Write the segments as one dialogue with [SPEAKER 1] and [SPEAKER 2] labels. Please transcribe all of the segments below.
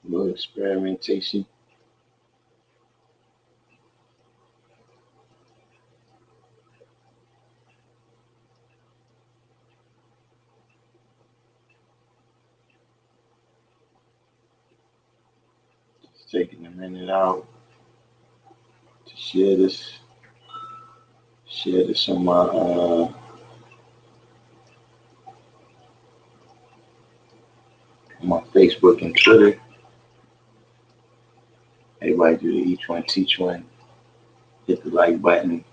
[SPEAKER 1] little experimentation. Just taking a minute out to share this on my Facebook and Twitter. Everybody do the each one teach one. Hit the like button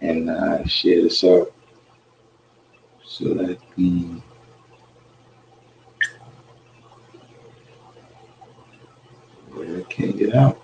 [SPEAKER 1] and share this out so that word can get out.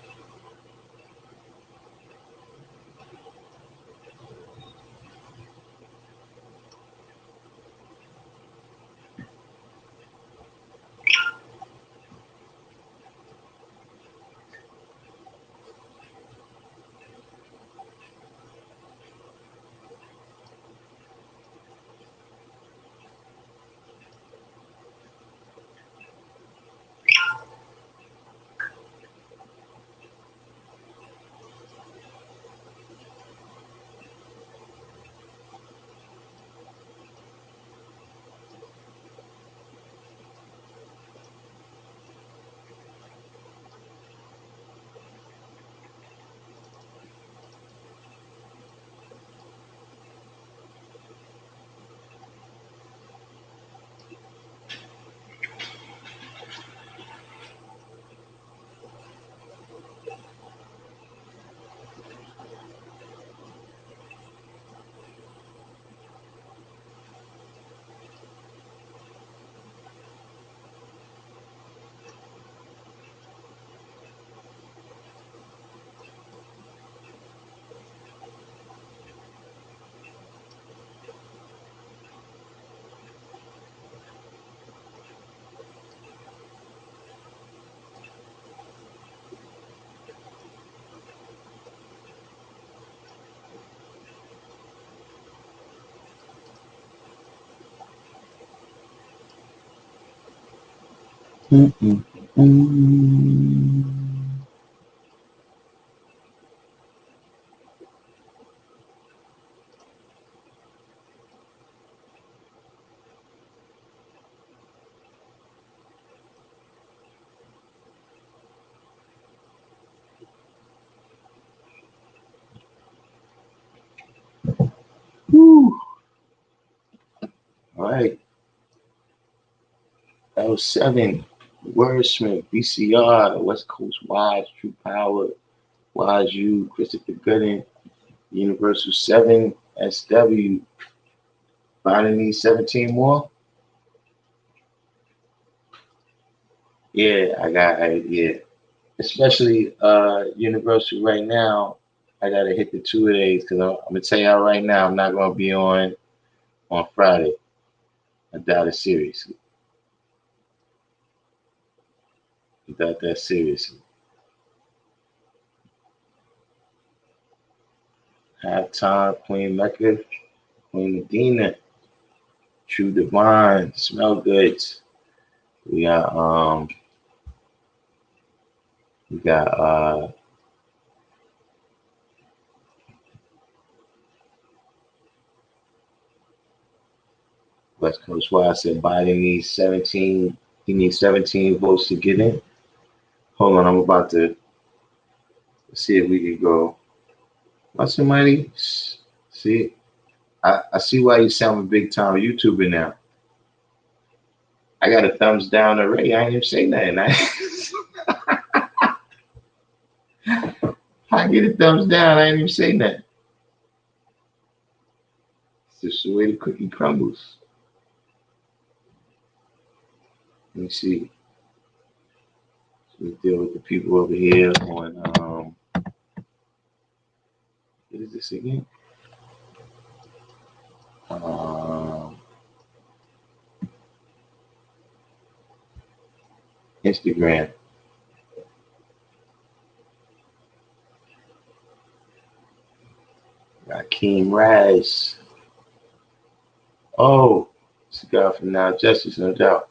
[SPEAKER 1] Woo. All right. L7, Wordsmith, BCR, West Coast Wise, True Power, Wise U, Christopher Gooden, Universal 7, SW, finding these 17 more. Yeah, yeah. Especially Universal right now. I gotta hit the 2 days because I'm gonna tell y'all right now I'm not gonna be on Friday. I doubt it seriously. I doubt that seriously. Halftime, Queen Mecca, Queen Medina, True Divine, Smell Goods. We got we got West Coast Wise said Biden needs 17. He needs 17 votes to get in. Hold on, I'm about to see if we can go. What's somebody? See, I see why you sound a big time YouTuber now. I got a thumbs down already. I ain't even say nothing. I get a thumbs down. I ain't even say nothing. It's just the way the cookie crumbles. Let me see. So we deal with the people over here on what is this again? Instagram. Rakeem Raz. Oh, it's a guy from Now Justice, no doubt.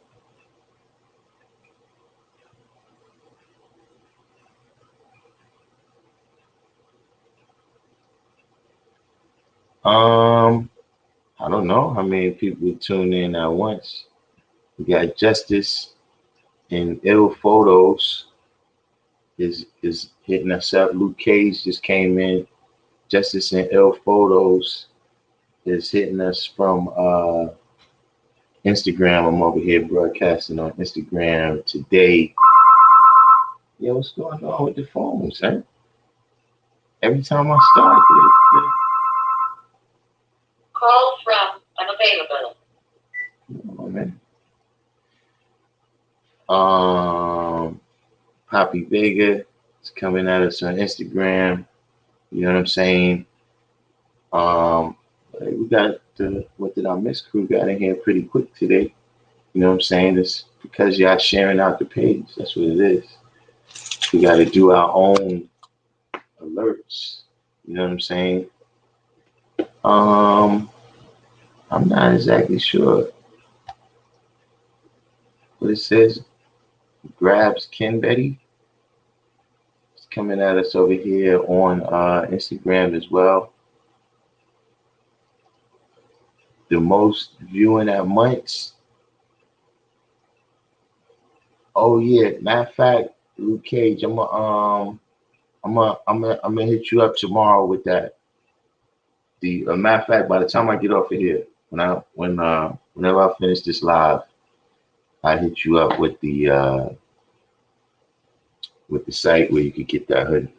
[SPEAKER 1] I don't know how many people tune in at once. We got Justice and Ill Photos is hitting us up. Luke Cage just came in. Justice and Ill Photos is hitting us from Instagram. I'm over here broadcasting on Instagram today. Yo, what's going on with the phones, huh? Every time I start this.
[SPEAKER 2] Call from unavailable.
[SPEAKER 1] Oh, man. Poppy Vega is coming at us on Instagram. You know what I'm saying? We got the What Did I Miss crew got in here pretty quick today. You know what I'm saying? It's because y'all sharing out the page. That's what it is. We got to do our own alerts. You know what I'm saying? I'm not exactly sure what it says. Grabs Ken Betty. It's coming at us over here on Instagram as well. The most viewing at months. Oh yeah, matter of fact, Luke Cage, I'm gonna hit you up tomorrow with that. The matter of fact, by the time I get off of here, whenever I finish this live, I hit you up with the site where you could get that hoodie.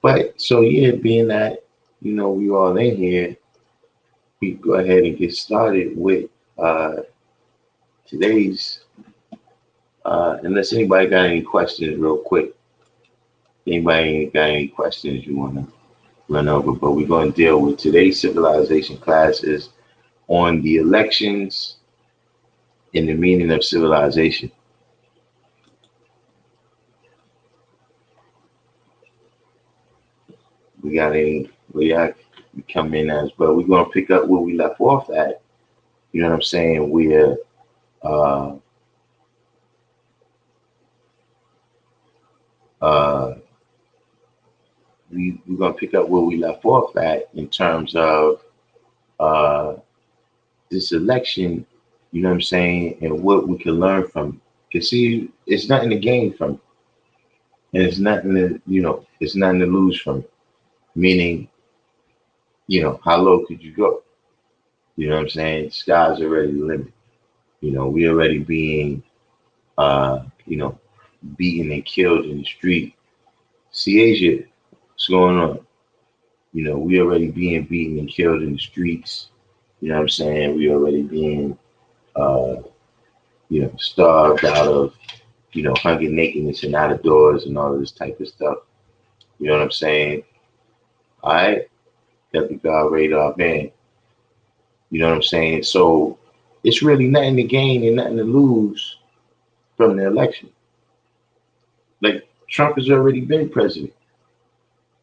[SPEAKER 1] But so yeah, being that we all in here, we go ahead and get started with today's. Unless anybody got any questions, real quick. Anybody got any questions you want to run over? But we're going to deal with today's civilization class is on the elections and the meaning of civilization. We got come in as well. We're going to pick up where we left off at. You know what I'm saying? We're we're going to pick up where we left off at in terms of this election, you know what I'm saying, and what we can learn from it. Because see, it's nothing to gain from it. And it's nothing it's nothing to lose from it. Meaning, how low could you go? You know what I'm saying? The sky's already the limit. We already being beaten and killed in the street. See, Asia, what's going on? We already being beaten and killed in the streets. You know what I'm saying? We already being, starved out of, hunger, nakedness, and out of doors and all of this type of stuff. You know what I'm saying? All right? Got the God radar, man. You know what I'm saying? So it's really nothing to gain and nothing to lose from the election. Like, Trump has already been president.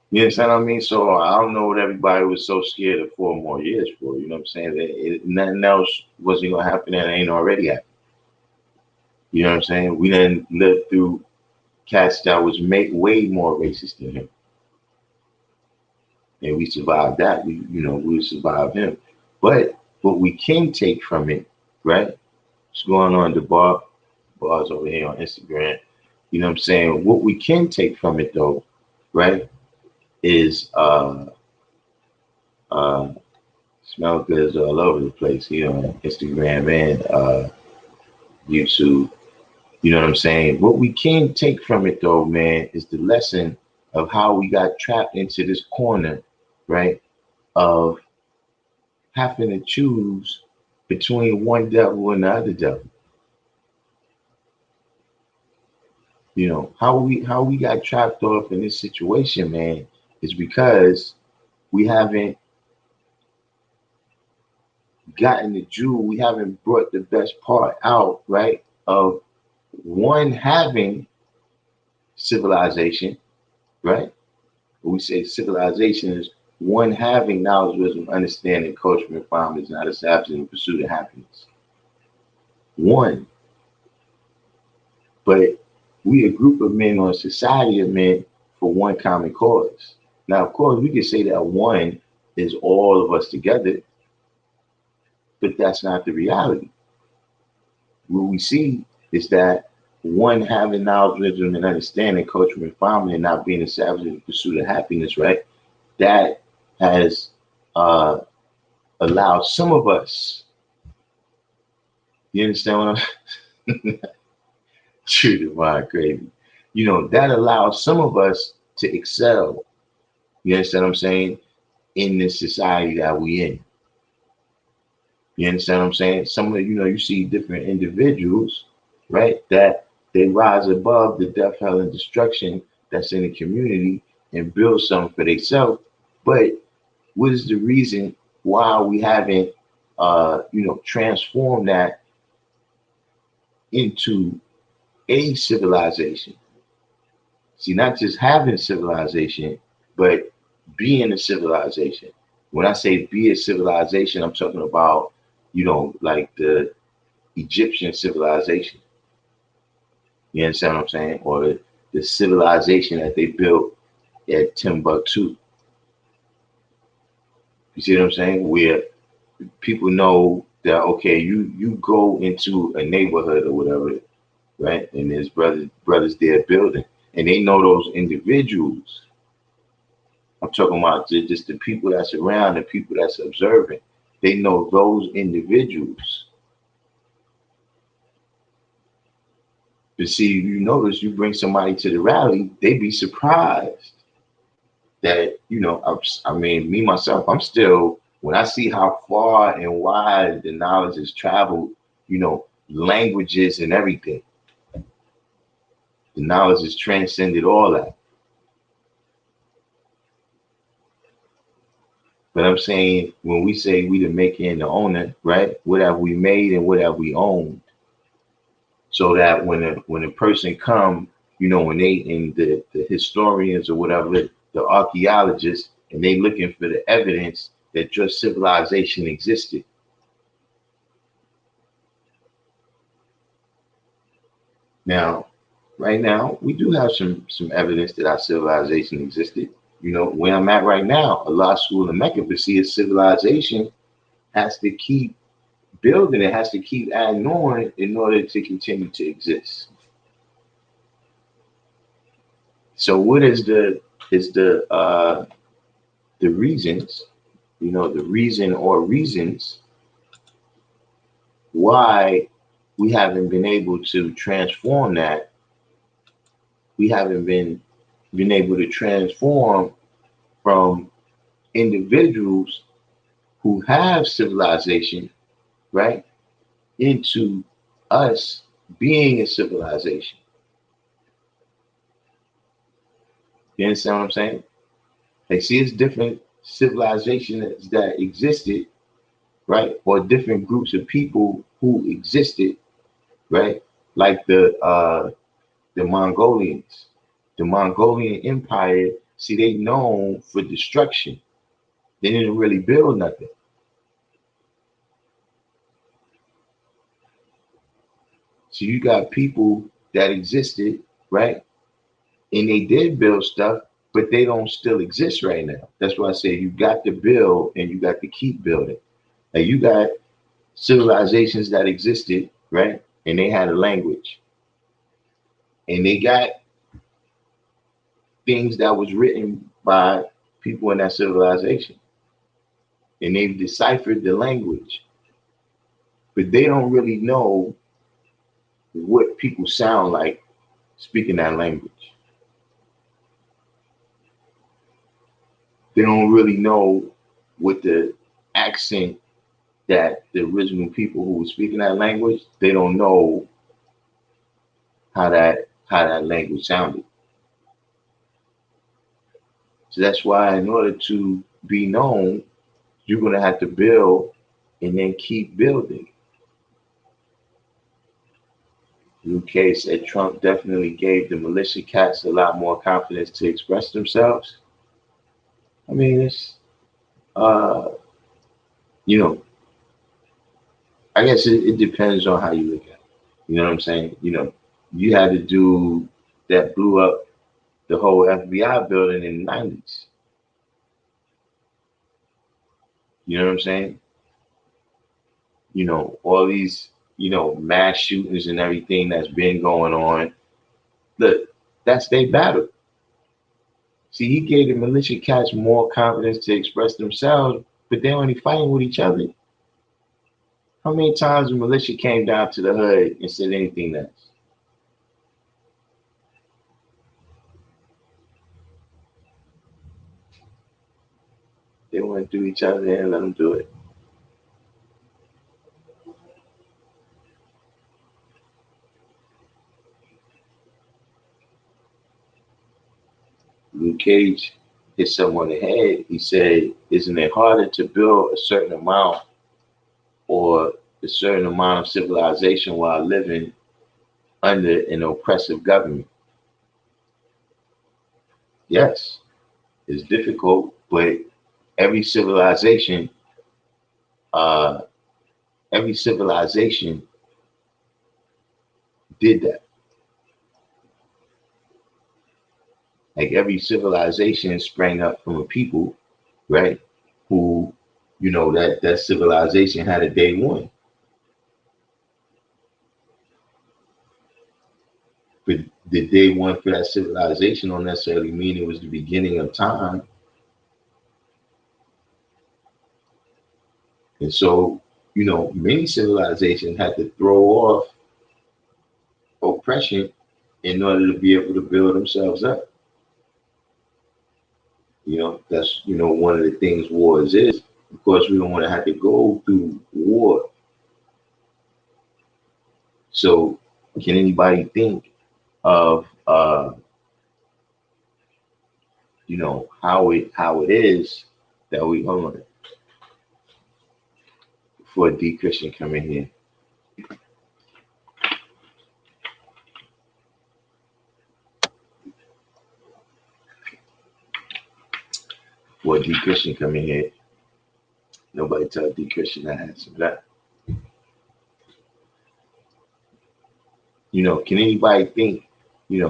[SPEAKER 1] You understand what I mean? So I don't know what everybody was so scared of 4 more years for. You know what I'm saying? That nothing else wasn't going to happen that ain't already happened. You know what I'm saying? We didn't live through cats that was way more racist than him. And we survived that. We survived him. But what we can take from it, right? What's going on, the bars over here on Instagram. You know what I'm saying? What we can take from it though, right, is smell goods all over the place here on Instagram and YouTube. You know what I'm saying? What we can take from it though, man, is the lesson of how we got trapped into this corner, right, of having to choose between one devil and the other devil. How we got trapped off in this situation, man, is because we haven't gotten the jewel. We haven't brought the best part out, right, of one having civilization, right? When we say civilization is one having knowledge, wisdom, understanding, culture, refinement, not a absence in pursuit of happiness. One. But we a group of men or a society of men for one common cause. Now, of course, we could say that one is all of us together, but that's not the reality. What we see is that one having knowledge, wisdom, and understanding, cultural refinement, and not being a savage in the pursuit of happiness, right? That has uh, allowed some of us, you understand what I'm true divine crazy. That allows some of us to excel. You understand what I'm saying? In this society that we in. You understand what I'm saying? Some of you see different individuals, right? That they rise above the death, hell, and destruction that's in the community and build something for themselves. But what is the reason why we haven't, transformed that into a civilization? See, not just having civilization, but being a civilization. When I say be a civilization, I'm talking about, like the Egyptian civilization. You understand what I'm saying? Or the civilization that they built at Timbuktu. You see what I'm saying? Where people know that, okay, you go into a neighborhood or whatever, right? And there's brothers there building, and they know those individuals. I'm talking about just the people that's around, the people that's observing. They know those individuals. But see, you notice you bring somebody to the rally, they be surprised that, I mean, me myself, I'm still, when I see how far and wide the knowledge has traveled, languages and everything, the knowledge has transcended all that. But I'm saying, when we say we the maker and the owner, right? What have we made and what have we owned? So that when a person come, when they in the historians or whatever, the archaeologists, and they looking for the evidence that your civilization existed. Now, right now, we do have some evidence that our civilization existed. Where I'm at right now, Allah School in Mecca, but see, a civilization has to keep building, it has to keep adding on in order to continue to exist. So what is the reasons, the reason or reasons why we haven't been able to transform that? We haven't been able to transform from individuals who have civilization, right, into us being a civilization. You understand what I'm saying? Like, see, it's different civilizations that existed, right, or different groups of people who existed, right, like the Mongolians. The Mongolian Empire, see, they known for destruction. They didn't really build nothing. So you got people that existed, right? And they did build stuff, but they don't still exist right now. That's why I say you got to build and you got to keep building. Like, you got civilizations that existed, right? And they had a language. And they got things that was written by people in that civilization. And they've deciphered the language. But they don't really know what people sound like speaking that language. They don't really know what the accent that the original people who were speaking that language, they don't know how that language sounded. So that's why, in order to be known, you're gonna have to build and then keep building. UK said Trump definitely gave the militia cats a lot more confidence to express themselves. I mean, it's uh, you know, I guess it depends on how you look at it. You know what I'm saying? You had to do that blew up the whole FBI building in the 90s. You know what I'm saying? All these, mass shootings and everything that's been going on. Look, that's their battle. See, he gave the militia cats more confidence to express themselves, but they're only fighting with each other. How many times the militia came down to the hood and said anything else? They went through each other and let them do it. Luke Cage hit someone in the head. He said, isn't it harder to build a certain amount or a certain amount of civilization while living under an oppressive government? Yes, it's difficult, but every civilization, uh, every civilization did that. Like every civilization sprang up from a people, right? Who, that civilization had a day one. But the day one for that civilization don't necessarily mean it was the beginning of time. And so, many civilizations had to throw off oppression in order to be able to build themselves up. That's, one of the things wars is. Of course, we don't want to have to go through war. So can anybody think of, how it is that we, hold on, before D Christian come in here. Before D Christian come in here, nobody tell D Christian to answer that. Can anybody think,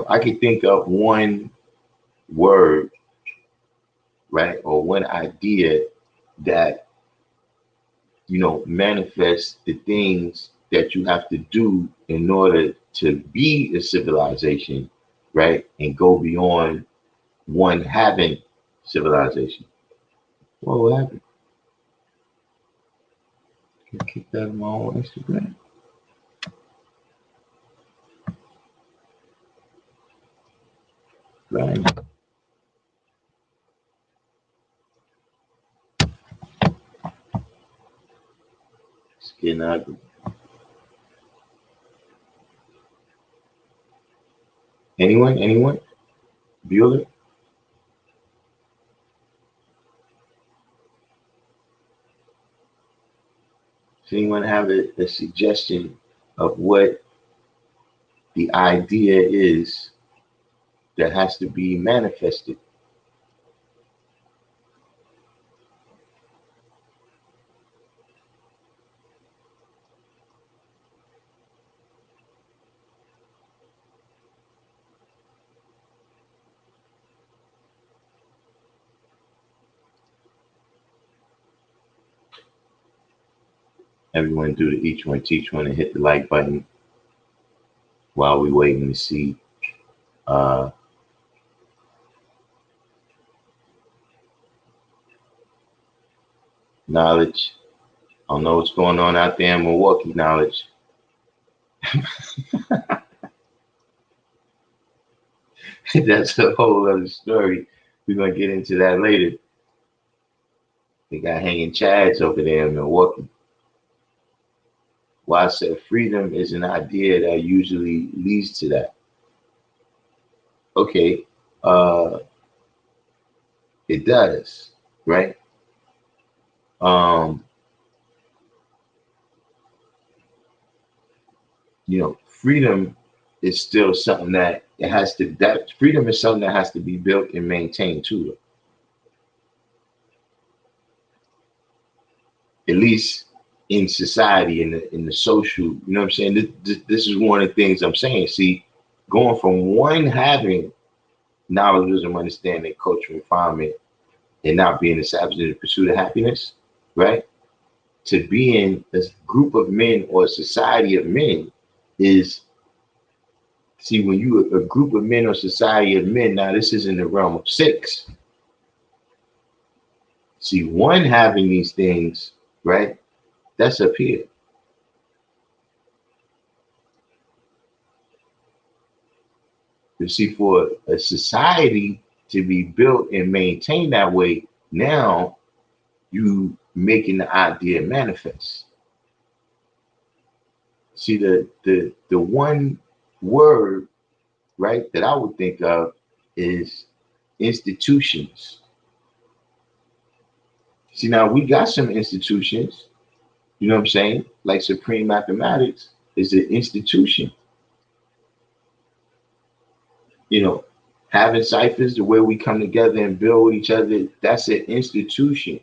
[SPEAKER 1] I can think of one word, right, or one idea that, manifests the things that you have to do in order to be a civilization, right, and go beyond one having civilization. What happened? I kicked out of my own Instagram. Right. It's getting ugly. Anyone? Bueller? Does anyone have a suggestion of what the idea is that has to be manifested? Everyone do the each one, teach one, and hit the like button while we waiting to see Knowledge. I don't know what's going on out there in Milwaukee, Knowledge. That's a whole other story. We're going to get into that later. They got hanging chads over there in Milwaukee. Well, I said freedom is an idea that usually leads to that. Okay, it does, right? Freedom is still something that freedom is something that has to be built and maintained too. At least in society, in the social, you know what I'm saying? This is one of the things I'm saying. See, going from one having knowledge, wisdom, understanding, culture, refinement, and not being established in the pursuit of happiness, right? To be in a group of men or a society of men is, see, when you a group of men or society of men, now this is in the realm of six. See, one having these things, right? That's up here. You see, for a society to be built and maintained that way, now you making the idea manifest. See, the one word, right, that I would think of is institutions. See, now we got some institutions, you know what I'm saying? Like Supreme Mathematics is an institution. You know, having ciphers, the way we come together and build with each other, that's an institution.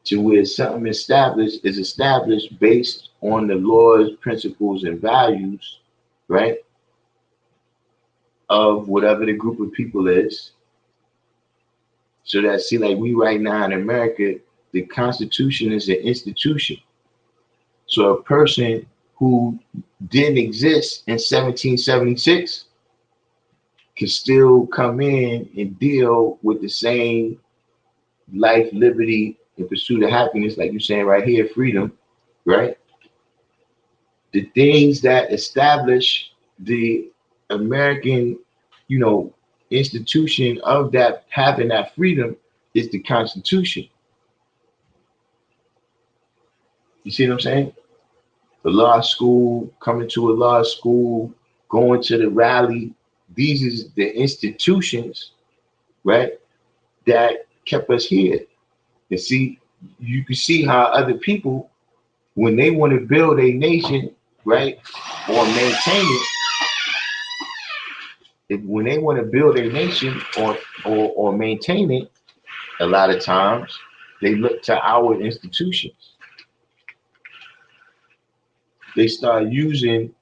[SPEAKER 1] To where something established is established based on the laws, principles, and values, right, of whatever the group of people is. So that, see, like we right now in America, the Constitution is an institution. So a person who didn't exist in 1776 can still come in and deal with the same life, liberty, and pursuit of happiness, like you're saying right here, freedom, right? The things that establish the American, you know, institution of that having that freedom is the Constitution. You see what I'm saying? The law school, coming to a law school, going to the rally. These is the institutions, right, that kept us here. And see, you can see how other people, when they want to build a nation, right, or maintain it, when they want to build a nation or maintain it, a lot of times they look to our institutions. They start using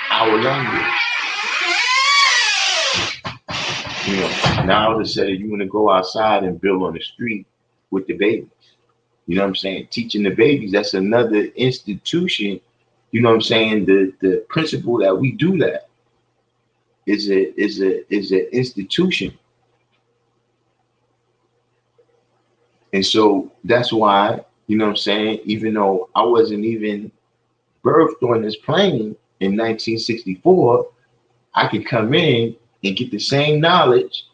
[SPEAKER 1] our language. You know, now to say you want to go outside and build on the street with the babies. You know what I'm saying? Teaching the babies, that's another institution. You know what I'm saying? The principle that we do that is an institution. And so that's why, you know what I'm saying, even though I wasn't even birthed on this plane in 1964, I could come in and get the same knowledge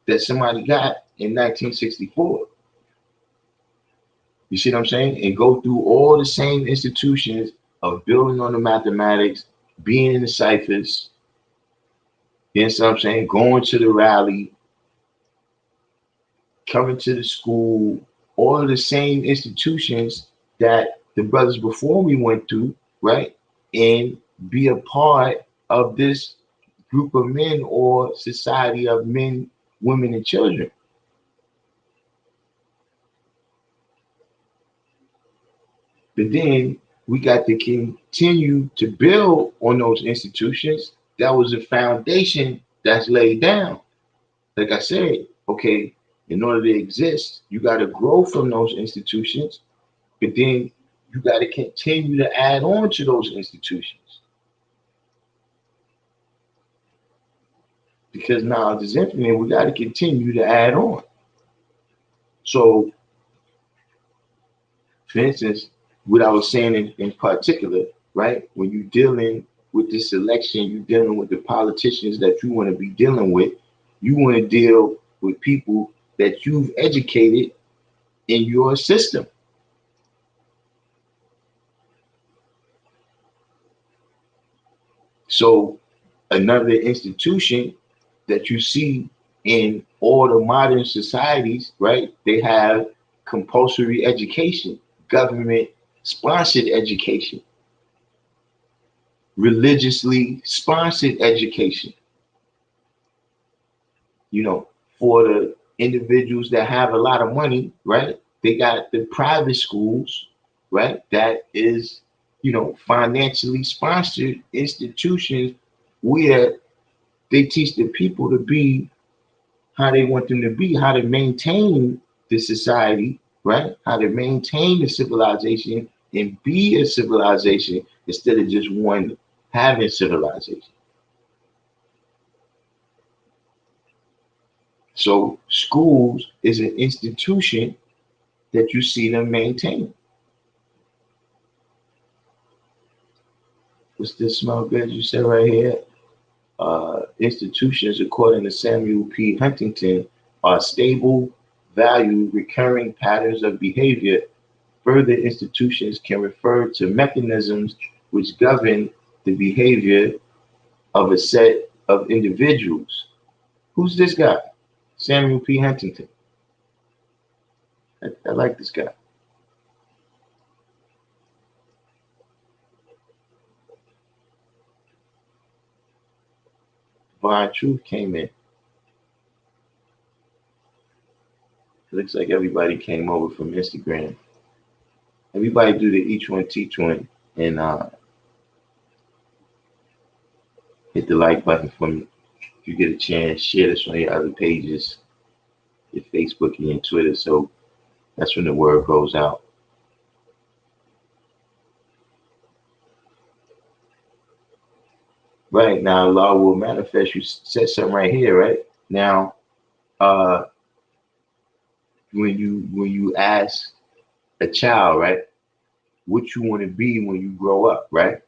[SPEAKER 1] that somebody got in 1964. You see what I'm saying? And go through all the same institutions of building on the mathematics, being in the ciphers, you know what I'm saying? Going to the rally, coming to the school, all of the same institutions that the brothers before me went through, right? And be a part of this group of men or society of men, women, and children. But then we got to continue to build on those institutions. That was a foundation that's laid down. Like I said, okay, in order to exist, you got to grow from those institutions, but then you got to continue to add on to those institutions because knowledge is infinite. We got to continue to add on. So, for instance, what I was saying in particular, right? When you're dealing with this election, you're dealing with the politicians that you want to be dealing with. You want to deal with people that you've educated in your system. So another institution that you see in all the modern societies, right? They have compulsory education, government sponsored education, religiously sponsored education. You know, for the individuals that have a lot of money, right? They got the private schools, right? That is, you know, financially sponsored institutions where They teach the people to be how they want them to be, how to maintain the society, right? How to maintain the civilization and be a civilization instead of just one having civilization. So schools is an institution that you see them maintain. What's this smell good you said right here? Institutions, according to Samuel P. Huntington, are stable, value, recurring patterns of behavior. Further, institutions can refer to mechanisms which govern the behavior of a set of individuals. Who's this guy? Samuel P. Huntington. I like this guy. Divine Truth came in. It looks like everybody came over from Instagram. Everybody do the each one teach one and hit the like button for me. If you get a chance, share this on your other pages, your Facebook and your Twitter. So that's when the word goes out. Right now, law will manifest. You said something right here, right? Now, uh, when you ask a child, right, what you want to be when you grow up, right?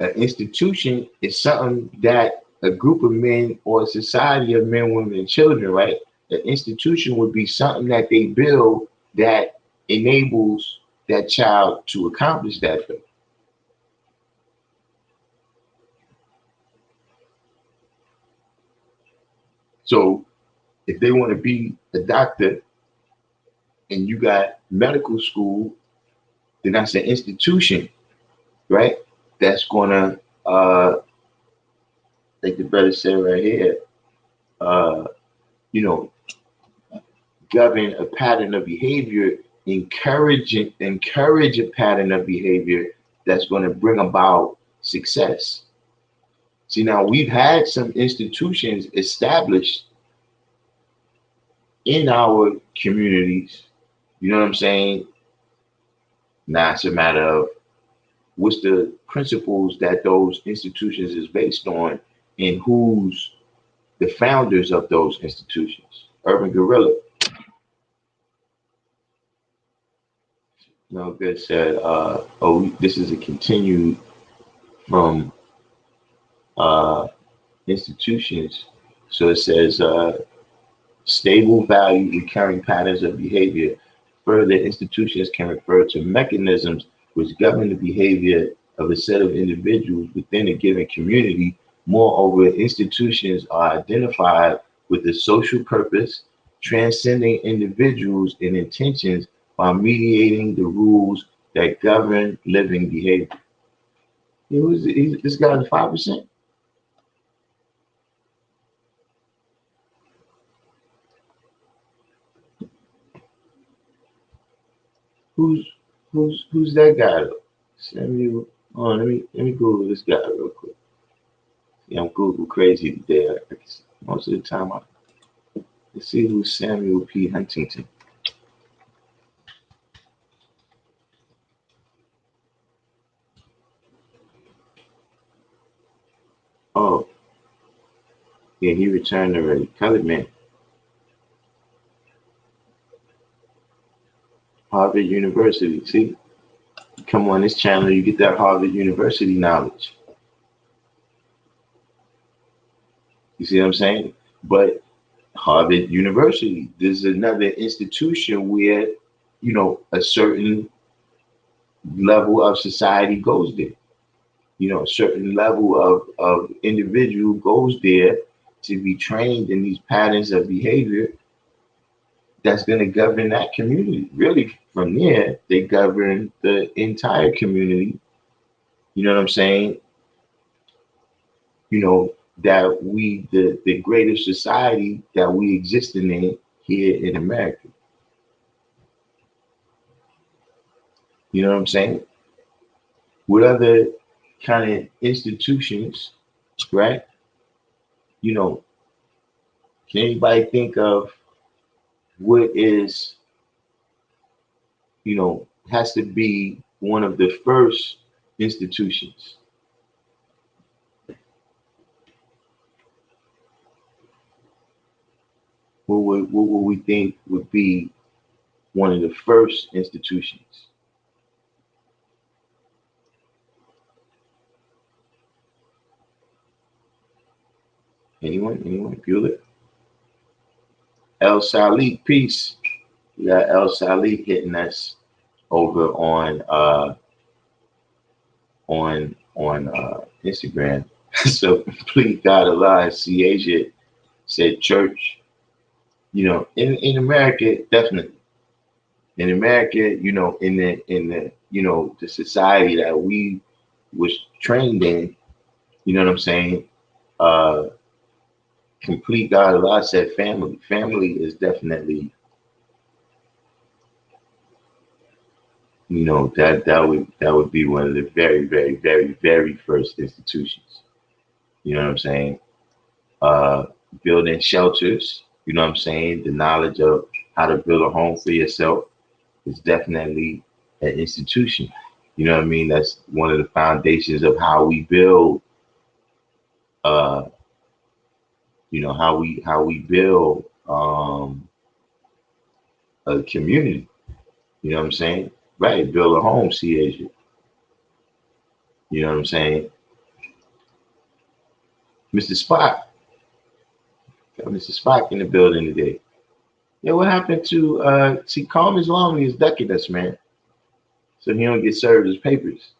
[SPEAKER 1] An institution is something that a group of men or a society of men, women, and children, right? An institution would be something that they build that enables that child to accomplish that thing. So if they want to be a doctor and you got medical school, then that's an institution, right? That's gonna, like the brother said right here, uh, you know, govern a pattern of behavior, encourage a pattern of behavior that's going to bring about success. See, now we've had some institutions established in our communities. You know what I'm saying? Now it's a matter of what's the principles that those institutions is based on and who's the founders of those institutions. Urban Gorilla. No good said, this is a continued from institutions. So it says stable value recurring patterns of behavior. Further, institutions can refer to mechanisms which govern the behavior of a set of individuals within a given community. Moreover, institutions are identified with a social purpose, transcending individuals and intentions by mediating the rules that govern living behavior. This guy's 5%. Who's who's that guy though? Samuel. Oh, let me Google this guy real quick. Yeah, I'm Google crazy today. Most of the time, let's see who's Samuel P. Huntington. Oh, yeah, he returned already. Colored man, Harvard University. See, you come on this channel, you get that Harvard University knowledge. You see what I'm saying? But Harvard University, there's another institution where a certain level of society goes there. A certain level of individual goes there to be trained in these patterns of behavior that's going to govern that community. Really, from there, they govern the entire community. You know what I'm saying? That the greater society that we exist in here in America. You know what I'm saying? What other kind of institutions right? You know, can anybody think of what is, has to be one of the first institutions? What would we think would be one of the first institutions? Anyone? Anyone? Bueller? El Salik, peace. We got El Salik hitting us over on Instagram. So please God alive, C Asia said church. In America, definitely. In America, in the the society that we was trained in, you know what I'm saying? Uh Complete God alive said family. Family is definitely, that would be one of the very, very, very, very first institutions. You know what I'm saying? uh, Building shelters, you know what I'm saying? The knowledge of how to build a home for yourself is definitely an institution. You know what I mean? That's one of the foundations of how we build, uh, how we build a community. You know what I'm saying? Right, build a home, see Asia. You know what I'm saying? Mr. Spock, got Mr. Spock in the building today. Yeah, what happened to see Calm Islami is ducking us, man. So he don't get served his papers.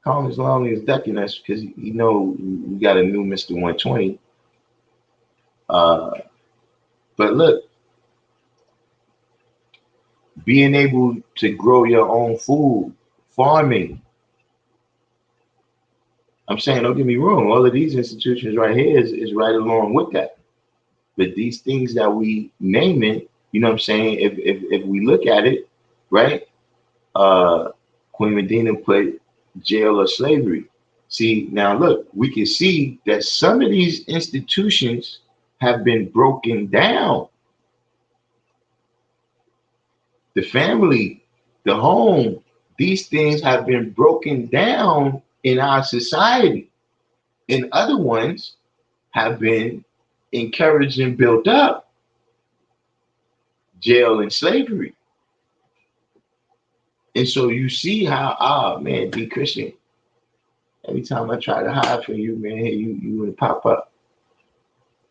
[SPEAKER 1] Calm Islami is ducking us because we got a new Mr. 120. Uh, but look, being able to grow your own food, farming. I'm saying, don't get me wrong, all of these institutions right here is right along with that. But these things that we name it, you know what I'm saying? If we look at it, right? Queen Medina put jail or slavery. See, now look, we can see that some of these institutions have been broken down. The family, the home, these things have been broken down in our society. And other ones have been encouraged and built up. Jail and slavery. And so you see how, man, D Christian, every time I try to hide from you, man, hey, you want to pop up.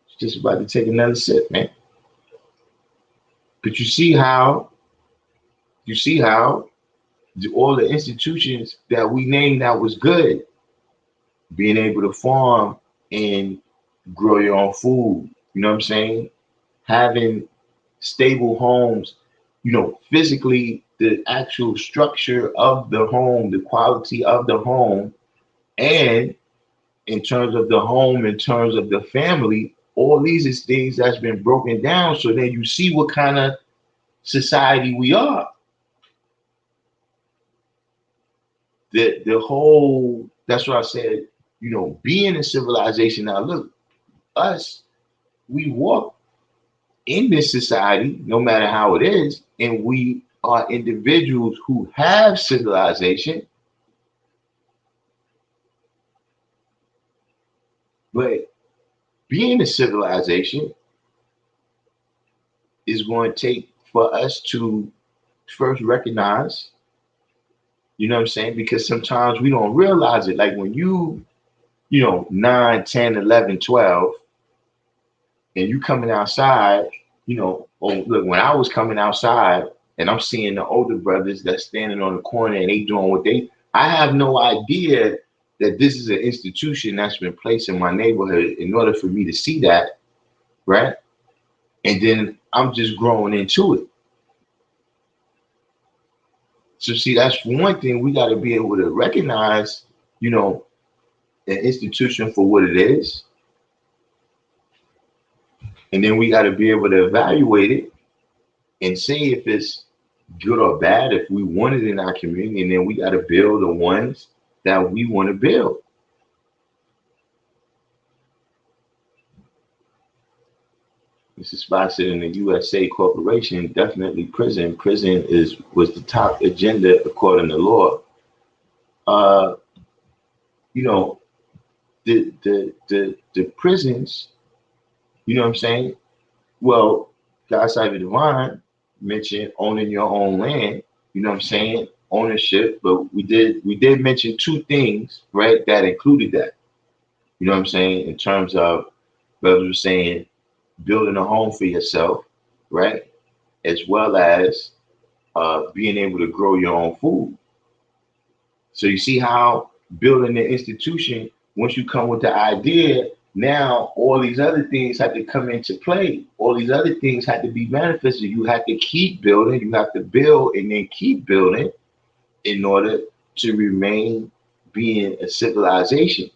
[SPEAKER 1] It's just about to take another sip, man. But you see how all the institutions that we named that was good, being able to farm and grow your own food, you know what I'm saying? Having stable homes, physically the actual structure of the home, the quality of the home, and in terms of the home, in terms of the family, all these is things that's been broken down. So then you see what kind of society we are. The whole, that's what I said, being a civilization. Now look, us, we walk in this society, no matter how it is, and we are individuals who have civilization, but being a civilization is going to take for us to first recognize, you know what I'm saying? Because sometimes we don't realize it. Like when 9, 10, 11, 12, and you coming outside, look, when I was coming outside and I'm seeing the older brothers that's standing on the corner and they doing what I have no idea that this is an institution that's been placed in my neighborhood in order for me to see that, right? And then I'm just growing into it. So see, that's one thing we got to be able to recognize, an institution for what it is. And then we got to be able to evaluate it and see if it's good or bad, if we want it in our community. And then we got to build the ones that we want to build. It's sponsored in the USA corporation. Definitely prison. Prison was the top agenda according to law. Uh, you know, the prisons. You know what I'm saying? Well, God Cyber Divine mentioned owning your own land. You know what I'm saying? Ownership, but we did mention two things, right? That included that. You know what I'm saying? In terms of brothers were saying building a home for yourself, right? As well as being able to grow your own food. So you see how building the institution, once you come with the idea, now all these other things have to come into play. All these other things have to be manifested. You have to keep building, you have to build and then keep building in order to remain being a civilization.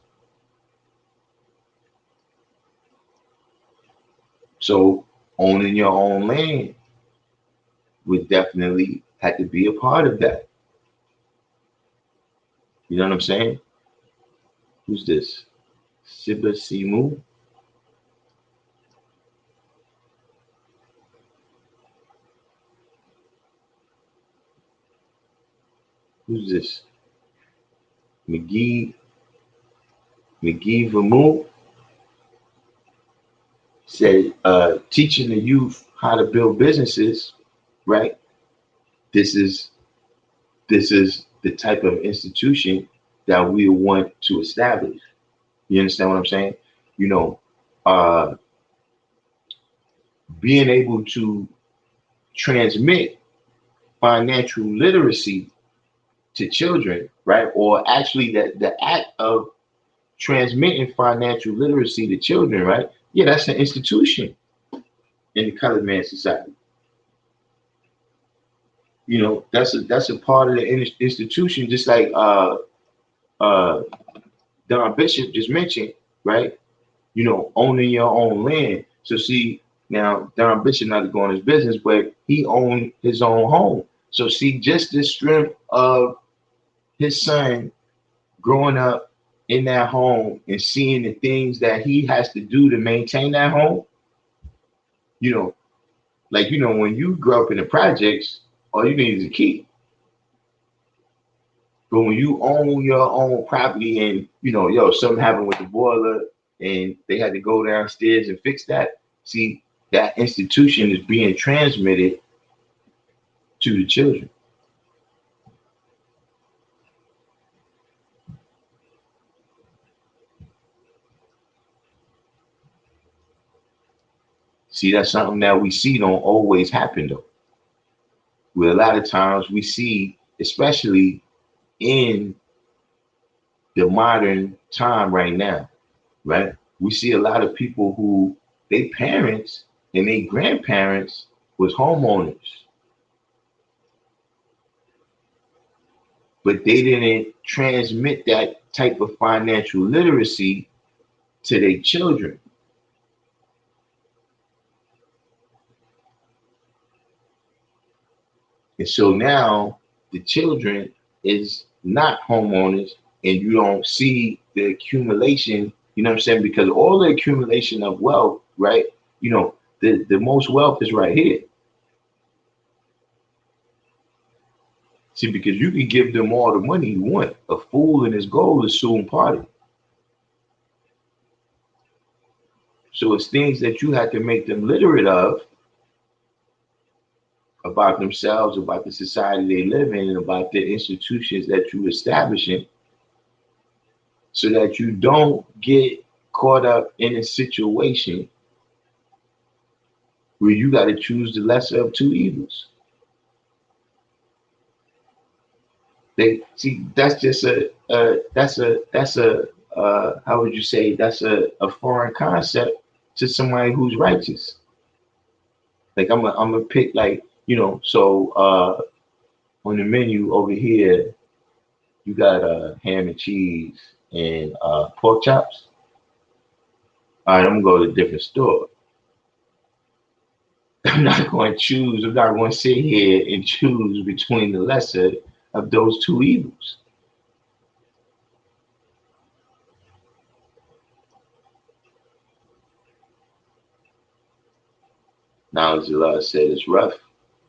[SPEAKER 1] So owning your own land would definitely have to be a part of that. You know what I'm saying? Who's this? Siba Simu? Who's this? McGee Vamu said, teaching the youth how to build businesses, right? This is this is the type of institution that we want to establish. You understand what I'm saying? You know, uh, being able to transmit financial literacy to children, right? Or actually the act of transmitting financial literacy to children, right? Yeah, that's an institution in the colored man society. You know, that's a part of the institution, just like uh Don Bishop just mentioned, right? You know, owning your own land. So see, now Don Bishop not going his business, but he owned his own home. So see, just the strength of his son growing up in that home and seeing the things that he has to do to maintain that home, you know, like when you grow up in the projects, all you need is a key. But when you own your own property and something happened with the boiler and they had to go downstairs and fix that, see, that institution is being transmitted to the children. See, that's something that we see don't always happen though. Where a lot of times we see, especially in the modern time right now, right? We see a lot of people who they parents and they grandparents was homeowners, but they didn't transmit that type of financial literacy to their children. And so now the children is not homeowners and you don't see the accumulation, you know what I'm saying? Because all the accumulation of wealth, right? The most wealth is right here. See, because you can give them all the money you want. A fool and his gold is soon parted. So it's things that you have to make them literate of about themselves, about the society they live in, and about the institutions that you establishing, so that you don't get caught up in a situation where you got to choose the lesser of two evils. They see that's just a how would you say, that's a foreign concept to somebody who's righteous. Like I'm gonna pick, like, so on the menu over here you got ham and cheese and pork chops. All right, I'm gonna go to a different store. I'm not going to choose. I'm not going to sit here and choose between the lesser of those two evils. Knowledge of Allah said it's rough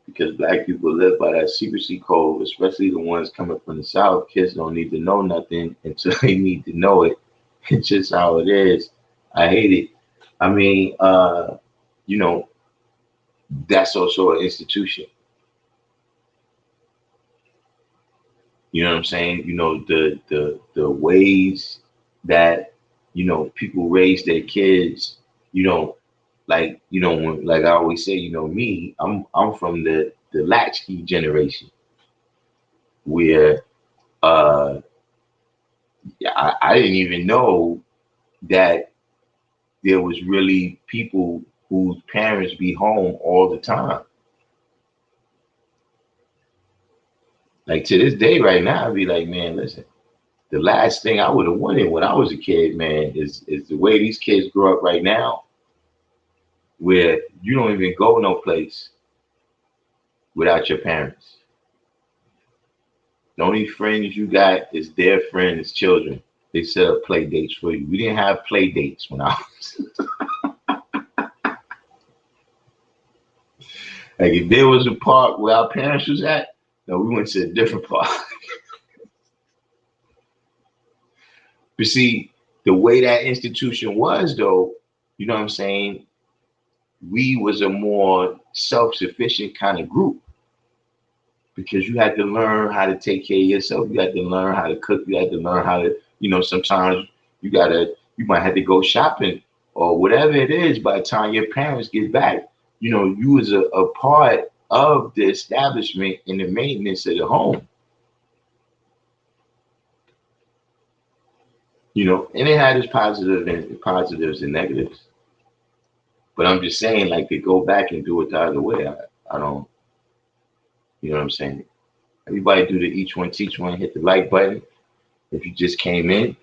[SPEAKER 1] because black people live by that secrecy code, especially the ones coming from the South. Kids don't need to know nothing until they need to know it. It's just how it is. I hate it. I mean, you know, that's also an institution. You know what I'm saying? You know, the ways that, you know, people raise their kids, you know, like, you know, when, like I always say, you know, me, I'm from the latchkey generation where uh I didn't even know that there was really people whose parents be home all the time. Like to this day right now, I'd be like, man, listen, the last thing I would have wanted when I was a kid, man, is the way these kids grow up right now, where you don't even go no place without your parents. The only friends you got is their friends' children. They set up play dates for you. We didn't have play dates when I was like if there was a park where our parents was at, no, we went to a different park. But see, the way that institution was though, you know what I'm saying? We was a more self-sufficient kind of group because you had to learn how to take care of yourself. You had to learn how to cook. You had to learn how to, you know, sometimes you might have to go shopping or whatever it is by the time your parents get back. You know, you was a part of the establishment and the maintenance of the home, you know, and it had its positives and negatives. But I'm just saying, like, to go back and do it the other way, I don't, you know what I'm saying? Everybody do the each one teach one, hit the like button. If you just came in,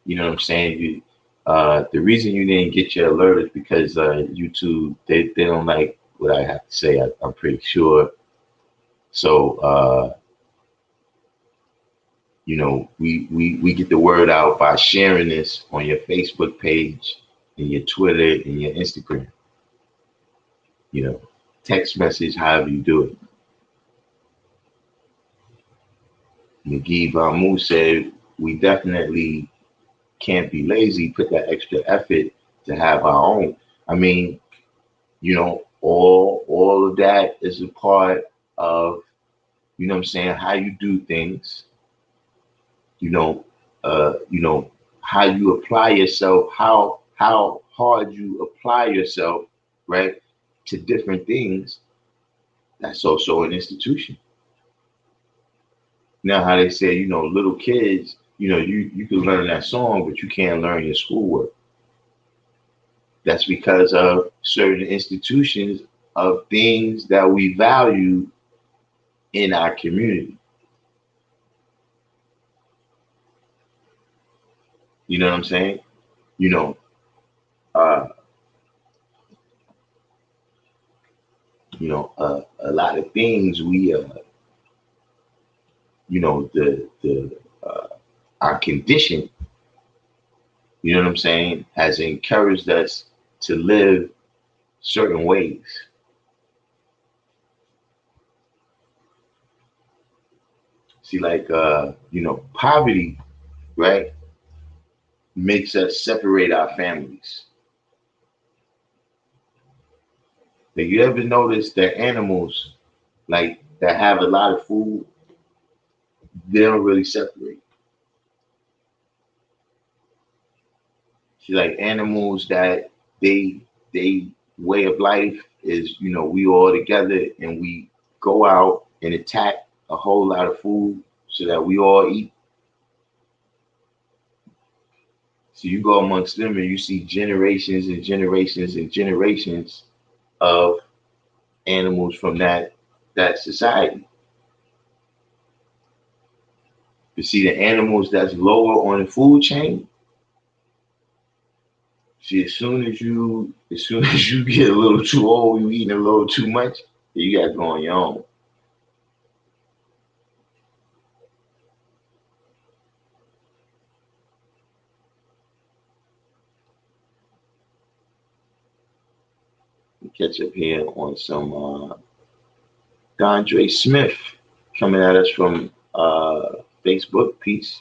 [SPEAKER 1] you know what I'm saying? The reason you didn't get your alert is because YouTube they don't like what I have to say. I'm pretty sure. So you know, we get the word out by sharing this on your Facebook page and your Twitter and your Instagram. You know, text message, however you do it. McGee Bamu said we definitely can't be lazy. Put that extra effort to have our own. I mean, you know, all of that is a part of, you know what I'm saying, how you do things, you know, you know, how you apply yourself, how hard you apply yourself, right, to different things. That's also an institution. Now how they say, you know, little kids, you know, you can learn that song, but you can't learn your schoolwork. That's because of certain institutions of things that we value in our community. You know what I'm saying? You know, uh, a lot of things we, you know, the our condition, you know what I'm saying, has encouraged us to live certain ways. See, like, you know, poverty, right, makes us separate our families. Like, you ever notice that animals, like, that have a lot of food, they don't really separate. See, like animals that they way of life is, you know, we all together and we go out and attack a whole lot of food so that we all eat. So you go amongst them and you see generations and generations and generations of animals from that society. You see the animals that's lower on the food chain. See, as soon as you get a little too old, you eating a little too much, you got to go on your own. catch up here on some Dondre Smith coming at us from Facebook. Peace.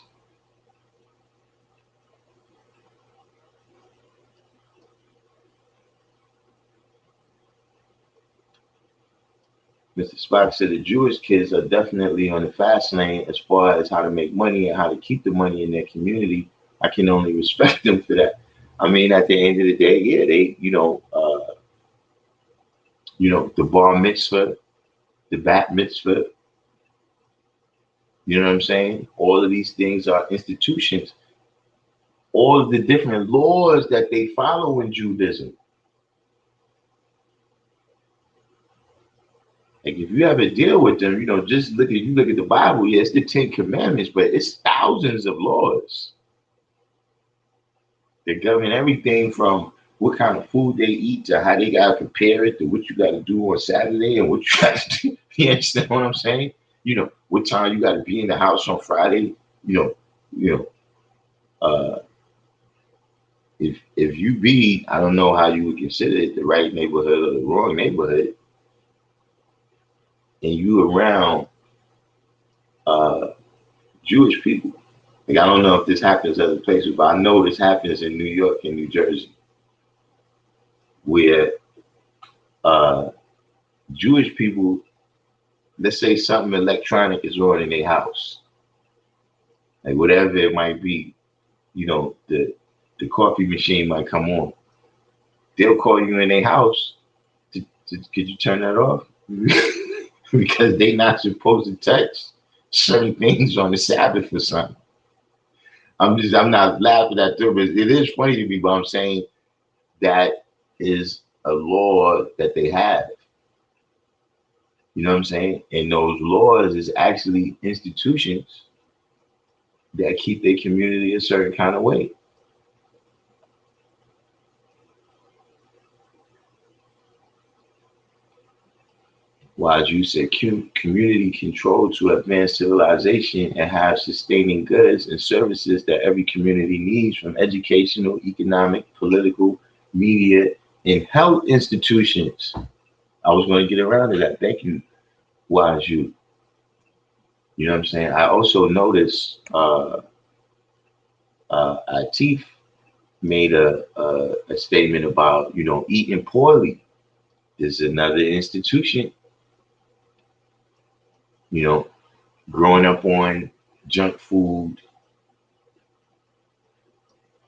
[SPEAKER 1] Mr. Spock said the Jewish kids are definitely on the fast lane as far as how to make money and how to keep the money in their community. I can only respect them for that. I mean, at the end of the day, yeah, they, the bar mitzvah, the bat mitzvah, you know what I'm saying? All of these things are institutions. All of the different laws that they follow in Judaism. Like if you ever deal with them, just look at the Bible. Yeah, it's the 10 Commandments, but it's thousands of laws. They govern everything from what kind of food they eat to how they gotta prepare it to what you gotta do on Saturday and what you gotta do. You understand what I'm saying? What time you gotta be in the house on Friday. If you be, I don't know how you would consider it the right neighborhood or the wrong neighborhood, and you around Jewish people. Like I don't know if this happens other places, but I know this happens in New York and New Jersey, where Jewish people, let's say something electronic is on in their house, like whatever it might be, the coffee machine might come on. They'll call you in their house. Could you turn that off? Because they not supposed to touch certain things on the Sabbath or something. I'm not laughing at them, but it is funny to me, but I'm saying that is a law that they have. You know what I'm saying? And those laws is actually institutions that keep their community a certain kind of way. While you said community control to advance civilization and have sustaining goods and services that every community needs, from educational, economic, political, media, and health institutions. I was going to get around to that. Thank you, Wise You. You know what I'm saying? I also noticed Atif made a statement about, eating poorly is another institution. Growing up on junk food.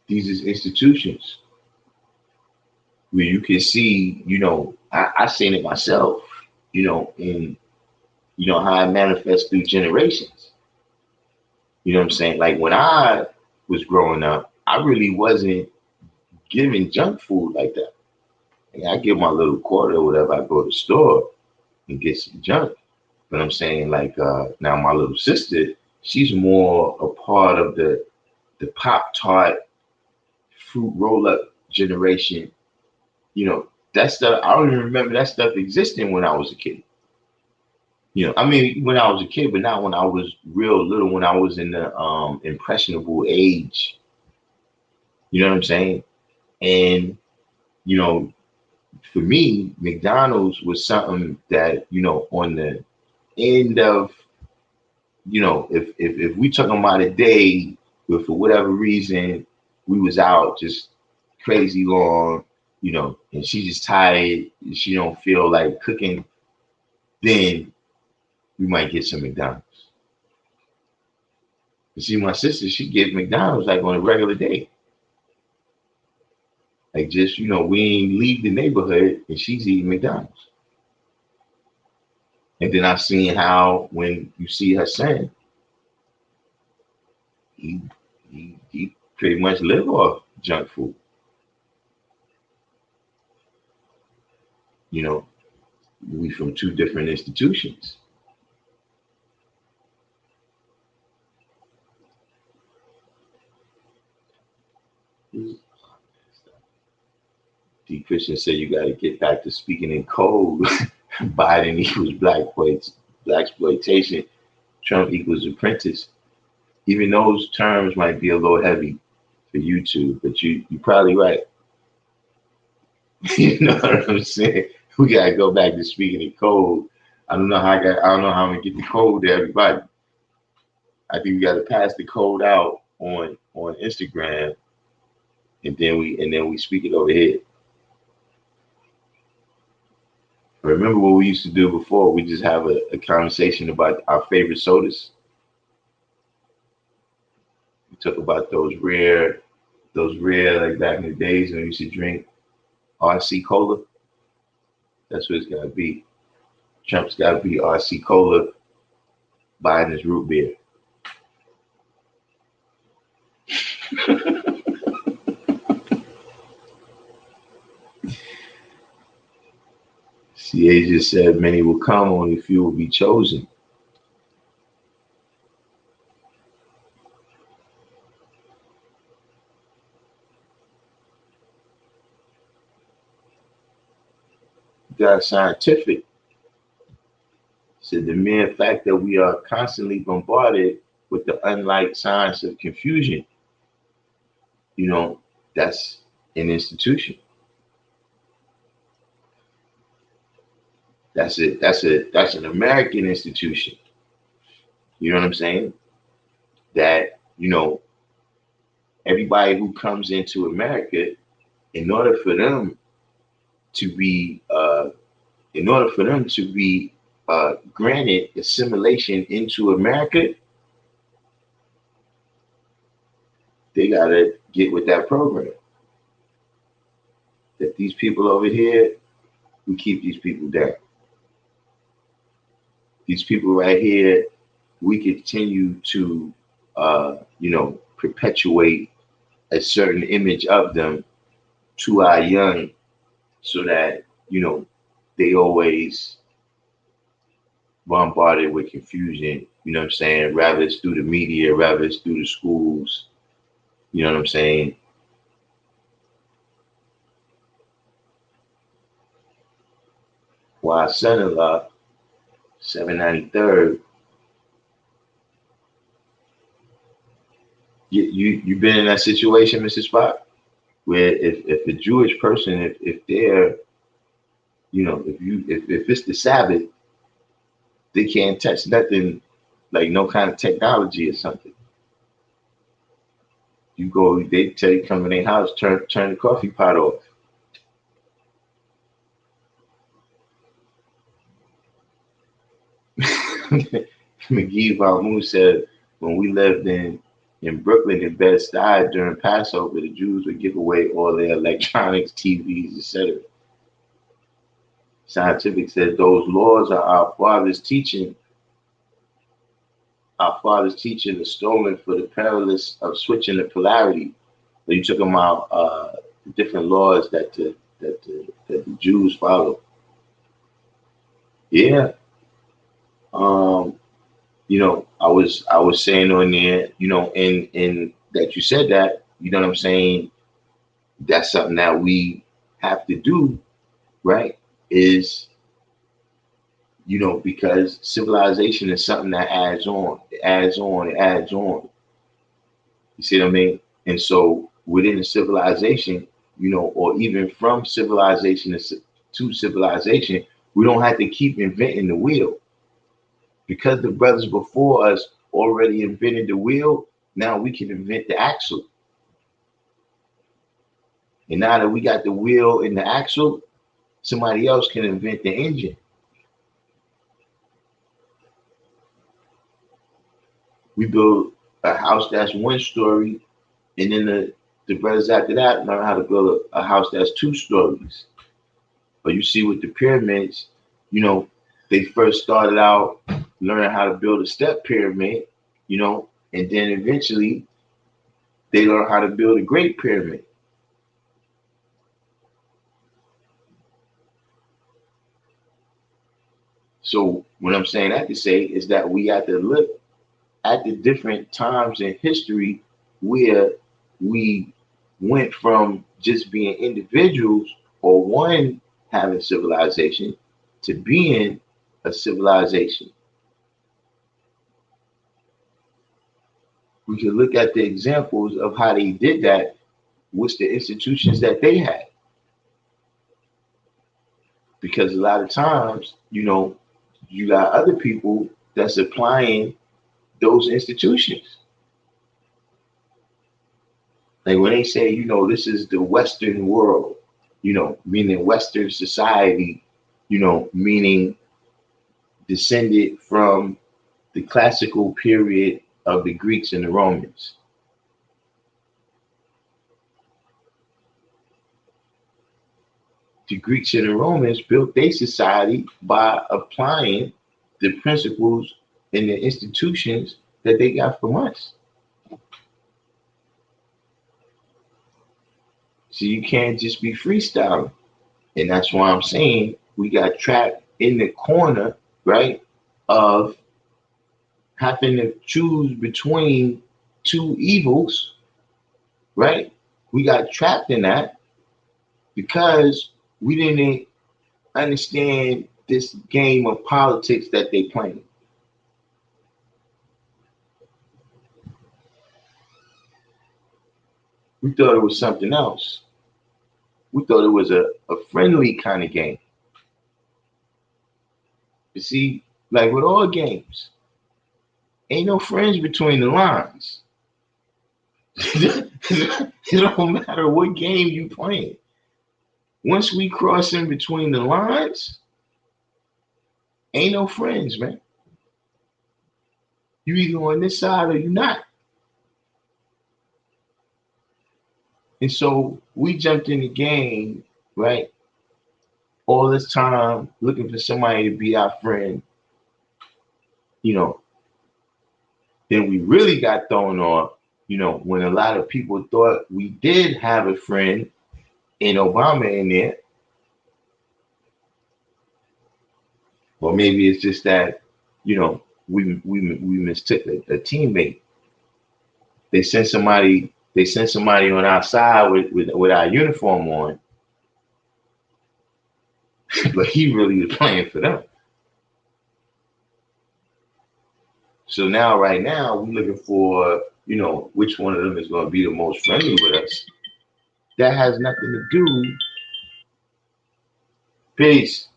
[SPEAKER 1] These is institutions where you can see, I seen it myself, in, how it manifests through generations. You know what I'm saying? Like when I was growing up, I really wasn't giving junk food like that. Like I give my little quarter or whatever, I go to the store and get some junk. But I'm saying like now my little sister, she's more a part of the Pop-Tart fruit roll-up generation. That stuff, I don't even remember that stuff existing when I was a kid. I mean when I was a kid, but not when I was real little, when I was in the impressionable age. You know what I'm saying? And for me, McDonald's was something that, on the end of, if we talking about a day where for whatever reason we was out just crazy long, and she just tired and she don't feel like cooking, then we might get some McDonald's. You see, my sister, she get McDonald's like on a regular day. Like just, we ain't leave the neighborhood and she's eating McDonald's. And then I've seen how when you see her son, he pretty much live off junk food. We from two different institutions. D. Christian said you got to get back to speaking in code. Biden equals black exploitation. Trump equals apprentice. Even those terms might be a little heavy for YouTube, but you're probably right. You know what I'm saying? We gotta go back to speaking in code. I don't know how I'm gonna get the code to everybody. I think we gotta pass the code out on Instagram, and then we speak it over here. Remember what we used to do before? We just have a conversation about our favorite sodas. We talk about those rare like back in the days when we used to drink RC cola. That's what it's gotta be. Trump's gotta be RC cola buying his root beer. CA just said many will come, only few will be chosen. You got scientific. Said the mere fact that we are constantly bombarded with the unlike signs of confusion, you know, that's an institution. That's an American institution. You know what I'm saying? That, everybody who comes into America, in order for them to be granted assimilation into America, they gotta get with that program. That these people over here, we keep these people down. These people right here, we continue to, perpetuate a certain image of them to our young, so that they always bombarded with confusion. You know what I'm saying? Rather it's through the media, rather it's through the schools. You know what I'm saying? Why son-in-law, 793rd, you been in that situation, Mrs. Spock, where if a Jewish person, if they're, if it's the Sabbath, they can't touch nothing, like no kind of technology or something. You go, they tell you come in their house, turn the coffee pot off. McGee Valmont said, when we lived in Brooklyn in Bed-Stuy during Passover, the Jews would give away all their electronics, TVs, etc. Scientific said those laws are our father's teaching. Our father's teaching is stolen for the perilous of switching the polarity. So you took them out the different laws that the Jews follow. Yeah. I was saying on there, in that you said that, you know what I'm saying? That's something that we have to do, right? Is, because civilization is something that adds on, it adds on, it adds on. You see what I mean? And so within the civilization, or even from civilization to civilization, we don't have to keep inventing the wheel. Because the brothers before us already invented the wheel, now we can invent the axle. And now that we got the wheel and the axle, somebody else can invent the engine. We build a house that's one story, and then the brothers after that learn how to build a house that's two stories. But you see with the pyramids, they first started out learning how to build a step pyramid, and then eventually they learn how to build a great pyramid. So what I'm saying that to say is that we have to look at the different times in history where we went from just being individuals or one having civilization to being a civilization. We can look at the examples of how they did that with the institutions that they had. because a lot of times, you got other people that's applying those institutions. Like when they say, this is the Western world, meaning Western society, meaning descended from the classical period of the Greeks and the Romans. The Greeks and the Romans built their society by applying the principles and the institutions that they got from us. So you can't just be freestyling. And that's why I'm saying we got trapped in the corner, right, of having to choose between two evils, right? We got trapped in that because we didn't understand this game of politics that they playing. We thought it was something else. We thought it was a friendly kind of game. You see, like with all games, ain't no friends between the lines. It don't matter what game you playing. Once we cross in between the lines, ain't no friends, man. You either on this side or you not. And so we jumped in the game, right? All this time looking for somebody to be our friend, then we really got thrown off, when a lot of people thought we did have a friend in Obama in there. Or maybe it's just that, we mistook a teammate. They sent somebody on our side with our uniform on, but he really was playing for them. So right now, we're looking for, which one of them is going to be the most friendly with us. That has nothing to do. Peace.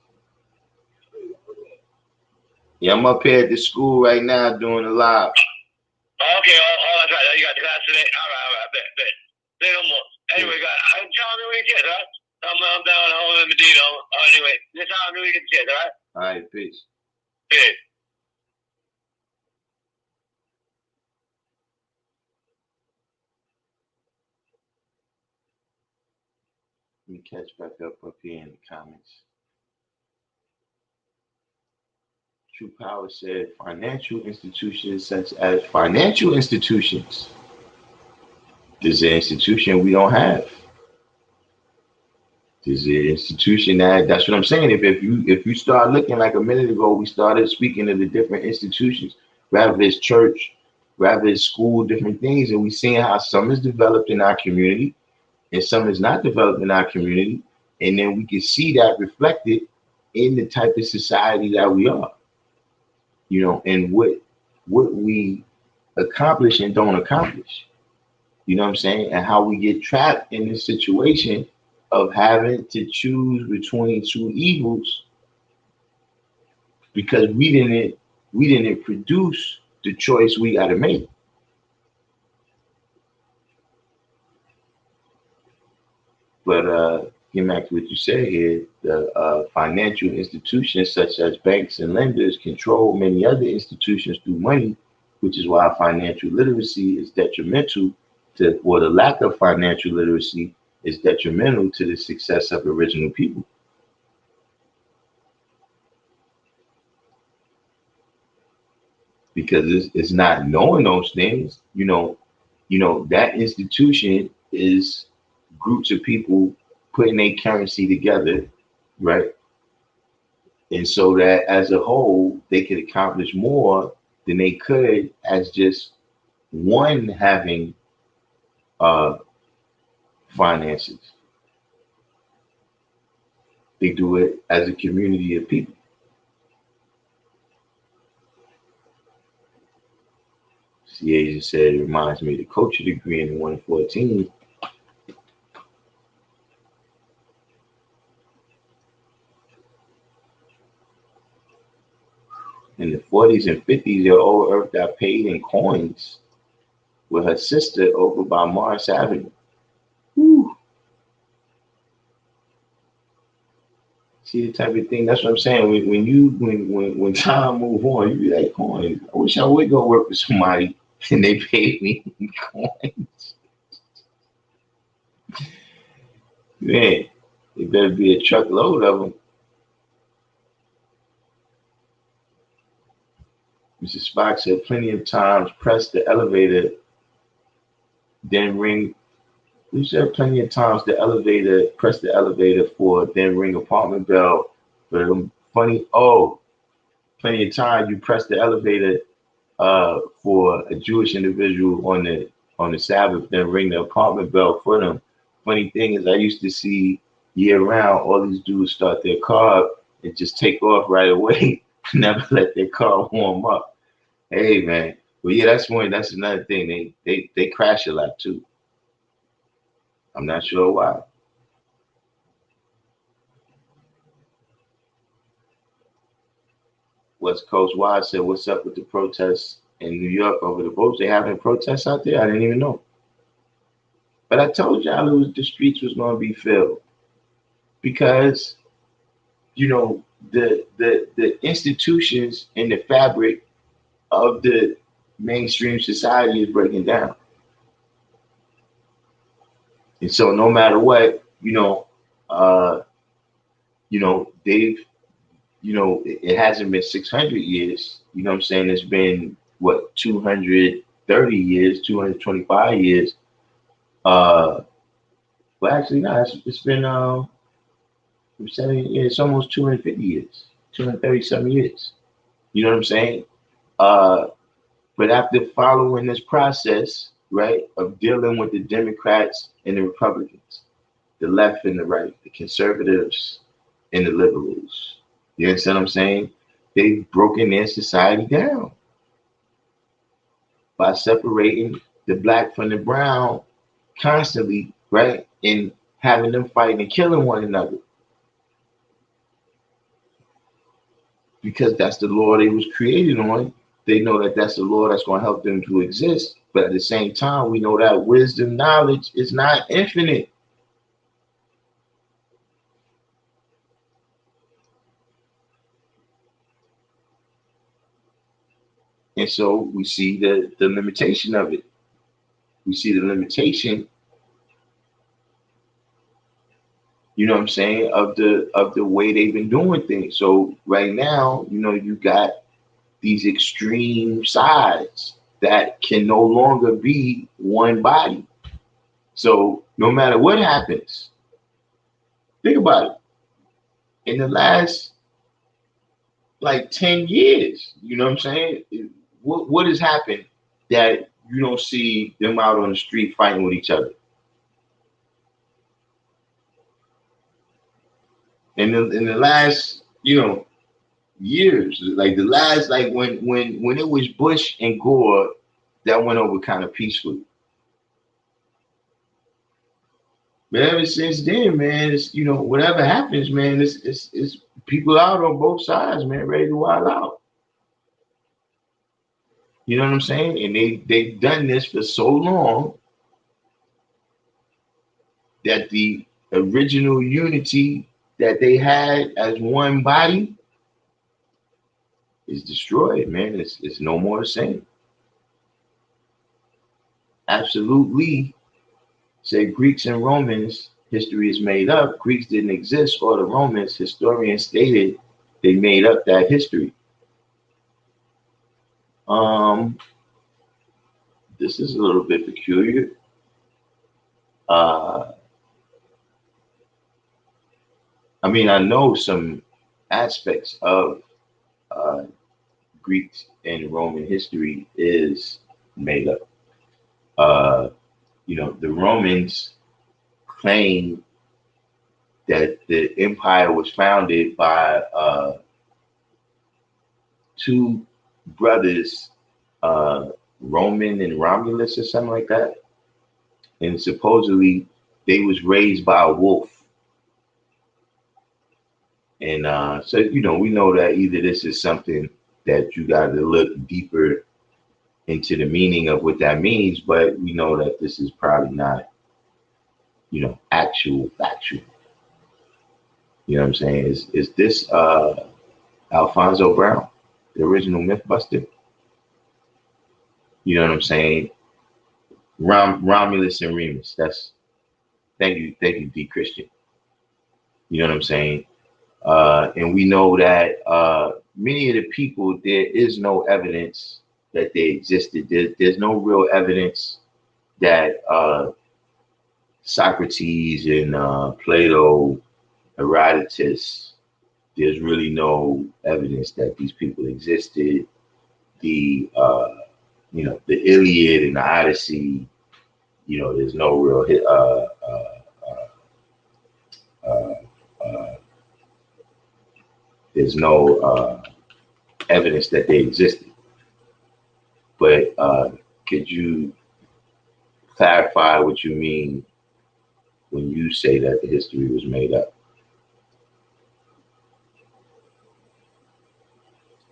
[SPEAKER 1] Yeah, I'm up here at the school right now doing a live.
[SPEAKER 2] Okay, that's right. You got the class today? All right, bet. Say no more. Anyway, guys, I'm telling you when you get, all right? I'm down home in Medina. Anyway, this time we get the chance, all right?
[SPEAKER 1] All right, peace.
[SPEAKER 2] Peace.
[SPEAKER 1] Let me catch back up here in the comments. True Power said financial institutions such as financial institutions. This is an institution we don't have. This is an institution that's what I'm saying. If you start looking, like a minute ago, we started speaking of the different institutions, rather it's church, rather it's school, different things, and we seeing how some is developed in our community and some is not developed in our community, and then we can see that reflected in the type of society that we are, and what we accomplish and don't accomplish. You know what I'm saying? And how we get trapped in this situation of having to choose between two evils because we didn't produce the choice we got to make. But getting back to what you said here, the financial institutions such as banks and lenders control many other institutions through money, which is why financial literacy is detrimental to, or the lack of financial literacy is detrimental to the success of original people. Because it's not knowing those things, that institution is groups of people putting a currency together, right? And so that as a whole, they could accomplish more than they could as just one having finances. They do it as a community of people. CA just said it reminds me of the culture degree in 114. In the 40s and 50s, the old earth got paid in coins with her sister over by Mars Avenue. Whew. See the type of thing. That's what I'm saying. When time move on, you be like, coins. I wish I would go work for somebody and they paid me in coins. Man, it better be a truckload of them. Mr. Spock said plenty of times press the elevator, then ring. We said plenty of times press the elevator for, then ring apartment bell. But funny, plenty of times you press the elevator for a Jewish individual on the Sabbath, then ring the apartment bell for them. Funny thing is, I used to see year round all these dudes start their car up and just take off right away, never let their car warm up. Hey man, well yeah, that's another thing. They crash a lot too. I'm not sure why. West Coast Wide said, "What's up with the protests in New York over the votes? They having protests out there? I didn't even know." But I told y'all the streets was going to be filled because the institutions and the fabric of the mainstream society is breaking down, and so no matter what, uh, they've it hasn't been 600 years. You know what I'm saying? It's been what 230 years, 225 years. Well, actually, no, it's been 70 years. It's almost 250 years, 237 years. You know what I'm saying? Uh, but after following this process, right, of dealing with the Democrats and the Republicans, the left and the right, the conservatives and the liberals, you understand what I'm saying? They've broken their society down by separating the black from the brown constantly, right? And having them fighting and killing one another. Because that's the law they was created on. They know that that's the law that's going to help them to exist. But at the same time, we know that wisdom, knowledge is not infinite. And so we see the limitation of it. We see the limitation, you know what I'm saying, of the way they've been doing things. So right now, you got these extreme sides that can no longer be one body. So no matter what happens, think about it. In the last like 10 years, you know what I'm saying? What has happened that you don't see them out on the street fighting with each other? In the last, years, like the last, like when it was Bush and Gore, that went over kind of peacefully. But ever since then, man, it's whatever happens, man, it's people out on both sides, man, ready to wild out. You know what I'm saying? And they've done this for so long that the original unity that they had as one body is destroyed, man. It's no more the same. Absolutely. Say Greeks and Romans, history is made up. Greeks didn't exist, or the Romans, historians stated they made up that history. This is a little bit peculiar. I know some aspects of Greek and Roman history is made up. The Romans claim that the empire was founded by two brothers, Roman and Romulus or something like that. And supposedly they was raised by a wolf. And so, we know that either this is something that you got to look deeper into the meaning of what that means. But we know that this is probably not, actual factual. You know what I'm saying? Is this Alfonso Brown, the original Mythbuster? You know what I'm saying? Romulus and Remus. That's thank you, D Christian. You know what I'm saying? And we know that many of the people, there is no evidence that they existed. There's no real evidence that Socrates and Plato, Herodotus, there's really no evidence that these people existed. The the Iliad and the Odyssey, there's no real uh, uh, there's no evidence that they existed. But could you clarify what you mean when you say that the history was made up?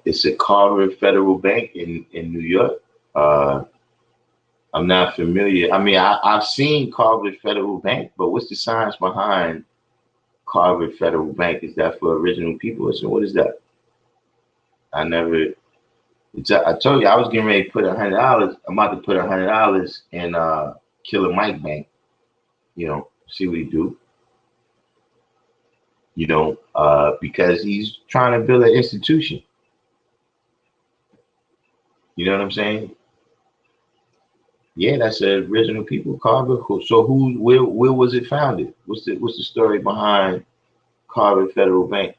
[SPEAKER 1] It's a Carver Federal Bank in New York. I'm not familiar. I mean, I've seen Carver Federal Bank, but what's the science behind Carver Federal Bank? Is that for original people? So what is that? I never. I told you I was getting ready to put $100. I'm about to put $100 in Killer Mike Bank. See what he do. Because he's trying to build an institution. You know what I'm saying? Yeah, that's the original people, Carver. So where was it founded? What's the story behind Carver Federal Bank?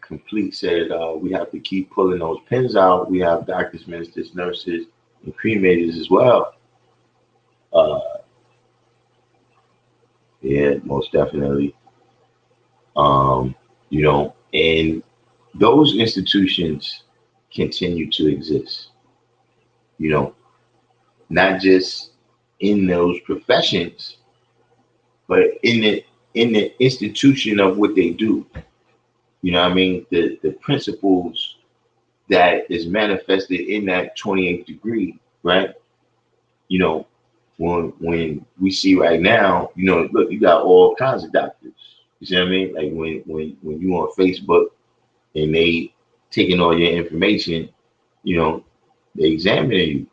[SPEAKER 1] Complete said we have to keep pulling those pins out. We have doctors, ministers, nurses, and cremators as well. Yeah, most definitely. And those institutions continue to exist. Not just in those professions, but in the institution of what they do. You know what I mean? The principles that is manifested in that 28th degree, right? When we see right now, look, you got all kinds of doctors. You see what I mean? Like when you on Facebook and they taking all your information, they examine you.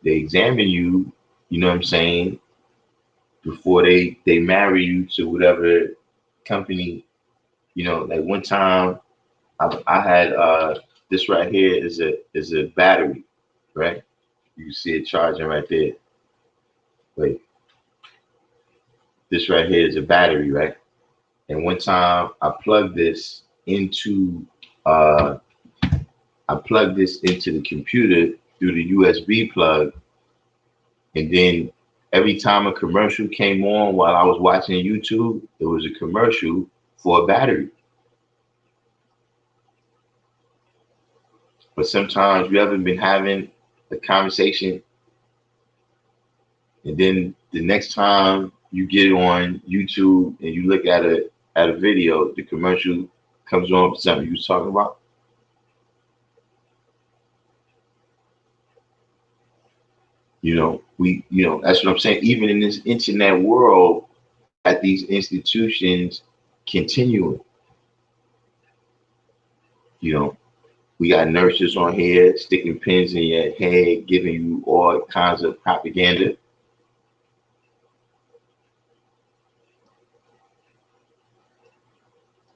[SPEAKER 1] They examine you, you know what I'm saying, before they marry you to whatever company. Like one time I had this right here is a battery, right? You see it charging right there. Wait, this right here is a battery, right? And one time I plugged this into the computer through the USB plug, and then every time a commercial came on while I was watching YouTube, it was a commercial for a battery. But sometimes you haven't been having a conversation, and then the next time you get on YouTube and you look at a video, the commercial comes on for something you was talking about. That's what I'm saying. Even in this internet world, at these institutions continuing, we got nurses on here sticking pins in your head, giving you all kinds of propaganda.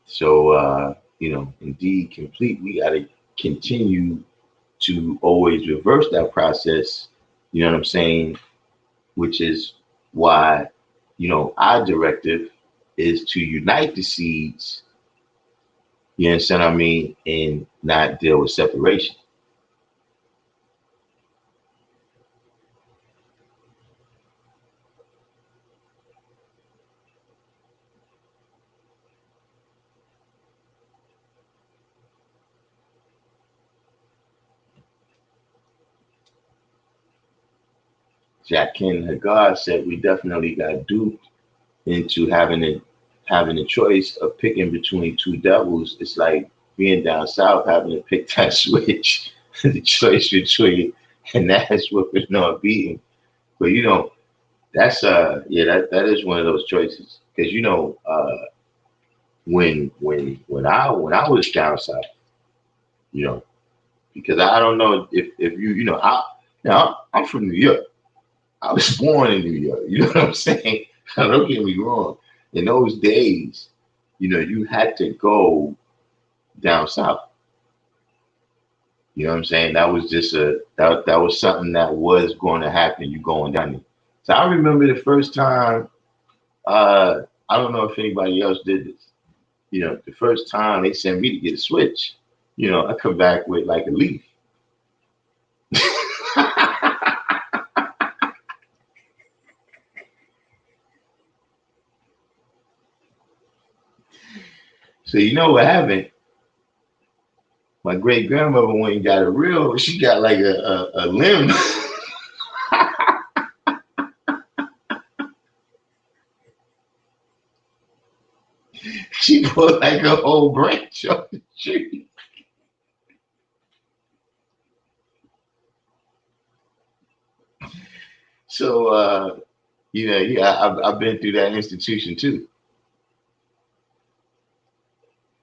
[SPEAKER 1] So, indeed, complete, we got to continue to always reverse that process. You know what I'm saying? Which is why, our directive is to unite the seeds. You understand what I mean? And not deal with separation. Jack Ken Hagar said we definitely got duped into having having a choice of picking between two devils. It's like being down south having to pick that switch, the choice between an ass whooping or beating. But that's yeah, that is one of those choices. Because when I was down south, you know, because I don't know if I'm from New York. I was born in New York. You know what I'm saying? Don't get me wrong. In those days, you had to go down south. You know what I'm saying? That was just that was something that was going to happen. You going down there. So I remember the first time. I don't know if anybody else did this. The first time they sent me to get a switch, I come back with like a leaf. So you know what happened? My great grandmother went and got a real. She got like a limb. She put like a whole branch on the tree. So yeah, I've been through that institution too.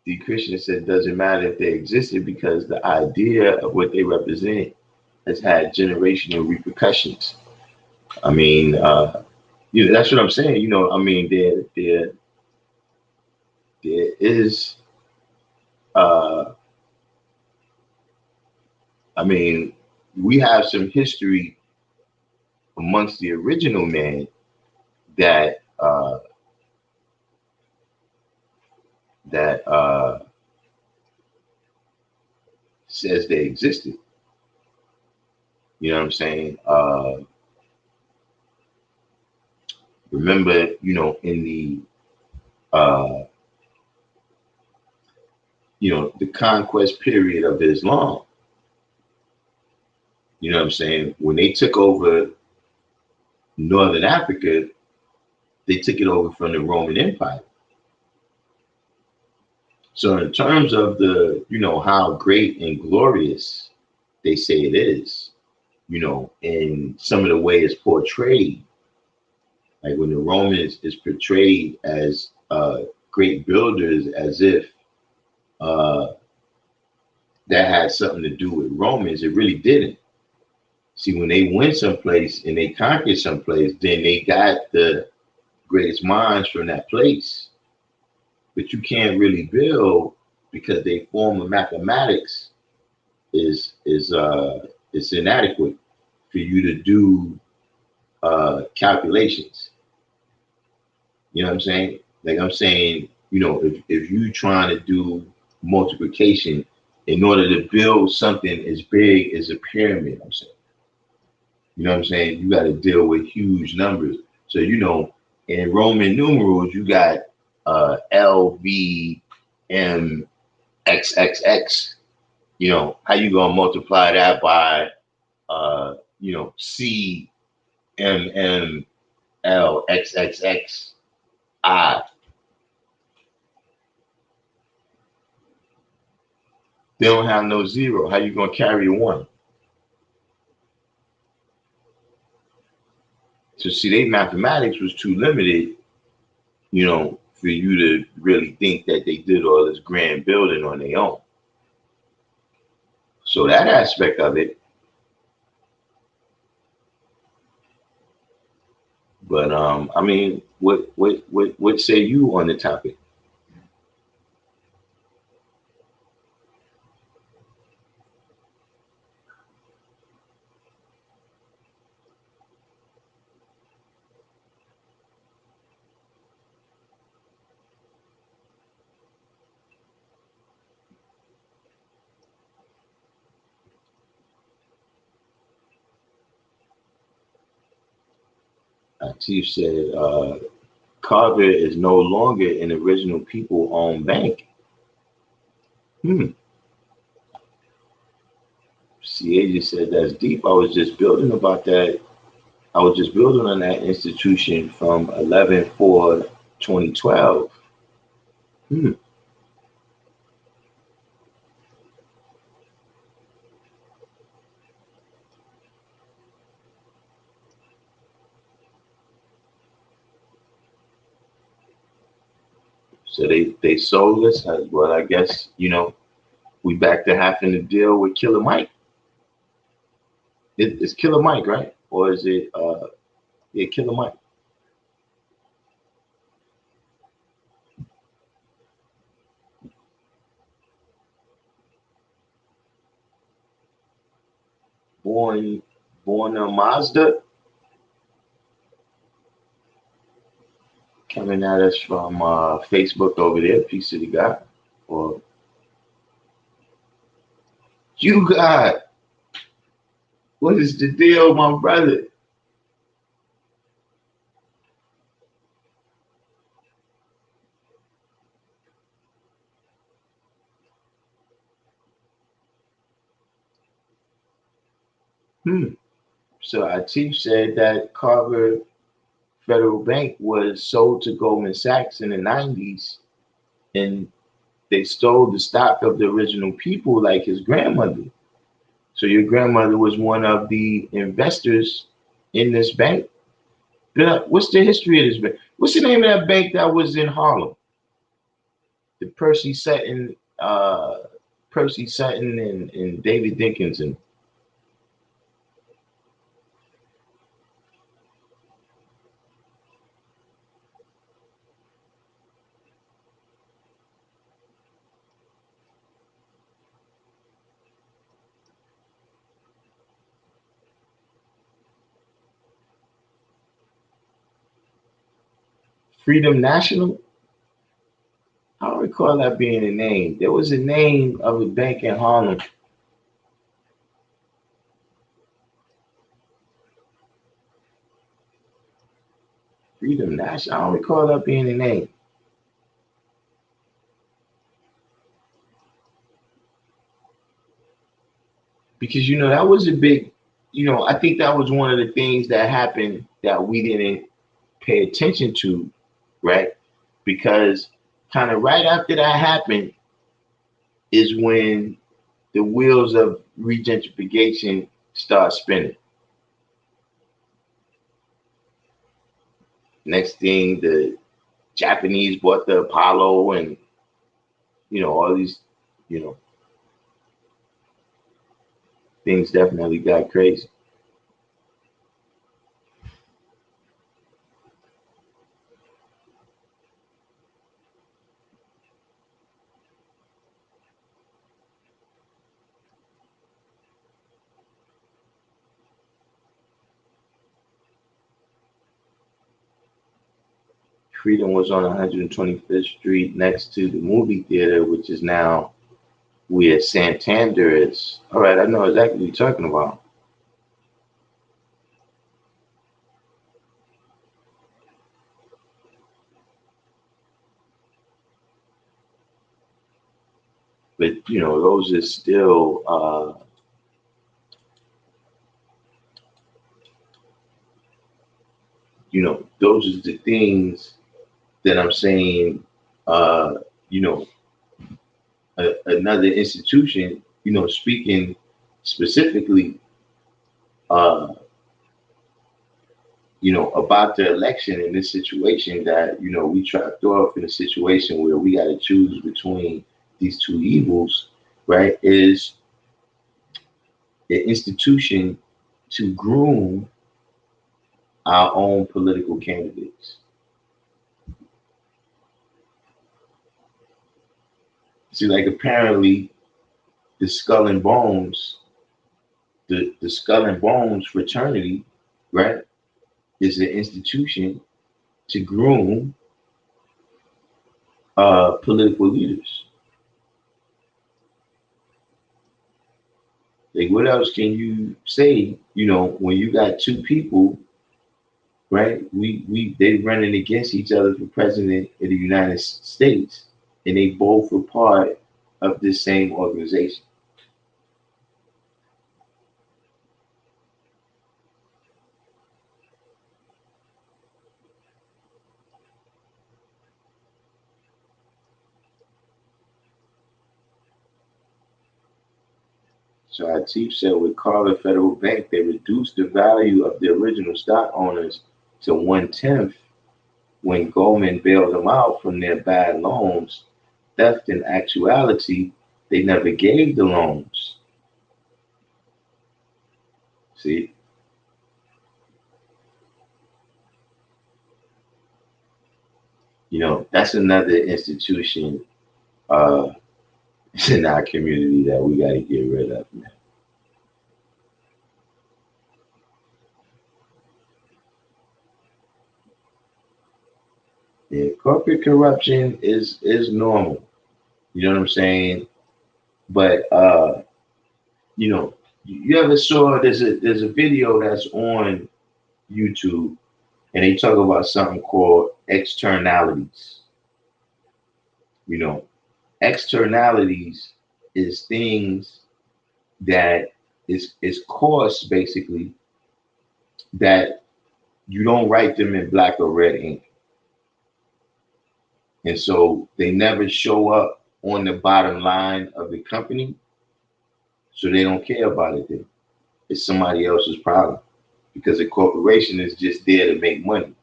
[SPEAKER 1] The Christian said it doesn't matter if they existed because the idea of what they represent has had generational repercussions. I mean, that's what I'm saying. I mean, there is, I mean, we have some history amongst the original man that says they existed. You know what I'm saying? Remember, in the conquest period of Islam, you know what I'm saying? When they took over Northern Africa, they took it over from the Roman Empire. So in terms of how great and glorious they say it is, in some of the way it's portrayed, like when the Romans is portrayed as great builders, as if that had something to do with Romans, it really didn't. See, when they went someplace and they conquered someplace, then they got the greatest minds from that place. But you can't really build because their form of mathematics is inadequate for you to do calculations. You know what I'm saying? Like I'm saying, if you trying to do multiplication in order to build something as big as a pyramid, I'm saying. You know what I'm saying? You got to deal with huge numbers. So, in Roman numerals, you got L, V, M, X, X, X. How you going to multiply that by, C, M, M, L, X, X, X, I. They don't have no zero. How you going to carry a one? So see, their mathematics was too limited, for you to really think that they did all this grand building on their own. So that aspect of it. But I mean, what say you on the topic? Chief said, Carver is no longer an original people-owned bank. CA just said that's deep. I was just building about that. I was just building on that institution from 11/4/2012. Hmm. So they sold us. Well, I guess we back to having to deal with Killer Mike. It's Killer Mike, right? Or is it yeah, Killer Mike? Born born a Mazda coming at us from Facebook over there, piece of the guy. Or you got what is the deal, my brother? Hmm. So our chief said that Carver Federal Bank was sold to Goldman Sachs in the 90s, and they stole the stock of the original people, like his grandmother. So your grandmother was one of the investors in this bank. What's the history of this bank? What's the name of that bank that was in Harlem? The Percy Sutton and David Dickinson. Freedom National? I don't recall that being a name. There was a name of a bank in Harlem. Freedom National. I don't recall that being a name. Because that was a big, I think that was one of the things that happened that we didn't pay attention to, right? Because kind of right after that happened is when the wheels of regentrification start spinning. Next thing, the Japanese bought the Apollo, and all these, you know, things definitely got crazy. Freedom was on 125th Street next to the movie theater, which is now where Santander is. All right, I know exactly what you're talking about. But those are still, those are the things that I'm saying. Uh, you know, Another institution, speaking specifically, uh, about the election in this situation that, we trapped off in a situation where we got to choose between these two evils, right? Is an institution to groom our own political candidates. See, like apparently the Skull and Bones, the Skull and Bones fraternity, right, is an institution to groom political leaders. Like, what else can you say? When you got two people, right? We they running against each other for president of the United States, and they both were part of this same organization. So Atif said with Carter Federal Bank, they reduced the value of the original stock owners to 1/10 when Goldman bailed them out from their bad loans. Theft in actuality, they never gave the loans. See, that's another institution uh, in our community that we got to get rid of, man. Yeah, corporate corruption is normal. You know what I'm saying? But you ever saw there's a video that's on YouTube and they talk about something called externalities. You know, externalities is things that is costs basically that you don't write them in black or red ink. And so they never show up on the bottom line of the company. So they don't care about it then. It's somebody else's problem because a corporation is just there to make money.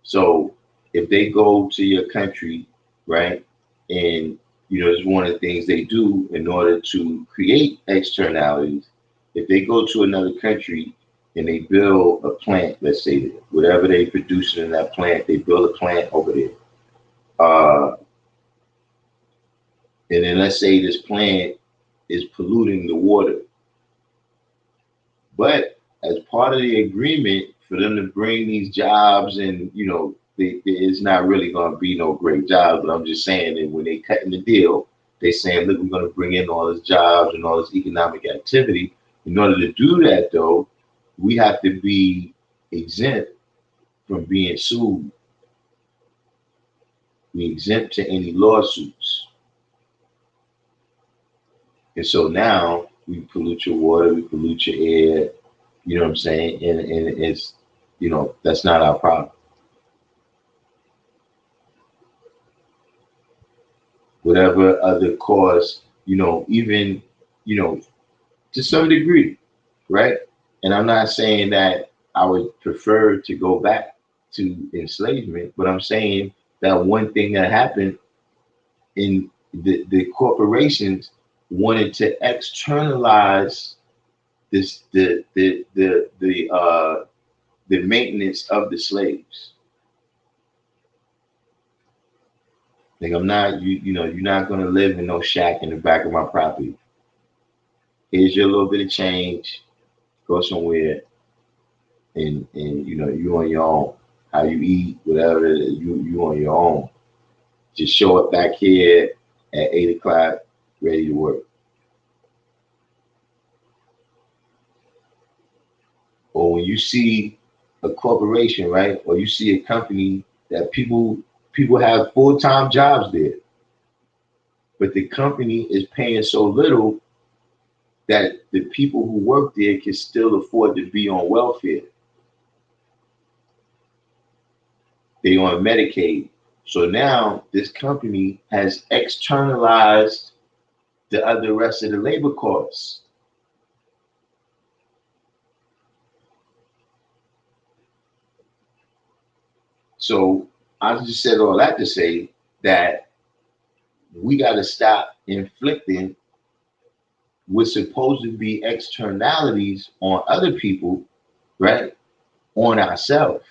[SPEAKER 1] So if they go to your country, right, and it's one of the things they do in order to create externalities. If they go to another country and they build a plant, let's say whatever they produce in that plant, they build a plant over there. And then let's say this plant is polluting the water. But as part of the agreement for them to bring these jobs and, it's not really going to be no great jobs, but I'm just saying that when they cutting the deal, they saying, look, we're going to bring in all these jobs and all this economic activity. In order to do that, though, we have to be exempt from being sued. We exempt to any lawsuits. And so now we pollute your water, we pollute your air, you know what I'm saying? And it's, that's not our problem. Whatever other cause, even, to some degree, right? And I'm not saying that I would prefer to go back to enslavement, but I'm saying that one thing that happened in the corporations wanted to externalize this the maintenance of the slaves. Like I'm not you're not gonna live in no shack in the back of my property. Here's your little bit of change. Go somewhere and you on your own. How you eat, whatever you on your own. Just show up back here at 8 o'clock, ready to work. Or when you see a corporation, right, or you see a company that people have full-time jobs there, but the company is paying so little that the people who work there can still afford to be on welfare. They on Medicaid. So now this company has externalized the other rest of the labor costs. So I just said all that to say that we got to stop inflicting what's supposed to be externalities on other people, right, on ourselves.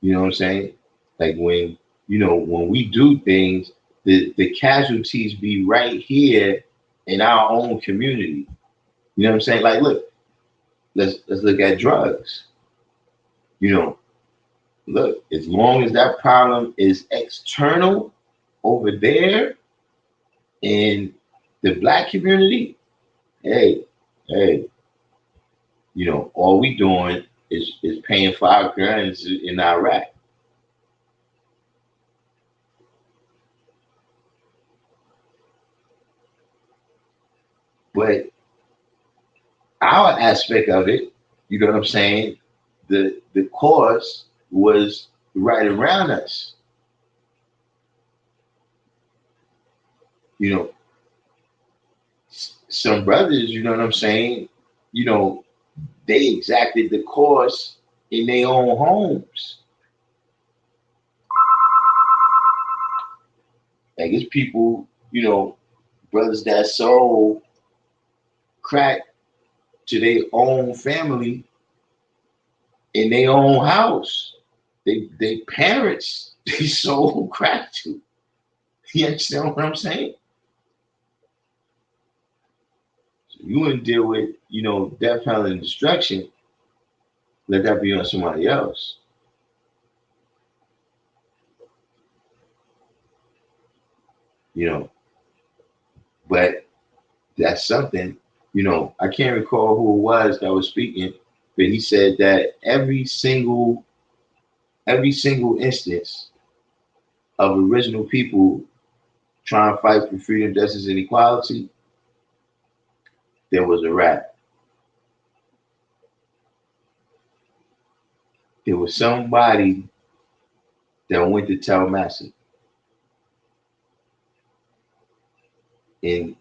[SPEAKER 1] You know what I'm saying? Like when we do things, the casualties be right here in our own community. You know what I'm saying? Like, look, let's look at drugs. Look, as long as that problem is external over there in the black community, hey, all we doing is paying for our guns in Iraq. But our aspect of it, you know what I'm saying? The cause was right around us. You know, some brothers, you know what I'm saying? You know, they exacted the course in their own homes. Like it's people, you know, brothers that sold crack to their own family in their own house. They parents they sold crack to. You understand what I'm saying? So you want to deal with, you know, death, hell, and destruction. Let that be on somebody else. You know, but that's something. You know, I can't recall who it was that was speaking, but he said that every single instance of original people trying to fight for freedom, justice, and equality, there was a rat. There was somebody that went to tell Master in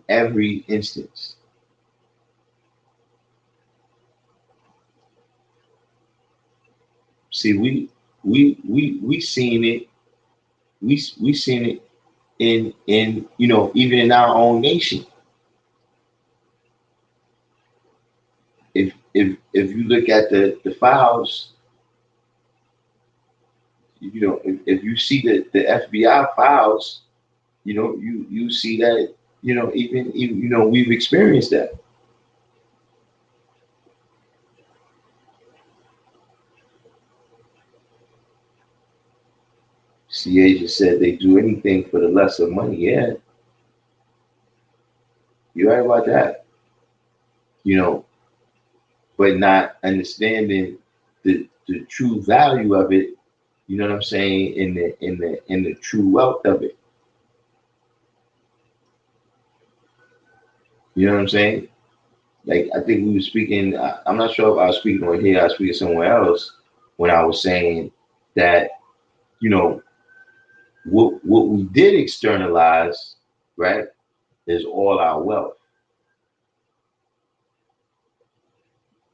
[SPEAKER 1] every instance. See, we seen it. We seen it in you know, even in our own nation. If you look at the files, you know, if you see the FBI files, you know, you see that, you know, even you know, we've experienced that. CA just said they do anything for the less of money. Yeah, you're right about that. You know, but not understanding the true value of it. You know what I'm saying? In the true wealth of it. You know what I'm saying? Like I think we were speaking. I'm not sure if I was speaking on here. I was speaking somewhere else when I was saying that, you know, what we did externalize, right, is all our wealth.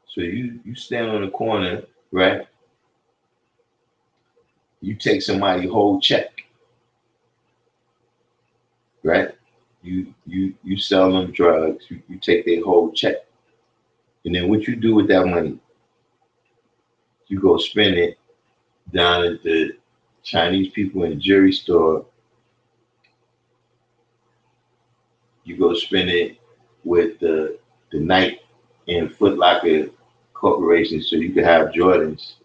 [SPEAKER 1] So you stand on the corner, right? You take somebody whole check, right? You sell them drugs. You take their whole check, and then what you do with that money? You go spend it down at the Chinese people in the jewelry store. You go spend it with the Nike and Foot Locker corporation, so you can have Jordans.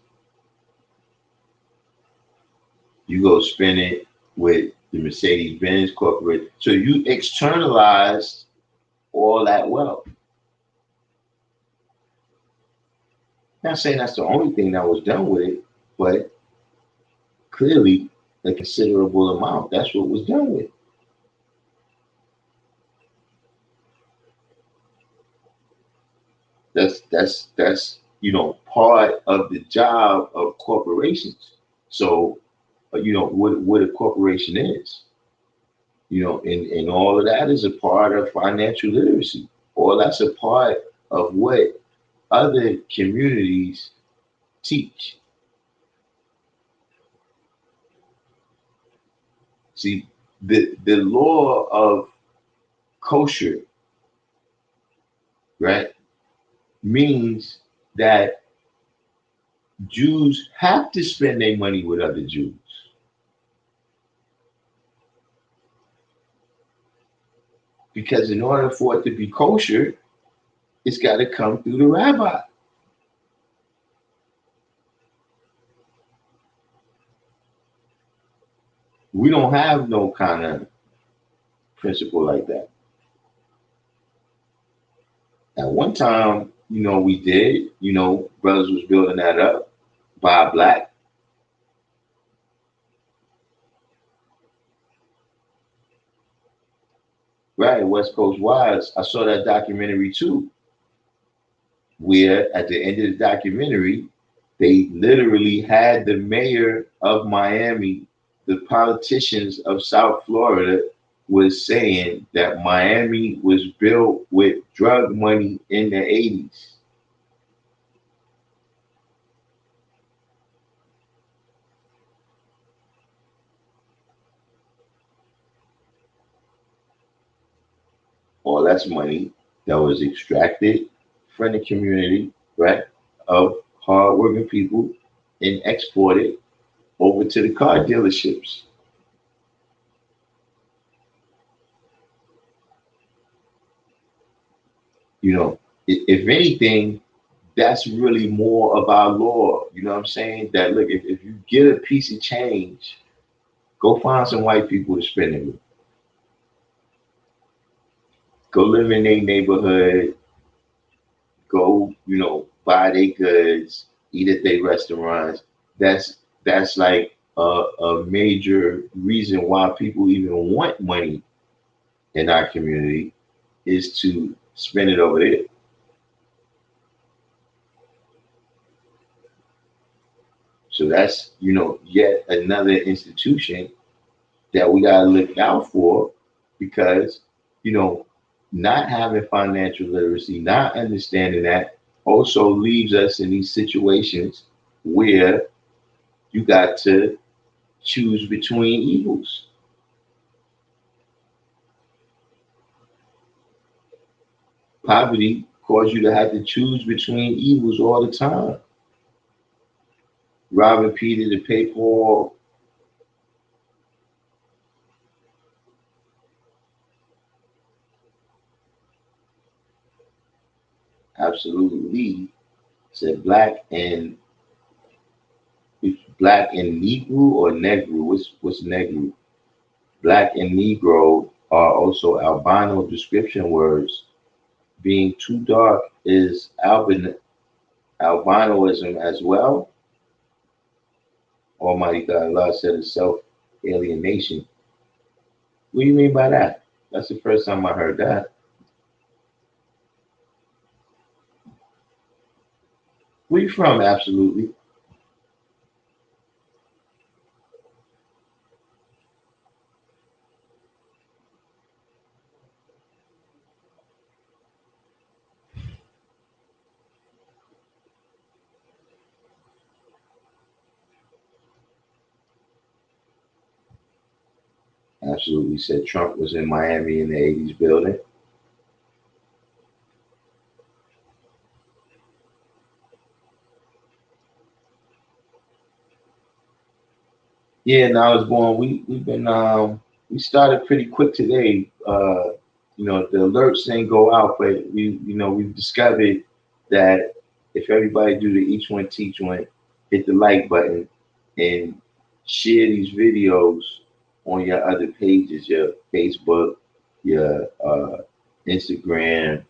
[SPEAKER 1] You go spend it with the Mercedes Benz corporation. So you externalized all that wealth. Not saying that's the only thing that was done with it, but clearly a considerable amount. That's what was done with it. That's you know, part of the job of corporations. So you know what a corporation is. You know, and all of that is a part of financial literacy. All that's a part of what other communities teach. See, the law of kosher, right, means that Jews have to spend their money with other Jews. Because in order for it to be kosher, it's got to come through the rabbi. We don't have no kind of principle like that. At one time, you know, we did, you know, brothers was building that up, buy black. Right, West Coast Wise. I saw that documentary too, where at the end of the documentary, they literally had the mayor of Miami, the politicians of South Florida was saying that Miami was built with drug money in the 80s. All that's money that was extracted from the community, right, of hardworking people and exported over to the car dealerships. You know, if anything, that's really more of our law. You know what I'm saying? That look, if you get a piece of change, go find some white people to spend it with. Go live in their neighborhood. Go, buy their goods, eat at their restaurants. That's like a major reason why people even want money in our community is to spend it over there. So that's, yet another institution that we got to look out for because, you know, not having financial literacy, not understanding that also leaves us in these situations where you got to choose between evils. Poverty causes you to have to choose between evils all the time. Robbing Peter to pay Paul. Absolutely. Said black and Negro or Negro. What's Negro? Black and Negro are also albino description words. Being too dark is albinoism as well. Almighty God, Allah said it's self alienation. What do you mean by that? That's the first time I heard that. Where you from? Absolutely. Absolutely said Trump was in Miami in the 80s building. Yeah, and I was born. We started pretty quick today. The alerts didn't go out, but we've discovered that if everybody do the each one teach one, hit the like button and share these videos on your other pages, your Facebook, your Instagram,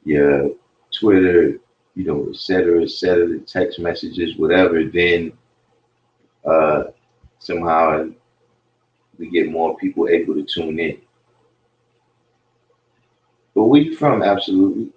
[SPEAKER 1] your Twitter, et cetera, the text messages, whatever, then uh, somehow we get more people able to tune in. But where you from? Absolutely.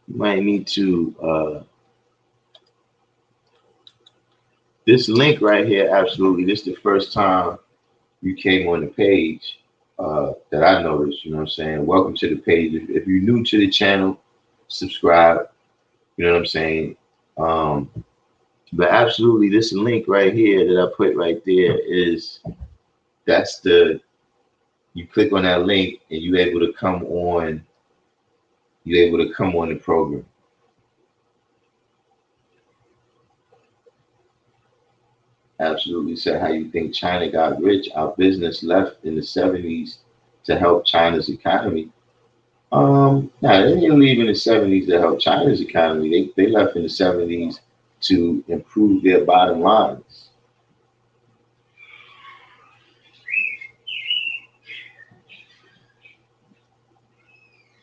[SPEAKER 1] You might need to this link right here. Absolutely, this is the first time you came on the page that I noticed. You know what I'm saying? Welcome to the page. If you're new to the channel, subscribe. You know what I'm saying? Um, but absolutely, this link right here that I put right there is that's the you click on that link and you're able to come on. You're able to come on the program. Absolutely said how you think China got rich. Our business left in the 70s to help China's economy. Now they didn't leave in the 70s to help China's economy. They left in the 70s to improve their bottom lines.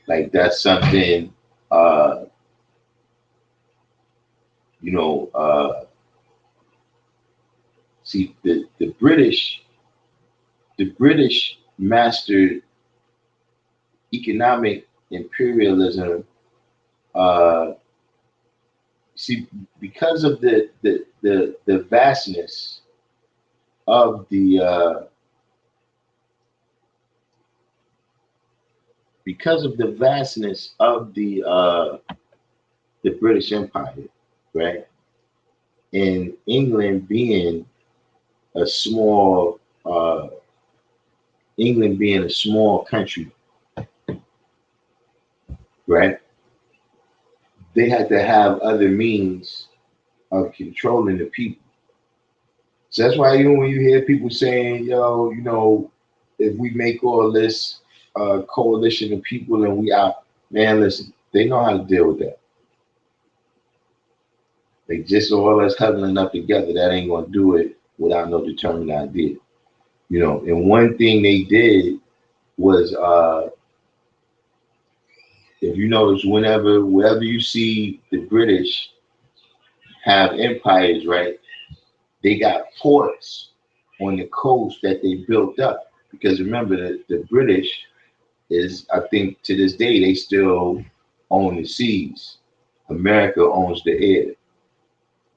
[SPEAKER 1] Like that's something uh, See, the British mastered economic imperialism. Uh, see, because of the vastness of the British Empire, right? And England being a small country, right? They had to have other means of controlling the people. So that's why even when you hear people saying, "Yo, if we make all this coalition of people and we out," man, listen, they know how to deal with that. They just all us huddling up together. That ain't gonna do it without no determined idea. And one thing they did was, if you notice, wherever you see the British have empires, right? They got ports on the coast that they built up. Because remember, the British is, I think to this day, they still own the seas. America owns the air.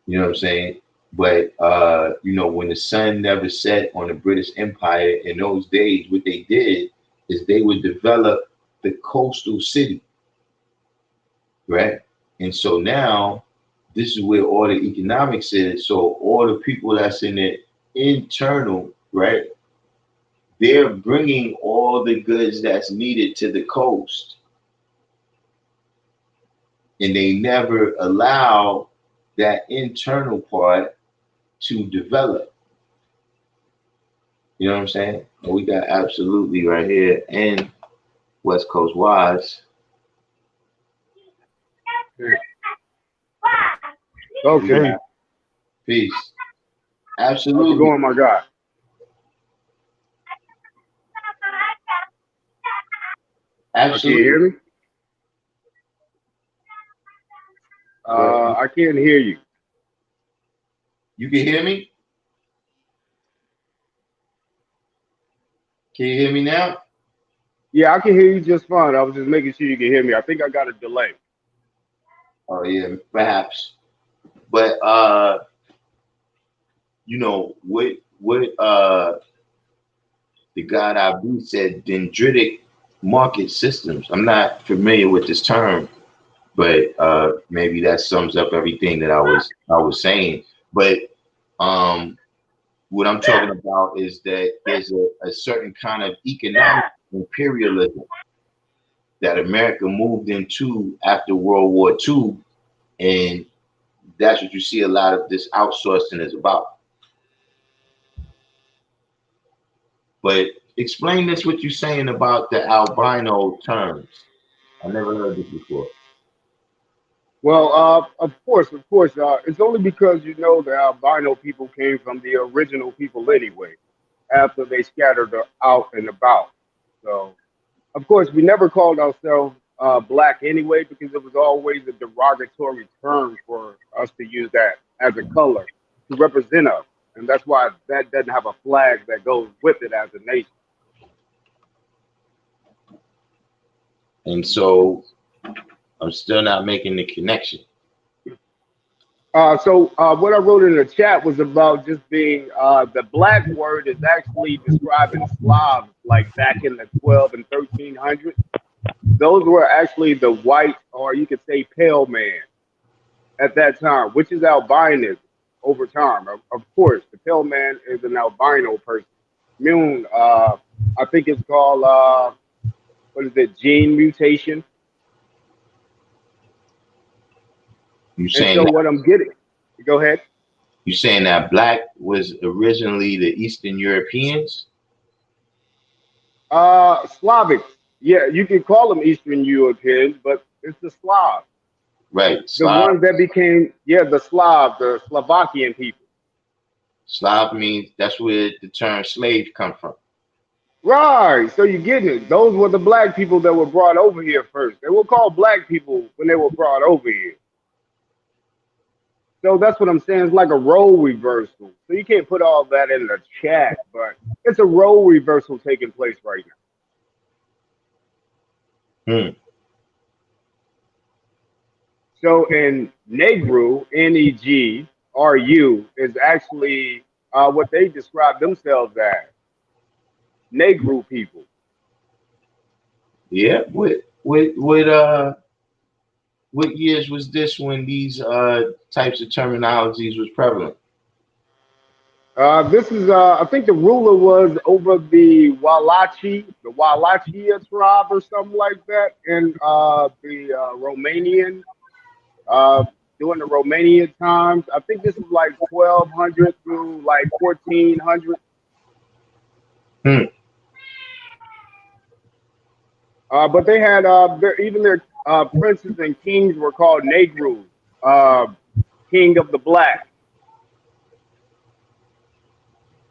[SPEAKER 1] You know what I'm saying? But when the sun never set on the British Empire in those days, what they did is they would develop the coastal city, right? And so now this is where all the economics is. So all the people that's in the internal, right? They're bringing all the goods that's needed to the coast, and they never allow that internal part to develop. You know what I'm saying? And we got absolutely right here and West Coast Wise.
[SPEAKER 3] Okay.
[SPEAKER 1] Peace.
[SPEAKER 3] How's
[SPEAKER 1] Absolutely.
[SPEAKER 3] it going, my guy? Can you
[SPEAKER 1] Absolutely.
[SPEAKER 3] hear me?
[SPEAKER 1] But
[SPEAKER 3] I can't hear you.
[SPEAKER 1] you can hear me? Can you hear me now?
[SPEAKER 3] Yeah, I can hear you just fine. I was just making sure you can hear me. I think I got a delay.
[SPEAKER 1] Oh yeah, perhaps. But what the God Abu said, dendritic market systems. I'm not familiar with this term, but maybe that sums up everything that I was saying. But um, what I'm talking about is that there's a certain kind of economic imperialism that America moved into after World War II, and that's what you see a lot of this outsourcing is about. But explain this what you're saying about the albino terms. I never heard this before.
[SPEAKER 3] Well, of course. It's only because you know the albino people came from the original people anyway, after they scattered out and about. So, of course, we never called ourselves black anyway because it was always a derogatory term for us to use that as a color to represent us. And that's why that doesn't have a flag that goes with it as a nation.
[SPEAKER 1] And so I'm still not making the connection.
[SPEAKER 3] What I wrote in the chat was about just being the black word is actually describing Slavs like back in the 12 and 1300s. Those were actually the white, or you could say pale man at that time, which is albinism over time. Of course, the pale man is an albino person. Immune, I think it's called, what is it, gene mutation.
[SPEAKER 1] You
[SPEAKER 3] And
[SPEAKER 1] saying
[SPEAKER 3] so
[SPEAKER 1] that
[SPEAKER 3] what I'm getting, go ahead.
[SPEAKER 1] you saying that black was originally the Eastern Europeans?
[SPEAKER 3] Slavic. Yeah, you can call them Eastern Europeans, but it's the Slavs.
[SPEAKER 1] Right.
[SPEAKER 3] The
[SPEAKER 1] Slav.
[SPEAKER 3] ones that became, yeah, the Slav, the Slovakian people.
[SPEAKER 1] Slav means that's where the term slave come from.
[SPEAKER 3] Right. So you're getting it. Those were the black people that were brought over here first. They were called black people when they were brought over here. So that's what I'm saying. It's like a role reversal. So you can't put all that in the chat, but it's a role reversal taking place right now.
[SPEAKER 1] Hmm.
[SPEAKER 3] So in Negru, Negru, is actually what they describe themselves as Negru people.
[SPEAKER 1] Yeah. What years was this when these types of terminologies was prevalent?
[SPEAKER 3] This is, I think the ruler was over the Wallachia tribe or something like that in the Romanian, uh, during the Romanian times. I think this is like 1200 through like 1400.
[SPEAKER 1] Hmm.
[SPEAKER 3] But they had, even their princes and kings were called Negrus, uh, king of the black.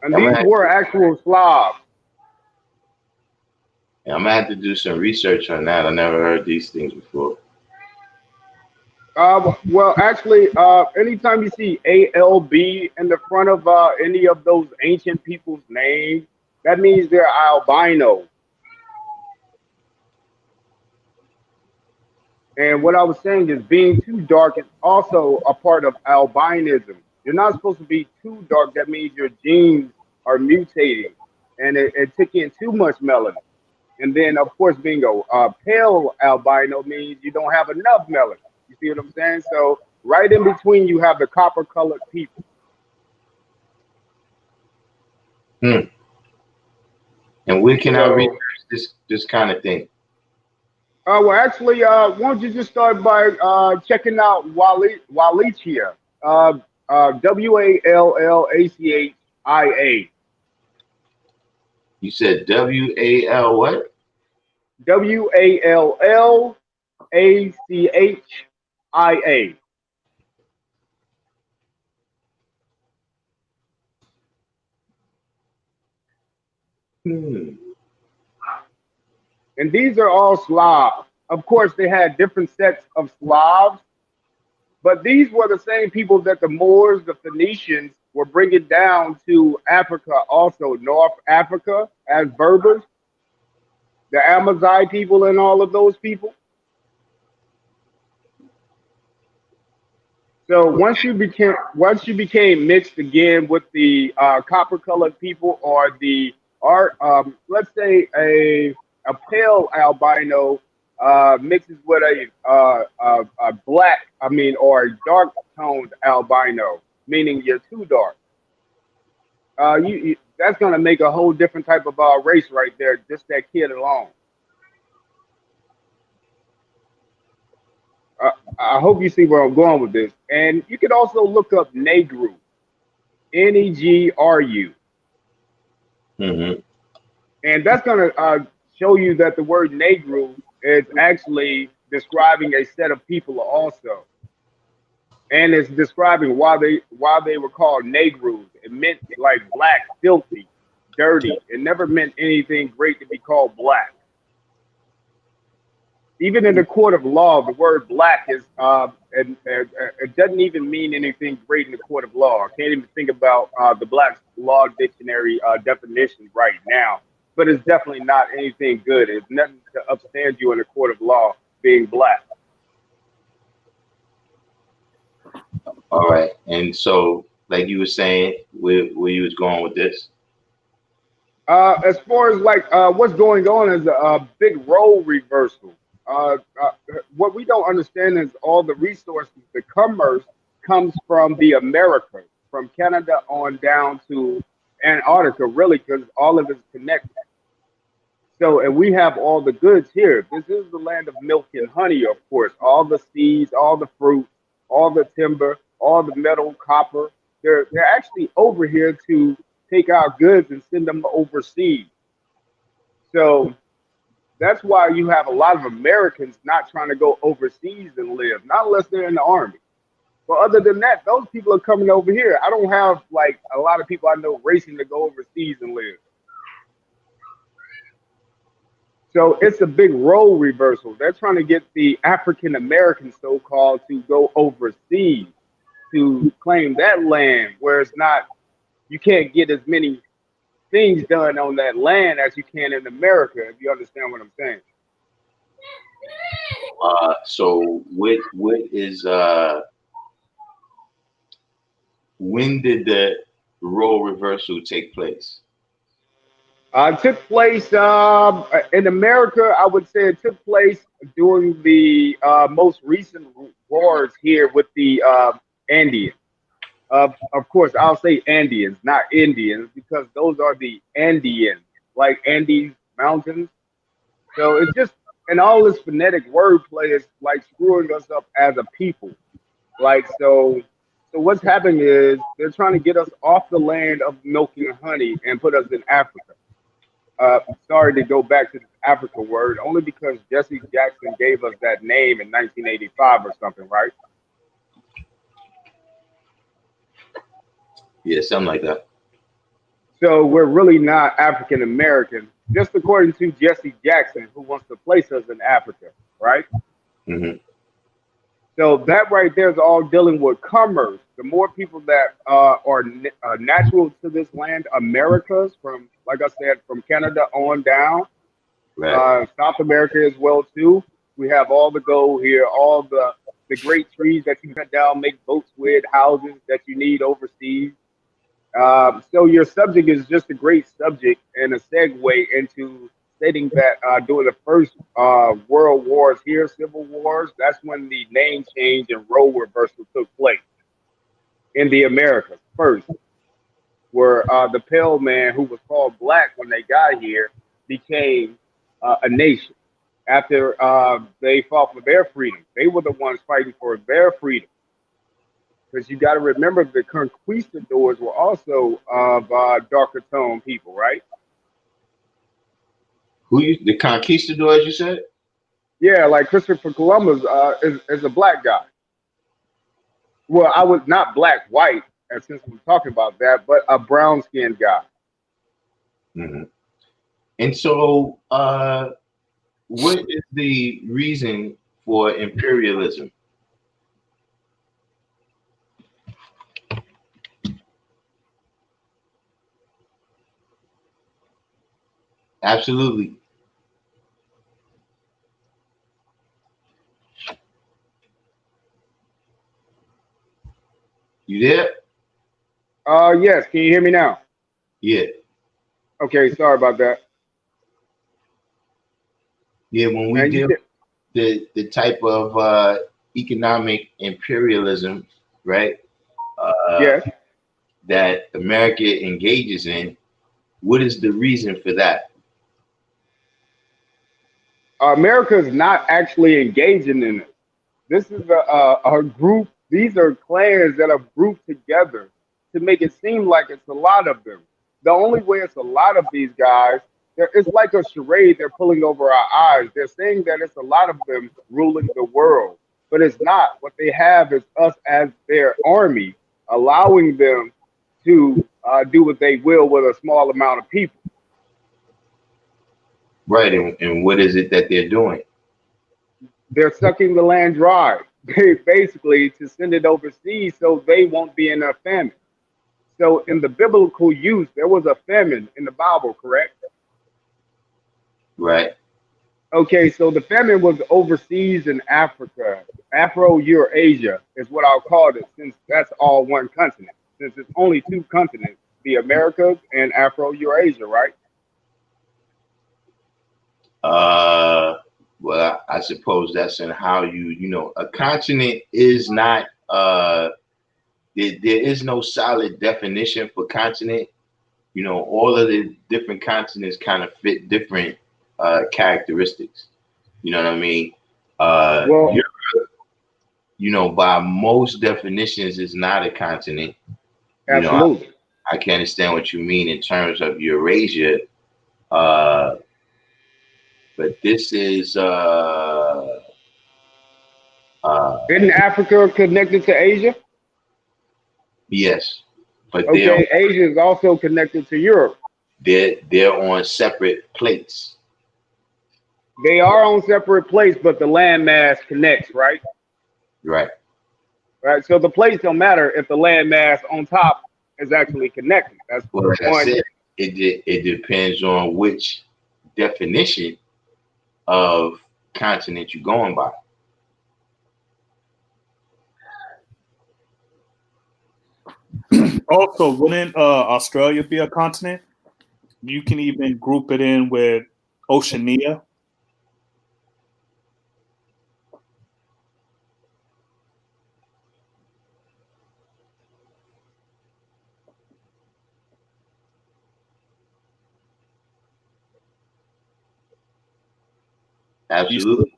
[SPEAKER 3] And
[SPEAKER 1] I'm gonna
[SPEAKER 3] these
[SPEAKER 1] have
[SPEAKER 3] were
[SPEAKER 1] to,
[SPEAKER 3] actual Slavs.
[SPEAKER 1] I'm gonna have to do some research on that. I never heard these things before.
[SPEAKER 3] Well, actually, anytime you see ALB in the front of any of those ancient people's names, that means they're albino. And what I was saying is being too dark is also a part of albinism. You're not supposed to be too dark. That means your genes are mutating and it took in too much melanin. And then, of course, being a pale albino means you don't have enough melanin. You see what I'm saying? So, right in between, you have the copper colored people.
[SPEAKER 1] Hmm. And where can I research
[SPEAKER 3] So,
[SPEAKER 1] this kind of thing?
[SPEAKER 3] well, actually, why don't you just start by checking out Wallachia, Wallachia,
[SPEAKER 1] You said WAL what?
[SPEAKER 3] Wallachia.
[SPEAKER 1] Hmm.
[SPEAKER 3] And these are all Slavs. Of course, they had different sets of Slavs, but these were the same people that the Moors, the Phoenicians, were bringing down to Africa, also North Africa, as Berbers, the Amazigh people, and all of those people. So once you became mixed again with the copper colored people or the art, let's say a pale albino mixes with a black, I mean, or a dark toned albino, meaning you're too dark. That's gonna make a whole different type of race right there, just that kid alone. Uh, I hope you see where I'm going with this. And you can also look up Negru, Negru,
[SPEAKER 1] Mm-hmm.
[SPEAKER 3] and that's going to show you that the word Negru is actually describing a set of people also, and it's describing why they were called Negrus. It meant like black, filthy, dirty. It never meant anything great to be called black. Even in the court of law, the word black is it doesn't even mean anything great in the court of law. I can't even think about the Black's Law Dictionary definition right now, but it's definitely not anything good. It's nothing to upstand you in the court of law being black.
[SPEAKER 1] All right. And so, like you were saying, where you was going with this?
[SPEAKER 3] As far as like what's going on is a big role reversal. What we don't understand is all the resources, the commerce comes from the Americas, from Canada on down to Antarctica, really, because all of it's connected. So, and we have all the goods here. This is the land of milk and honey, of course. All the seeds, all the fruit, all the timber, all the metal, copper. They're actually over here to take our goods and send them overseas. So that's why you have a lot of Americans not trying to go overseas and live, not unless they're in the army. But other than that, those people are coming over here. I don't have like a lot of people I know racing to go overseas and live. So it's a big role reversal. They're trying to get the African Americans, so called, to go overseas. to claim that land where it's not, you can't get as many things done on that land as you can in America, if you understand what I'm saying.
[SPEAKER 1] So what is when did the role reversal take place?
[SPEAKER 3] It took place in America. I would say it took place during the most recent wars here with the Andeans. Of course, I'll say Andeans, not Indians, because those are the Andeans, like Andes Mountains. So it's just, and all this phonetic wordplay is like screwing us up as a people. Like so what's happening is they're trying to get us off the land of milk and honey and put us in Africa. Sorry to go back to the Africa word, only because Jesse Jackson gave us that name in 1985 or something, right?
[SPEAKER 1] Yeah, something like that.
[SPEAKER 3] So we're really not African American, just according to Jesse Jackson, who wants to place us in Africa, right?
[SPEAKER 1] Mm-hmm.
[SPEAKER 3] So that right there is all dealing with commerce. The more people that are natural to this land, Americas, from, like I said, from Canada on down,
[SPEAKER 1] Right.
[SPEAKER 3] South America as well too. We have all the gold here, all the great trees that you cut down, make boats with, houses that you need overseas. So your subject is just a great subject and a segue into stating that during the first world wars here, civil wars, that's when the name change and role reversal took place in the Americas first, where the pale man who was called black when they got here became a nation after they fought for their freedom. They were the ones fighting for their freedom. Because you got to remember the conquistadors were also of darker tone people, right?
[SPEAKER 1] The conquistadors, you said?
[SPEAKER 3] Yeah, like Christopher Columbus is a black guy. Well, I was not black, white, and since we're talking about that, but a brown skinned guy.
[SPEAKER 1] Mm-hmm. And so, what is the reason for imperialism? Absolutely. You there?
[SPEAKER 3] Yes, can you hear me now?
[SPEAKER 1] Yeah.
[SPEAKER 3] Okay, sorry about that.
[SPEAKER 1] Yeah, when we
[SPEAKER 3] And you
[SPEAKER 1] deal
[SPEAKER 3] said,
[SPEAKER 1] the type of economic imperialism, right, uh,
[SPEAKER 3] yes,
[SPEAKER 1] that America engages in, what is the reason for that?
[SPEAKER 3] America is not actually engaging in it. This is a group. These are clans that are grouped together to make it seem like it's a lot of them. The only way it's a lot of these guys, it's like a charade they're pulling over our eyes. They're saying that it's a lot of them ruling the world, but it's not. What they have is us as their army, allowing them to do what they will with a small amount of people.
[SPEAKER 1] Right, and what is it that they're doing?
[SPEAKER 3] They're sucking the land dry, basically, to send it overseas so they won't be in a famine. So in the biblical use, there was a famine in the Bible, correct?
[SPEAKER 1] Right.
[SPEAKER 3] Okay, so the famine was overseas in Africa. Afro-Eurasia is what I'll call it, since that's all one continent. Since it's only two continents, the Americas and Afro-Eurasia, right?
[SPEAKER 1] Well, I suppose that's in how a continent is not, there is no solid definition for continent. All of the different continents kind of fit different characteristics. You know what I mean?
[SPEAKER 3] Well,
[SPEAKER 1] Europe, by most definitions, is not a continent.
[SPEAKER 3] absolutely.
[SPEAKER 1] I can understand what you mean in terms of Eurasia, uh, but this is
[SPEAKER 3] Isn't Africa connected to Asia?
[SPEAKER 1] yes, but
[SPEAKER 3] Okay, Asia is also connected to Europe.
[SPEAKER 1] they're on separate plates.
[SPEAKER 3] They are on separate plates, but the landmass connects, right?
[SPEAKER 1] Right.
[SPEAKER 3] right? So the place don't matter if the landmass on top is actually connected. That's
[SPEAKER 1] Well, like I
[SPEAKER 3] one.
[SPEAKER 1] said, it depends on which definition of continent you're going by.
[SPEAKER 4] Also, wouldn't Australia be a continent? You can even group it in with Oceania.
[SPEAKER 1] Absolutely.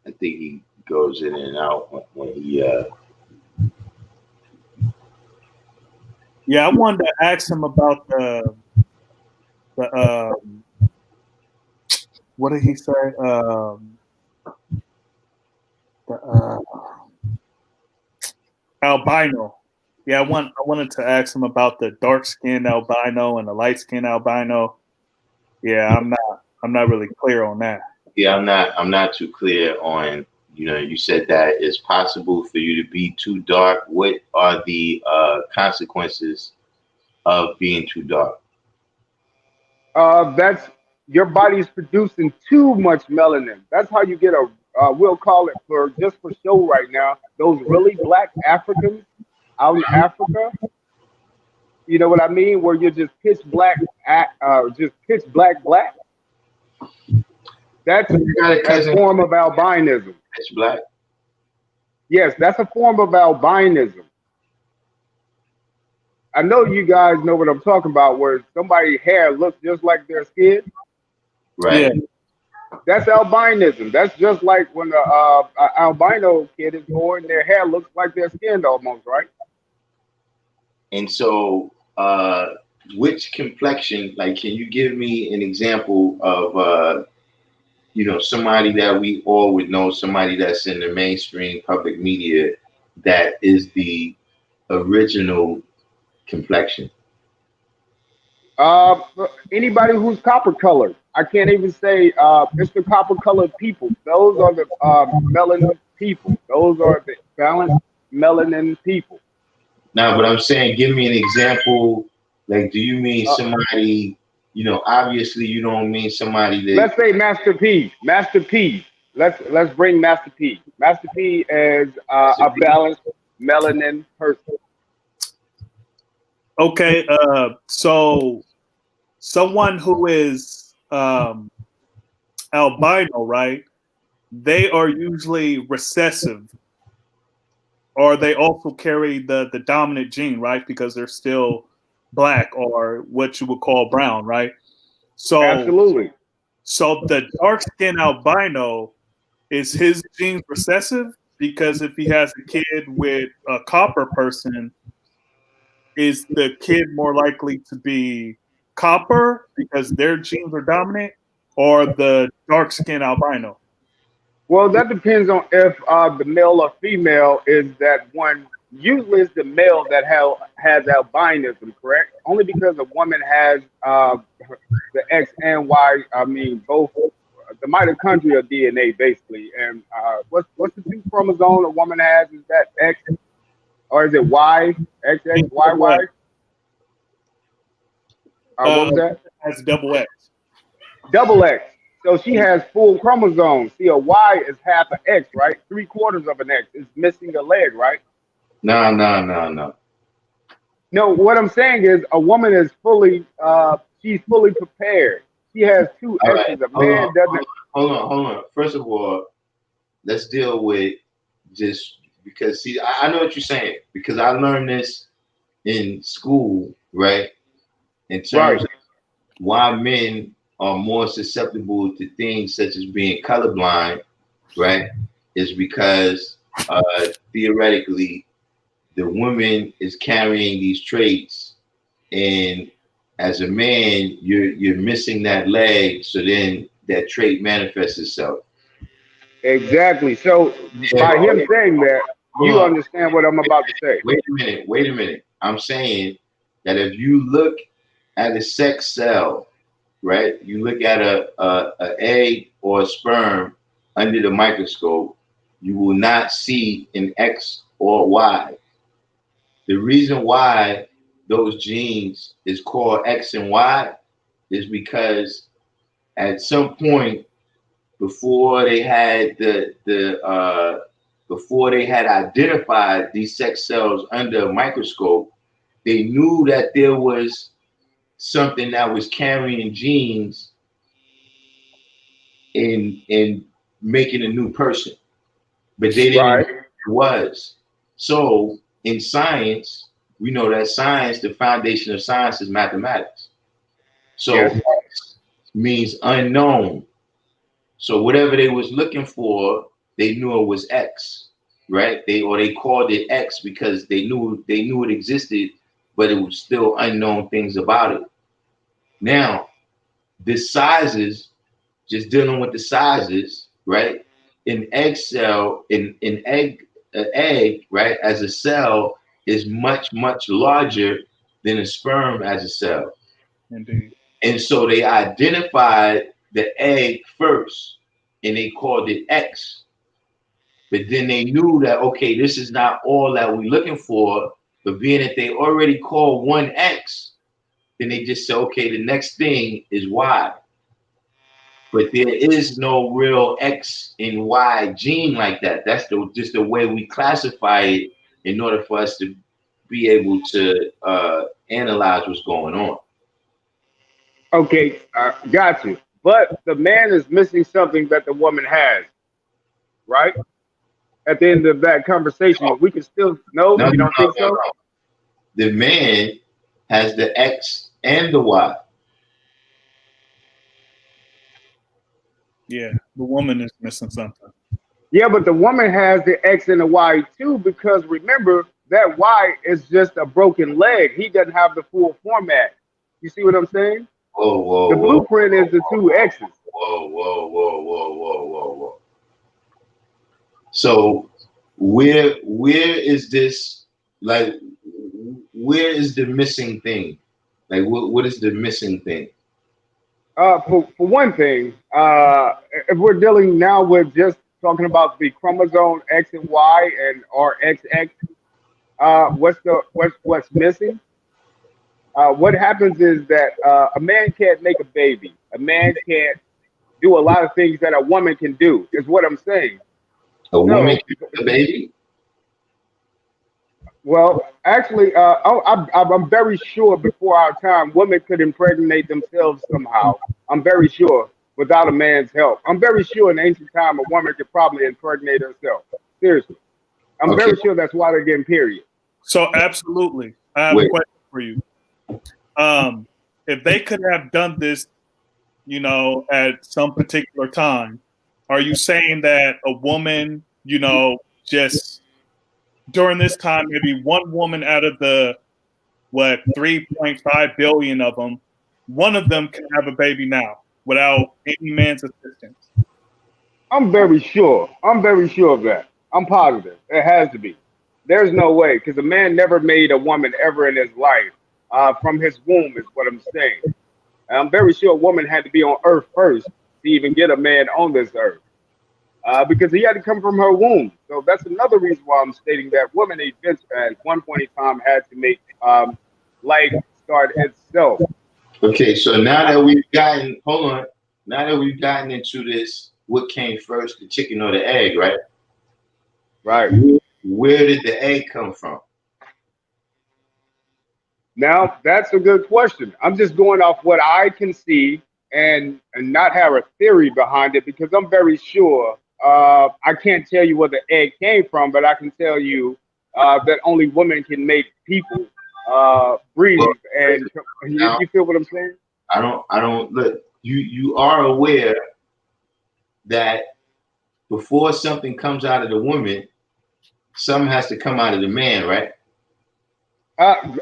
[SPEAKER 1] I think he goes in and out when he.
[SPEAKER 4] Yeah, I wanted to ask him about the what did he say? The albino. Yeah, I wanted to ask him about the dark skinned albino and the light skinned albino. Yeah, I'm not really clear on that.
[SPEAKER 1] Yeah, I'm not too clear on. You said that it's possible for you to be too dark. What are the consequences of being too dark?
[SPEAKER 3] That's your body's producing too much melanin. That's how you get a. We'll call it for just for show right now. Those really black Africans out in Africa. You know what I mean? Where you're just pitch black, just pitch black, black. That's
[SPEAKER 1] You got a
[SPEAKER 3] a
[SPEAKER 1] cousin
[SPEAKER 3] form of albinism.
[SPEAKER 1] that's black.
[SPEAKER 3] Yes, that's a form of albinism. I know you guys know what I'm talking about, where somebody's hair looks just like their skin.
[SPEAKER 1] Right.
[SPEAKER 4] Yeah.
[SPEAKER 3] That's albinism. That's just like when a albino kid is born, their hair looks like their skin almost, right?
[SPEAKER 1] And so, which complexion? Like, can you give me an example of somebody that we all would know, somebody that's in the mainstream public media that is the original complexion?
[SPEAKER 3] Uh, Anybody who's copper colored. I can't even say it's the copper colored people. Those are the melanin people. Those are the balanced melanin people.
[SPEAKER 1] Now, but I'm saying, give me an example. Like, do you mean
[SPEAKER 3] Uh,
[SPEAKER 1] somebody? Obviously, you don't mean somebody that.
[SPEAKER 3] let's say Master P. Master P. Let's bring Master P. Master P is a balanced melanin person.
[SPEAKER 4] Okay. So someone who is albino, right? They are usually recessive, or they also carry the dominant gene, right? Because they're still black or what you would call brown, right? So
[SPEAKER 3] Absolutely.
[SPEAKER 4] so the dark skinned albino, is his genes recessive? Because if he has a kid with a copper person, is the kid more likely to be copper because their genes are dominant, or the dark skinned albino?
[SPEAKER 3] Well, that depends on if the male or female is that one. Usually, it's the male that has albinism, correct? Only because a woman has the X and Y. I mean, both the mitochondria DNA basically. And what's the two chromosome a woman has? Is that X or is it Y? X X Y Y? What was that?
[SPEAKER 4] Has double X.
[SPEAKER 3] Double X. So she has full chromosomes. See, a Y is half an X, right? Three quarters of an X. It's missing a leg, right?
[SPEAKER 1] No.
[SPEAKER 3] No, what I'm saying is a woman is she's fully prepared. She has two
[SPEAKER 1] All
[SPEAKER 3] X's.
[SPEAKER 1] right.
[SPEAKER 3] A man doesn't.
[SPEAKER 1] Hold on. First of all, let's deal with just because see, I know what you're saying because I learned this in school, right? In
[SPEAKER 3] Right.
[SPEAKER 1] terms of why men are more susceptible to things such as being colorblind, right? Is because theoretically the woman is carrying these traits, and as a man, you're missing that leg, so then that trait manifests itself.
[SPEAKER 3] Exactly. So
[SPEAKER 1] Yeah,
[SPEAKER 3] by him
[SPEAKER 1] but
[SPEAKER 3] saying that,
[SPEAKER 1] hold
[SPEAKER 3] you
[SPEAKER 1] on.
[SPEAKER 3] understand what I'm about to say.
[SPEAKER 1] Wait a minute. I'm saying that if you look at a sex cell right? You look at a egg or a sperm under the microscope, you will not see an X or Y. The reason why those genes is called X and Y is because at some point before they had before they had identified these sex cells under a microscope, they knew that there was something that was carrying genes in making a new person, but they didn't know
[SPEAKER 3] Right.
[SPEAKER 1] what it was. So in science, we know that science, the foundation of science is mathematics. So
[SPEAKER 3] Yes.
[SPEAKER 1] X means unknown. So whatever they was looking for, they knew it was X, right? They called it X because they knew it existed, but it was still unknown things about it. Now, the sizes, just dealing with the sizes, right? An egg cell, an egg, right, as a cell is much, much larger than a sperm as a cell.
[SPEAKER 4] Indeed.
[SPEAKER 1] And so they identified the egg first and they called it X. But then they knew that, okay, this is not all that we're looking for. But being that they already called one X, then they just said, okay, the next thing is Y. But there is no real X and Y gene like that. That's just the way we classify it in order for us to be able to analyze what's going on.
[SPEAKER 3] Okay, got you. But the man is missing something that the woman has, right? At the end of that conversation, we can still no.
[SPEAKER 1] No, no,
[SPEAKER 3] You don't
[SPEAKER 1] no,
[SPEAKER 3] think
[SPEAKER 1] no,
[SPEAKER 3] so?
[SPEAKER 1] no. The man has the X and the Y.
[SPEAKER 4] Yeah, the woman is missing something.
[SPEAKER 3] Yeah, but the woman has the X and the Y too, because remember that Y is just a broken leg. He doesn't have the full format. You see what I'm saying?
[SPEAKER 1] Whoa, whoa,
[SPEAKER 3] The
[SPEAKER 1] whoa,
[SPEAKER 3] blueprint is the two X's.
[SPEAKER 1] whoa, whoa, whoa, whoa, whoa, whoa, whoa. So where is this, like, where is the missing thing? Like what is the missing thing?
[SPEAKER 3] For one thing, if we're dealing now with just talking about the chromosome X and Y and or XX, what's missing? What happens is that a man can't make a baby. A man can't do a lot of things that a woman can do. Is what I'm saying.
[SPEAKER 1] A woman
[SPEAKER 3] So,
[SPEAKER 1] can make a baby?
[SPEAKER 3] well, actually, I'm very sure before our time, women could impregnate themselves somehow. I'm very sure without a man's help. I'm very sure in ancient time, a woman could probably impregnate herself. Seriously. I'm
[SPEAKER 1] Okay,
[SPEAKER 3] very sure that's why they're getting period.
[SPEAKER 4] So absolutely, I have a
[SPEAKER 1] wait.
[SPEAKER 4] question for you. If they could have done this, at some particular time, are you saying that a woman, just during this time, maybe one woman out of the 3.5 billion of them, one of them can have a baby now without any man's assistance?
[SPEAKER 3] I'm very sure. I'm very sure of that. I'm positive. It has to be. There's no way because a man never made a woman ever in his life from his womb, is what I'm saying. And I'm very sure a woman had to be on earth first to even get a man on this earth because he had to come from her womb. So that's another reason why I'm stating that women at one point in time had to make life start itself.
[SPEAKER 1] Okay, so now that we've gotten, hold on, now that we've gotten into this, what came first, the chicken or the egg, right?
[SPEAKER 3] Right.
[SPEAKER 1] Where did the egg come from?
[SPEAKER 3] Now, that's a good question. I'm just going off what I can see and not have a theory behind it because I'm very sure. I can't tell you where the egg came from, but I can tell you that only women can make people
[SPEAKER 1] Well,
[SPEAKER 3] breathe. And
[SPEAKER 1] now
[SPEAKER 3] you feel what I'm saying?
[SPEAKER 1] I don't look. You are aware that before something comes out of the woman, something has to come out of the man, right?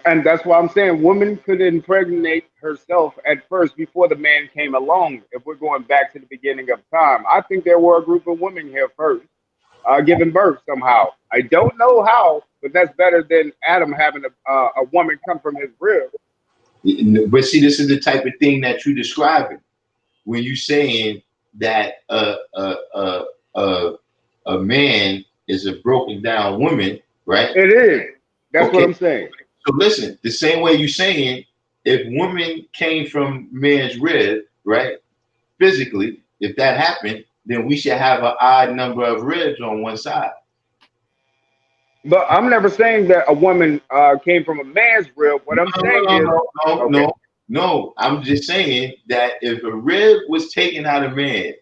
[SPEAKER 3] And that's why I'm saying woman could impregnate herself at first before the man came along. If we're going back to the beginning of time, I think there were a group of women here first, giving birth somehow. I don't know how, but that's better than Adam having a woman come from his rib.
[SPEAKER 1] But see, this is the type of thing that you're describing when you're saying that a man is a broken down woman, right?
[SPEAKER 3] It is. That's
[SPEAKER 1] Okay.
[SPEAKER 3] what I'm saying.
[SPEAKER 1] So listen, the same way you're saying, if woman came from man's rib, right? Physically, if that happened, then we should have an odd number of ribs on one side.
[SPEAKER 3] But I'm never saying that a woman came from a man's rib. What I'm saying is,
[SPEAKER 1] No. I'm just saying that if a rib was taken out of man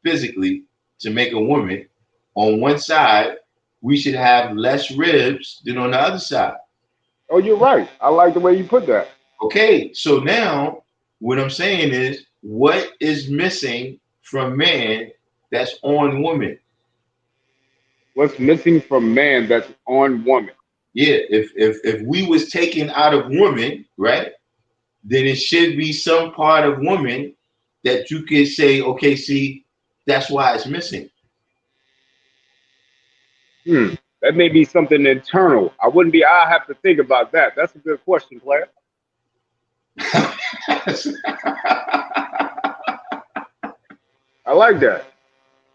[SPEAKER 1] physically to make a woman, on one side, we should have less ribs than on the other side.
[SPEAKER 3] oh, you're right. I like the way you put that.
[SPEAKER 1] Okay, so now what I'm saying is, what is missing from man that's on woman?
[SPEAKER 3] What's missing from man that's on woman?
[SPEAKER 1] Yeah, if we was taken out of woman, right, then it should be some part of woman that you could say, okay, see, that's why it's missing.
[SPEAKER 3] That may be something internal. I have to think about that. That's a good question, player. I like that.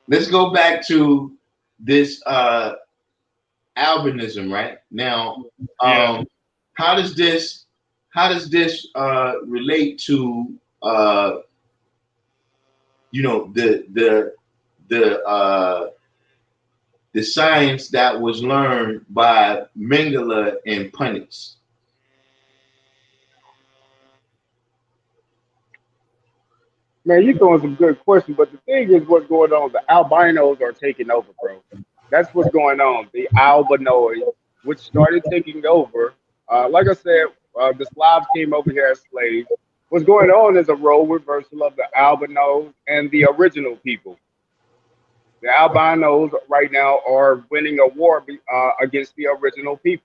[SPEAKER 1] Let's go back to this albinism, right? Now, how does this relate to the science that was learned by Mengele and Punnett?
[SPEAKER 3] Man, you're throwing some good questions, but the thing is, what's going on? The albinos are taking over, bro. That's what's going on. The albinoids, which started taking over. Like I said, the Slavs came over here as slaves. What's going on is a role reversal of the albinos and the original people. The albinos right now are winning a war against the original people.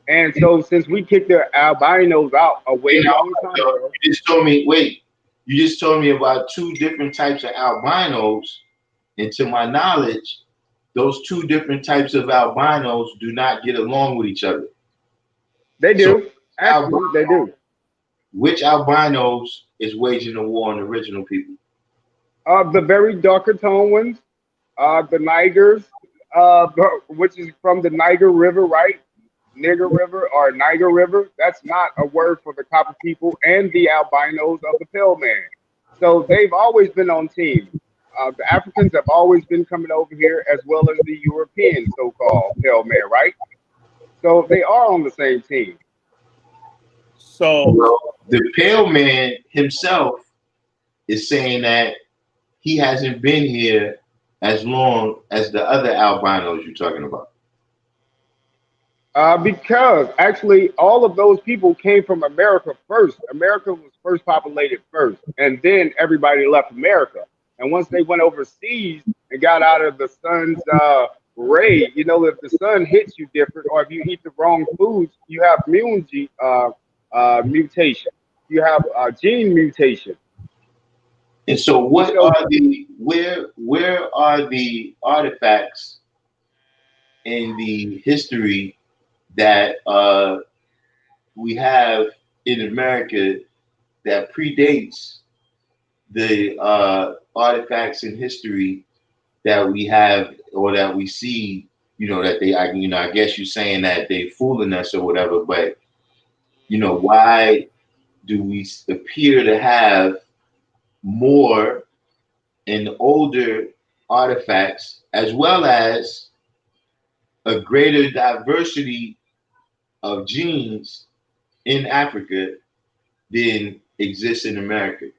[SPEAKER 3] And so, since we kicked the albinos out a way long time ago,
[SPEAKER 1] you just told me about two different types of albinos, and to my knowledge, those two different types of albinos do not get along with each other.
[SPEAKER 3] They do. Actually, they do.
[SPEAKER 1] Which albinos is waging a war on the original people?
[SPEAKER 3] The very darker tone ones, the Nigers, which is from the Niger River, right? Nigger River or Niger River. That's not a word for the copper people and the albinos of the Pale Man. So they've always been on team. The Africans have always been coming over here, as well as the European so-called Pale Man, right? So they are on the same team.
[SPEAKER 4] So
[SPEAKER 1] the Pale Man himself is saying that he hasn't been here as long as the other albinos you're talking about.
[SPEAKER 3] Because actually all of those people came from America first. America was first populated first, and then everybody left America. And once they went overseas and got out of the sun's ray, you know, if the sun hits you different, or if you eat the wrong foods, you have mutation. You have gene mutation.
[SPEAKER 1] And so, where are the artifacts in the history that we have in America that predates the artifacts in history that we have or that we see? You know, that they, I guess you're saying that they fooling us or whatever, but why do we appear to have more and older artifacts, as well as a greater diversity of genes in Africa than exists in America?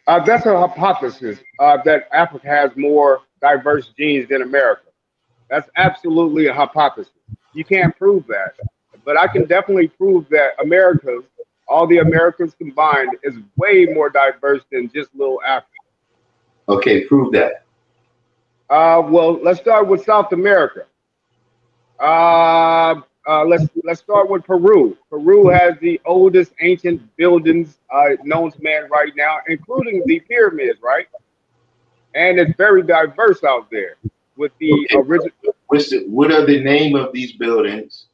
[SPEAKER 3] That's a hypothesis that Africa has more diverse genes than America. That's absolutely a hypothesis. You can't prove that, but I can definitely prove that America, all the Americans combined, is way more diverse than just little Africa.
[SPEAKER 1] Okay, prove that.
[SPEAKER 3] Well, let's start with South America. Let's start with Peru. Peru has the oldest ancient buildings known to man right now, including the pyramids, right? And it's very diverse out there with the original.
[SPEAKER 1] What are the name of these buildings?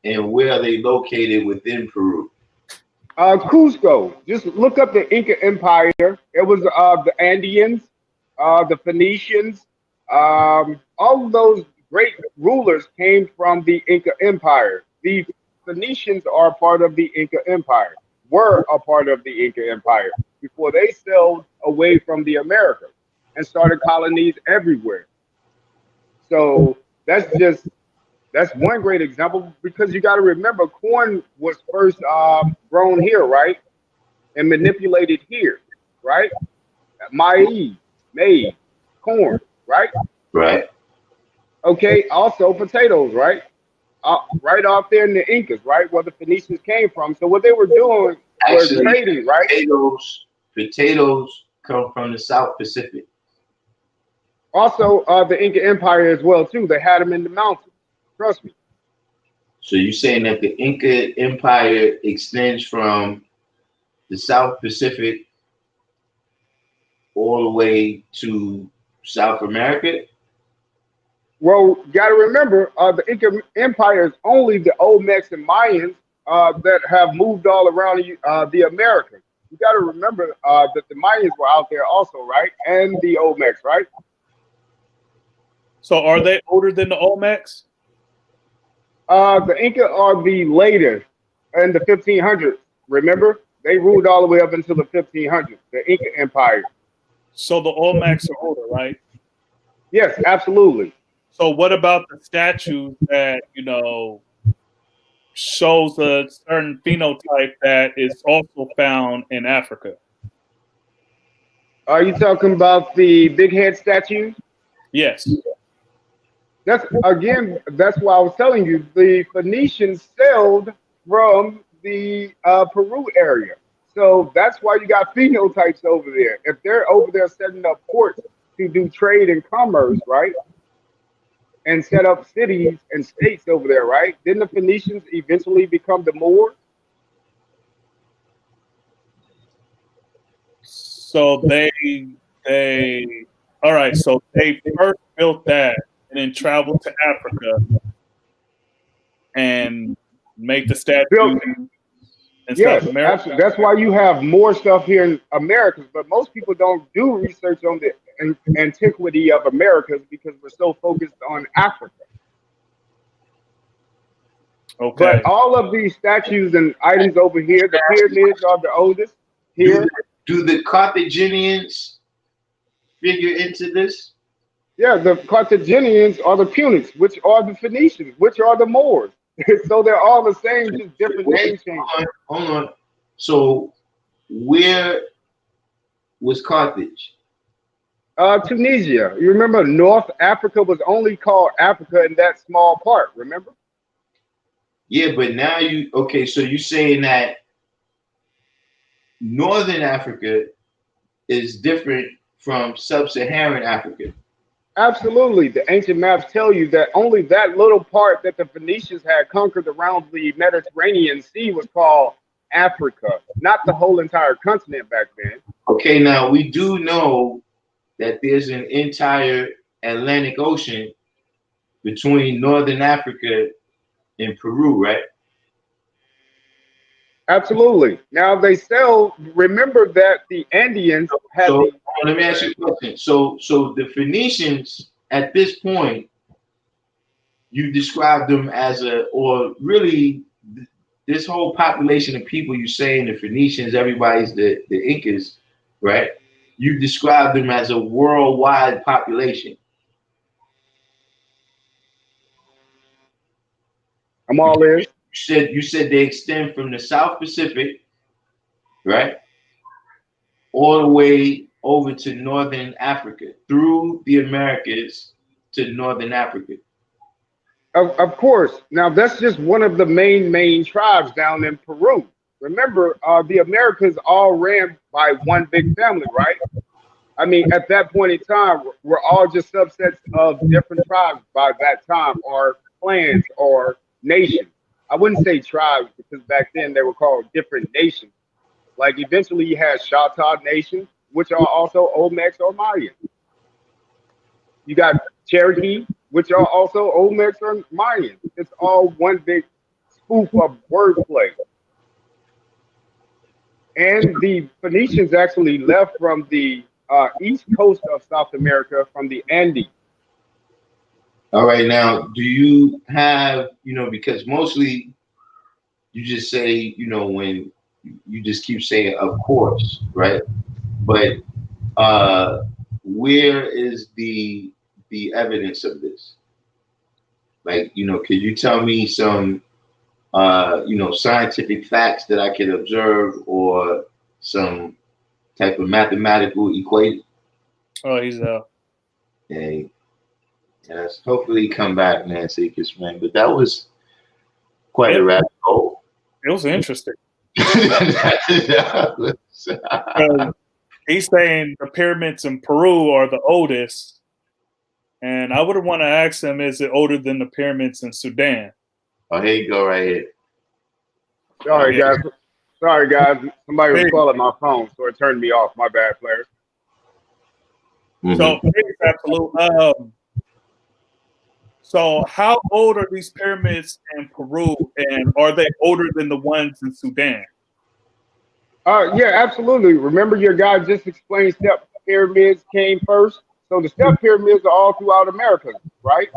[SPEAKER 1] And where are they located within Peru?
[SPEAKER 3] Cusco. Just look up the Inca Empire. It was the Andeans, the Phoenicians. All of those great rulers came from the Inca Empire. The Phoenicians are part of the Inca Empire, were a part of the Inca Empire before they sailed away from the Americas and started colonies everywhere. So that's one great example because you got to remember corn was first grown here, right, and manipulated here, right? Maize, maize, corn, right?
[SPEAKER 1] Right.
[SPEAKER 3] Okay, also potatoes, right? Right off there in the Incas, right, where the Phoenicians came from. So what they were doing was
[SPEAKER 1] Actually,
[SPEAKER 3] trading, right?
[SPEAKER 1] potatoes come from the South Pacific.
[SPEAKER 3] Also, the Inca Empire as well too. They had them in the mountains. Trust me.
[SPEAKER 1] So you're saying that the Inca Empire extends from the South Pacific all the way to South America?
[SPEAKER 3] Well, you got to remember, the Inca Empire is only the Olmecs and Mayans that have moved all around the Americas. You got to remember that the Mayans were out there also, right? And the Olmecs, right?
[SPEAKER 4] So are they older than the Olmecs?
[SPEAKER 3] The Inca are the later in the 1500s. Remember, they ruled all the way up until the 1500s. The Inca Empire.
[SPEAKER 4] So the Olmecs are older, right?
[SPEAKER 3] Yes, absolutely.
[SPEAKER 4] So what about the statues that shows a certain phenotype that is also found in Africa?
[SPEAKER 3] Are you talking about the big head statue?
[SPEAKER 4] Yes.
[SPEAKER 3] That's why I was telling you the Phoenicians sailed from the Peru area. So that's why you got phenotypes over there. If they're over there setting up ports to do trade and commerce, right? And set up cities and states over there, right? Didn't the Phoenicians eventually become the Moors?
[SPEAKER 4] So they all right, so they first built that and then traveled to Africa and make the statue
[SPEAKER 3] Built,
[SPEAKER 4] in
[SPEAKER 3] yes,
[SPEAKER 4] South America.
[SPEAKER 3] absolutely. That's why you have more stuff here in Americas, but most people don't do research on the antiquity of Americas because we're so focused on Africa.
[SPEAKER 4] Okay.
[SPEAKER 3] But all of these statues and items over here, the pyramids are the oldest here.
[SPEAKER 1] Do the Carthaginians figure into this?
[SPEAKER 3] Yeah, the Carthaginians are the Punics, which are the Phoenicians, which are the Moors. So they're all the same, just different name changes.
[SPEAKER 1] Hold on. So where was Carthage?
[SPEAKER 3] Tunisia. You remember North Africa was only called Africa in that small part, remember?
[SPEAKER 1] Yeah, but now so you're saying that Northern Africa is different from Sub-Saharan Africa.
[SPEAKER 3] Absolutely. The ancient maps tell you that only that little part that the Phoenicians had conquered around the Mediterranean Sea was called Africa, not the whole entire continent back then.
[SPEAKER 1] Okay, now we do know that there's an entire Atlantic Ocean between Northern Africa and Peru, right?
[SPEAKER 3] Absolutely. Now remember that the Andeans had
[SPEAKER 1] let me ask you a question. So the Phoenicians at this point, you described them as this whole population of people you're saying, the Phoenicians, everybody's the Incas, right? You described them as a worldwide population.
[SPEAKER 3] I'm all in.
[SPEAKER 1] You said they extend from the South Pacific, right, all the way over to Northern Africa, through the Americas to Northern Africa.
[SPEAKER 3] Of course. Now that's just one of the main tribes down in Peru. Remember, the Americas all ran by one big family, right? I mean, at that point in time, we're all just subsets of different tribes by that time, or clans or nations. I wouldn't say tribes because back then they were called different nations. Like eventually you had Choctaw Nation, which are also Olmecs or Mayans. You got Cherokee, which are also Olmecs or Mayans. It's all one big spoof of wordplay. And the Phoenicians actually left from the east coast of South America, from the Andes.
[SPEAKER 1] All right, now, do you have, because mostly you just say, when you just keep saying, of course, right? But where is the evidence of this? Like, could you tell me some, scientific facts that I can observe, or some type of mathematical equation?
[SPEAKER 4] Oh, he's out.
[SPEAKER 1] Hey, yes, hopefully come back, man, Seekers, man. But that was quite a rabbit hole.
[SPEAKER 4] It was interesting. He's saying the pyramids in Peru are the oldest. And I would want to ask him, is it older than the pyramids in Sudan?
[SPEAKER 1] Oh, here you go, right here.
[SPEAKER 3] Sorry, guys. Somebody was calling my phone, so it turned me off. My bad, player.
[SPEAKER 4] So, absolute. So, how old are these pyramids in Peru, and are they older than the ones in Sudan?
[SPEAKER 3] Yeah, absolutely. Remember, your guy just explained step pyramids came first. So the step pyramids are all throughout America, right?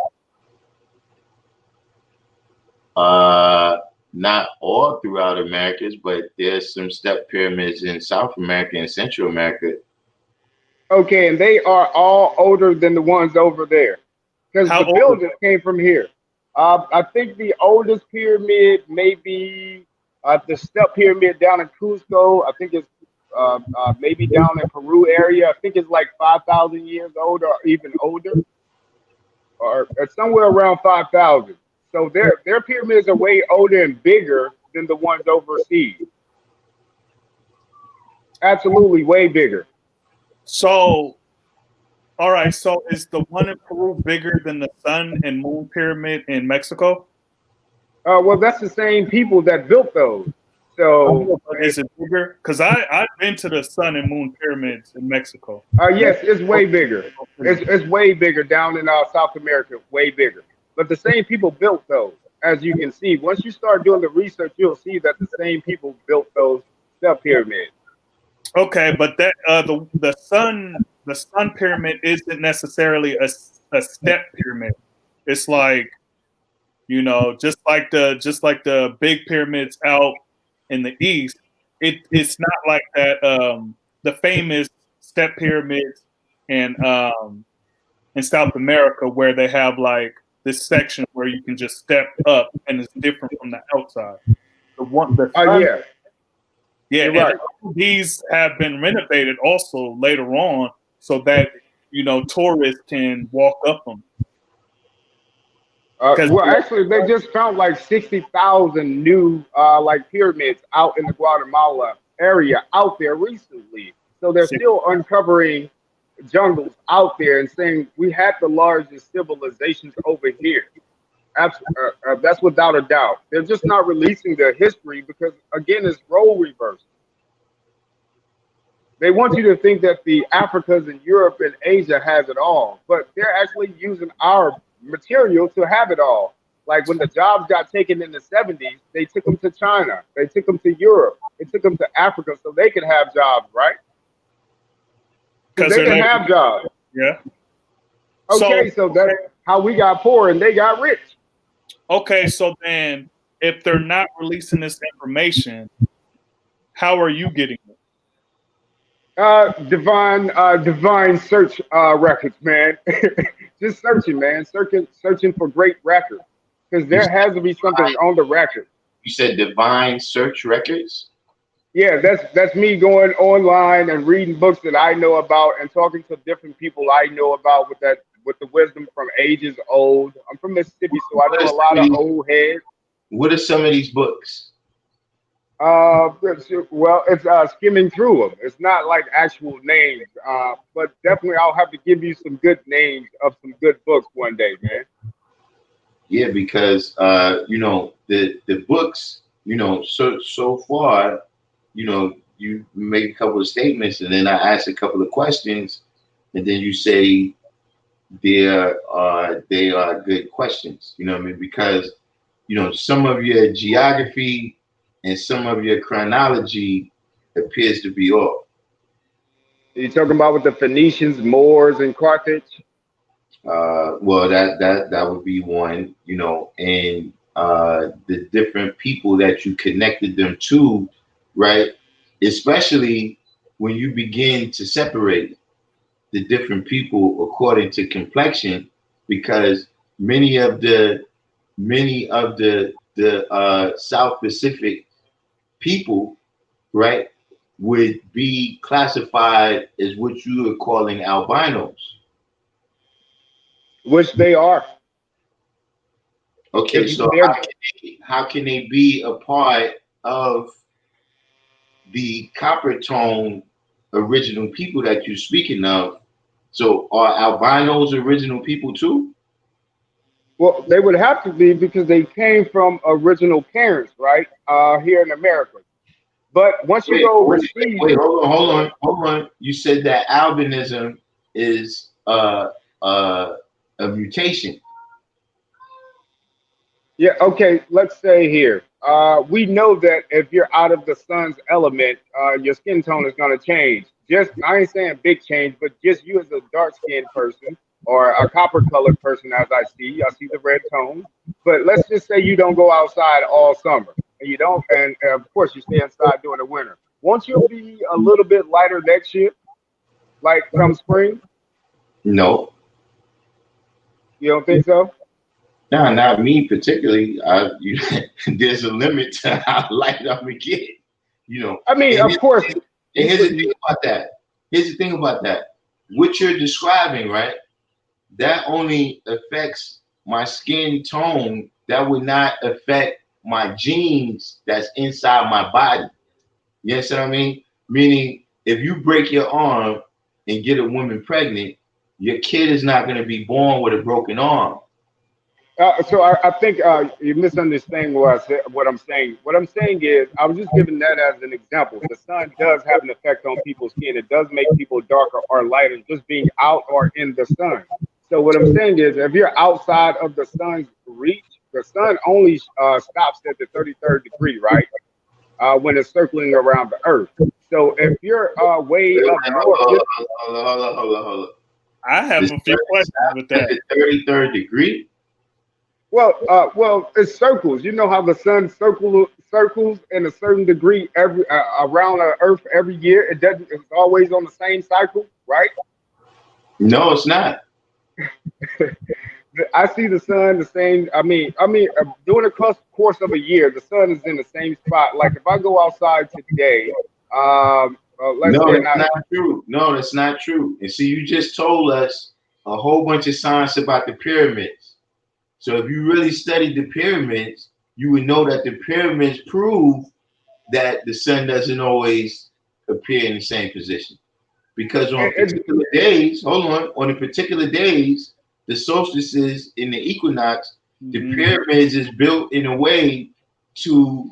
[SPEAKER 1] Not all throughout Americas, but there's some step pyramids in South America and Central America.
[SPEAKER 3] Okay, and they are all older than the ones over there, because the buildings came from here. I think the oldest pyramid may be the step pyramid down in Cusco. I think it's maybe down in Peru area. I think it's like 5,000 years old or even older, or somewhere around 5,000. So their pyramids are way older and bigger than the ones overseas. Absolutely, way bigger.
[SPEAKER 4] So, all right. So, is the one in Peru bigger than the Sun and Moon Pyramid in Mexico?
[SPEAKER 3] Well, that's the same people that built those. So,
[SPEAKER 4] is it bigger? Because I've been to the Sun and Moon Pyramids in Mexico.
[SPEAKER 3] Yes, it's way bigger. It's way bigger down in South America, way bigger. But the same people built those, as you can see. Once you start doing the research, you'll see that the same people built those step pyramids.
[SPEAKER 4] Okay, but that the Sun Pyramid isn't necessarily a step pyramid. It's like, just like the big pyramids out in the east, it's not like that. The famous step pyramids in South America, where they have like this section where you can just step up and it's different from the outside.
[SPEAKER 3] Right.
[SPEAKER 4] These have been renovated also later on, so that tourists can walk up them.
[SPEAKER 3] Well, actually, they just found like 60,000 new like pyramids out in the Guatemala area out there recently. So they're still uncovering jungles out there and saying we had the largest civilizations over here. That's without a doubt. They're just not releasing their history because, again, it's role reversal. They want you to think that the Africas and Europe and Asia has it all, but they're actually using our material to have it all. Like when the jobs got taken in the 70s, they took them to China, they took them to Europe, they took them to Africa so they could have jobs, right? Because they didn't have jobs.
[SPEAKER 4] Yeah.
[SPEAKER 3] Okay, so that's how we got poor and they got rich.
[SPEAKER 4] Okay, so then if they're not releasing this information, how are you getting it?
[SPEAKER 3] Divine search records, man. Just searching, man. Searching for great records. Because there has to be something on the record.
[SPEAKER 1] You said divine search records?
[SPEAKER 3] Yeah, that's me going online and reading books that I know about and talking to different people I know about with the wisdom from ages old. I'm from Mississippi, so I know a lot of old heads.
[SPEAKER 1] What are some of these books?
[SPEAKER 3] Well, it's skimming through them. It's not like actual names, but definitely I'll have to give you some good names of some good books one day, man.
[SPEAKER 1] Yeah, because the books, so far, you make a couple of statements, and then I ask a couple of questions, and then you say they are good questions. You know what I mean? Because some of your geography and some of your chronology appears to be off.
[SPEAKER 3] You talking about with the Phoenicians, Moors, and Carthage?
[SPEAKER 1] Well, that would be one, and the different people that you connected them to, right? Especially when you begin to separate the different people according to complexion, because many of the South Pacific people, right, would be classified as what you are calling albinos.
[SPEAKER 3] Which they are.
[SPEAKER 1] Okay, so how can they be a part of the copper tone original people that you're speaking of? So are albinos original people too?
[SPEAKER 3] Well, they would have to be because they came from original parents, right? Here in America. But once you
[SPEAKER 1] Wait,
[SPEAKER 3] go
[SPEAKER 1] wait,
[SPEAKER 3] overseas,
[SPEAKER 1] wait, hold on. You said that albinism is a mutation.
[SPEAKER 3] yeah, okay, let's say here. We know that if you're out of the sun's element, your skin tone is going to change. Just, I ain't saying big change, but just you as a dark skinned person or a copper colored person, as I see the red tone. But let's just say you don't go outside all summer. And you don't, and of course you stay inside during the winter. Won't you be a little bit lighter next year, like come spring?
[SPEAKER 1] No,
[SPEAKER 3] You don't think so?
[SPEAKER 1] no, not me particularly. There's a limit to how light I'm gonna get.
[SPEAKER 3] I mean,
[SPEAKER 1] And
[SPEAKER 3] of course.
[SPEAKER 1] here's the thing about that. Here's the thing about that. What you're describing, right? That only affects my skin tone. That would not affect my genes that's inside my body. You understand what I mean? Meaning, if you break your arm and get a woman pregnant, your kid is not going to be born with a broken arm.
[SPEAKER 3] So I think you misunderstand what I said, what I'm saying. What I'm saying is, I was just giving that as an example. The sun does have an effect on people's skin. It does make people darker or lighter just being out or in the sun. So what I'm saying is, if you're outside of the sun's reach, the sun only stops at the 33rd degree, right? When it's circling around the Earth. So if you're way up north,
[SPEAKER 1] Hold on.
[SPEAKER 4] I have a few questions with
[SPEAKER 1] At
[SPEAKER 4] that.
[SPEAKER 1] the 33rd degree?
[SPEAKER 3] well, it's circles. You know how the sun circles in a certain degree every around the Earth every year. It doesn't. It's always on the same cycle, right?
[SPEAKER 1] No, it's not.
[SPEAKER 3] I see the sun the same. During the course of a year, the sun is in the same spot. Like if I go outside today, let's
[SPEAKER 1] No,
[SPEAKER 3] say
[SPEAKER 1] that's
[SPEAKER 3] not.
[SPEAKER 1] not true. No, that's not true. And see, you just told us a whole bunch of science about the pyramids. So if you really studied the pyramids, you would know that the pyramids prove that the sun doesn't always appear in the same position. Because on particular days, on the particular days, the solstices in the equinox, the pyramids is built in a way to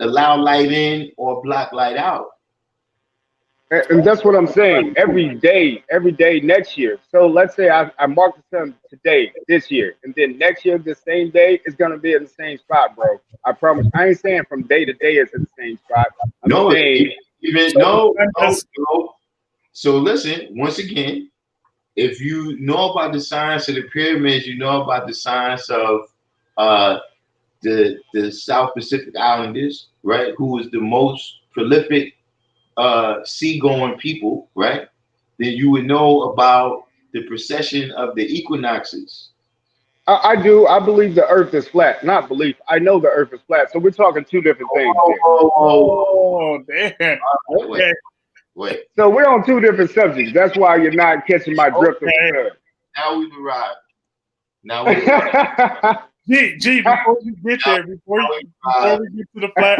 [SPEAKER 1] allow light in or block light out.
[SPEAKER 3] And that's what I'm saying. Every day next year. So let's say I mark the sun today, this year, and then next year, the same day, it's gonna be in the same spot, bro. I promise. I ain't saying from day to day it's in the same spot. I'm
[SPEAKER 1] No,
[SPEAKER 3] saying
[SPEAKER 1] no. So listen, once again, if you know about the science of the pyramids, you know about the science of uh, the South Pacific Islanders, right? Who is the most prolific seagoing people, right? Then you would know about the precession of the equinoxes.
[SPEAKER 3] I do. I believe the Earth is flat. Not belief. I know the Earth is flat. So we're talking two different things here.
[SPEAKER 4] Oh, damn. Okay.
[SPEAKER 1] Wait.
[SPEAKER 3] So we're on two different subjects. That's why you're not catching my drift of the third.
[SPEAKER 1] Now we've arrived.
[SPEAKER 4] G, before you get there, before we get to the flat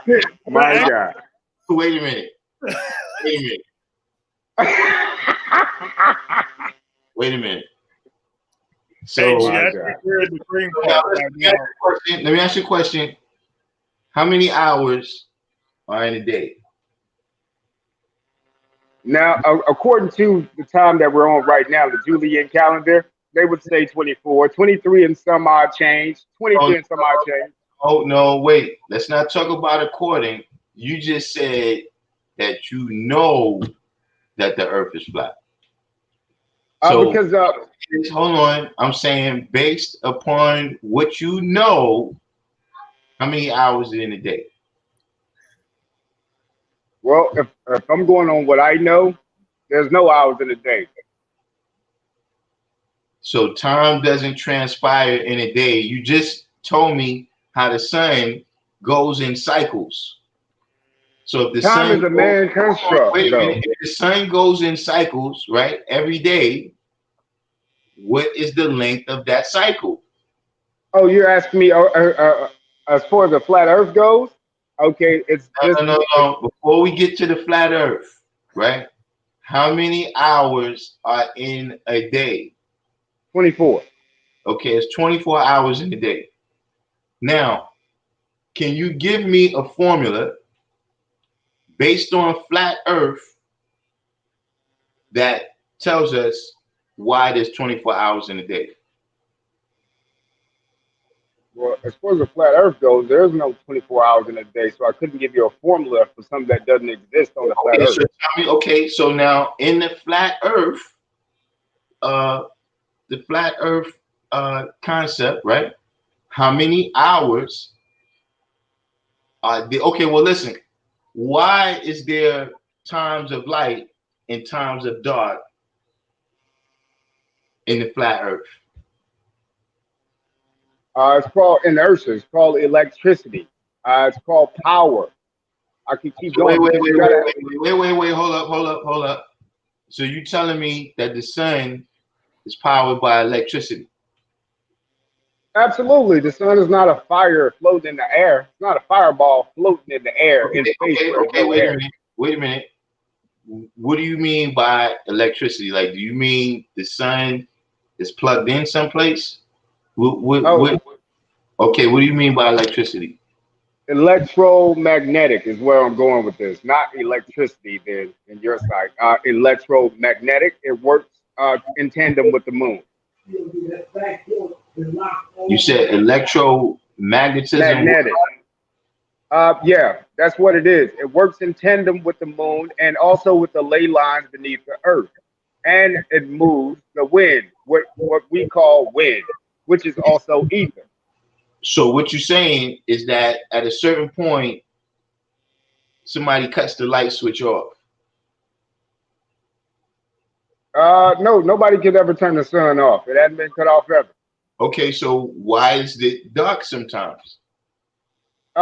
[SPEAKER 4] Earth,
[SPEAKER 3] my God.
[SPEAKER 1] Wait a minute. Wait a minute. So
[SPEAKER 4] hey,
[SPEAKER 1] let me ask you a question. How many hours are in a day?
[SPEAKER 3] Now, according to the time that we're on right now, the Julian calendar, they would say 24, 23 and some odd change,
[SPEAKER 1] Oh,
[SPEAKER 3] 23 and some odd change.
[SPEAKER 1] oh no, wait. Let's not talk about according. You just said that you know that the earth is flat. So
[SPEAKER 3] Because
[SPEAKER 1] hold on. I'm saying based upon what you know, how many hours in a day?
[SPEAKER 3] well, if I'm going on what I know, there's no hours in a day.
[SPEAKER 1] So time doesn't transpire in a day. You just told me how the sun goes in cycles. So if the
[SPEAKER 3] Time
[SPEAKER 1] sun
[SPEAKER 3] is a
[SPEAKER 1] goes,
[SPEAKER 3] man construct,
[SPEAKER 1] wait a
[SPEAKER 3] though.
[SPEAKER 1] minute, if the sun goes in cycles, right, every day, what is the length of that cycle?
[SPEAKER 3] Oh, you're asking me as far as the flat Earth goes? Okay, it's just
[SPEAKER 1] No. Before we get to the flat earth, right? How many hours are in a day?
[SPEAKER 3] 24.
[SPEAKER 1] Okay, it's 24 hours in a day. Now, can you give me a formula based on flat earth that tells us why there's 24 hours in a day?
[SPEAKER 3] Well, as far as the flat Earth goes, there's no 24 hours in a day, so I couldn't give you a formula for something that doesn't exist on the flat
[SPEAKER 1] Okay,
[SPEAKER 3] Earth.
[SPEAKER 1] so tell me, okay, so now in the flat earth, uh, concept, right? How many hours are there? Okay, well, listen, why is there times of light and times of dark in the flat earth?
[SPEAKER 3] It's called inertia. It's called electricity. It's called power. I can keep
[SPEAKER 1] So
[SPEAKER 3] going because you gotta.
[SPEAKER 1] wait, hold up. So you telling me that the sun is powered by electricity?
[SPEAKER 3] Absolutely, the sun is not a fire floating in the air. It's not a fireball floating in the air in space where there's no air.
[SPEAKER 1] Wait a minute. What do you mean by electricity? Like, do you mean the sun is plugged in someplace?
[SPEAKER 3] Oh,
[SPEAKER 1] Okay, what do you mean by electricity?
[SPEAKER 3] electromagnetic is where I'm going with this, not electricity. Then in your side, electromagnetic. It works in tandem with the moon.
[SPEAKER 1] You said electromagnetism.
[SPEAKER 3] Magnetic. Yeah, that's what it is. It works in tandem with the moon and also with the ley lines beneath the earth. And it moves the wind, what we call wind, which is also ether.
[SPEAKER 1] So what you're saying is that at a certain point, somebody cuts the light switch off.
[SPEAKER 3] No, nobody could ever turn the sun off. It hasn't been cut off ever.
[SPEAKER 1] Okay, so why is it dark sometimes?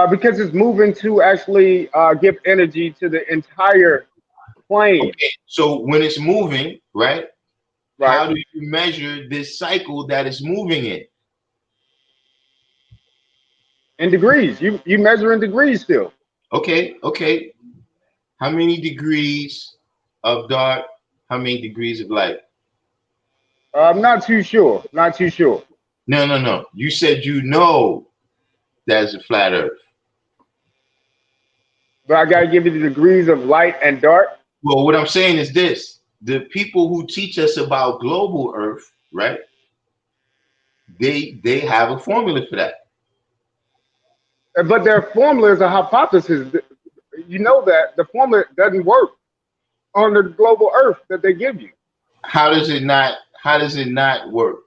[SPEAKER 3] Because it's moving to actually give energy to the entire plane,
[SPEAKER 1] Okay, so when it's moving, right?
[SPEAKER 3] right?
[SPEAKER 1] How do you measure this cycle that it's moving in?
[SPEAKER 3] In degrees. You measure in degrees still.
[SPEAKER 1] Okay. How many degrees of dark? How many degrees of light?
[SPEAKER 3] I'm not too sure. Not too sure.
[SPEAKER 1] No. You said you know that's a flat earth.
[SPEAKER 3] But I gotta give you the degrees of light and dark.
[SPEAKER 1] Well, what I'm saying is this: the people who teach us about global earth, right? They have a formula for that.
[SPEAKER 3] But their formula is a hypothesis. You know that the formula doesn't work on the global Earth that they give you.
[SPEAKER 1] How does it not? How does it not work?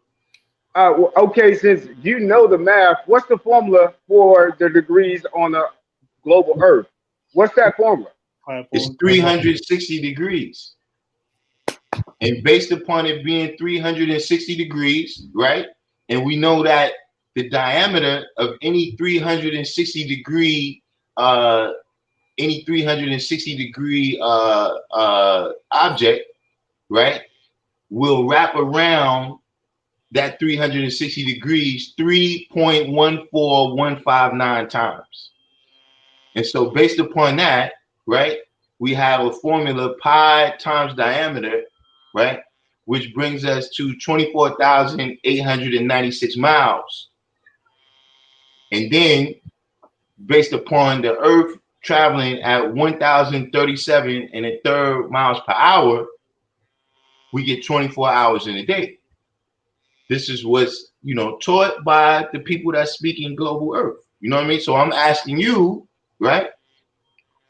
[SPEAKER 3] Okay, since you know the math, what's the formula for the degrees on the global Earth? What's that formula?
[SPEAKER 1] It's 360 degrees. And based upon it being 360 degrees, right? And we know that the diameter of any 360 degree uh any 360 degree object, right, will wrap around that 360 degrees 3.14159 times. And so based upon that, right, we have a formula pi times diameter, right, which brings us to 24,896 miles. And then based upon the earth traveling at 1,037 and a third miles per hour, we get 24 hours in a day. this is what's, taught by the people that speak in global earth. You know what I mean? So I'm asking you, right,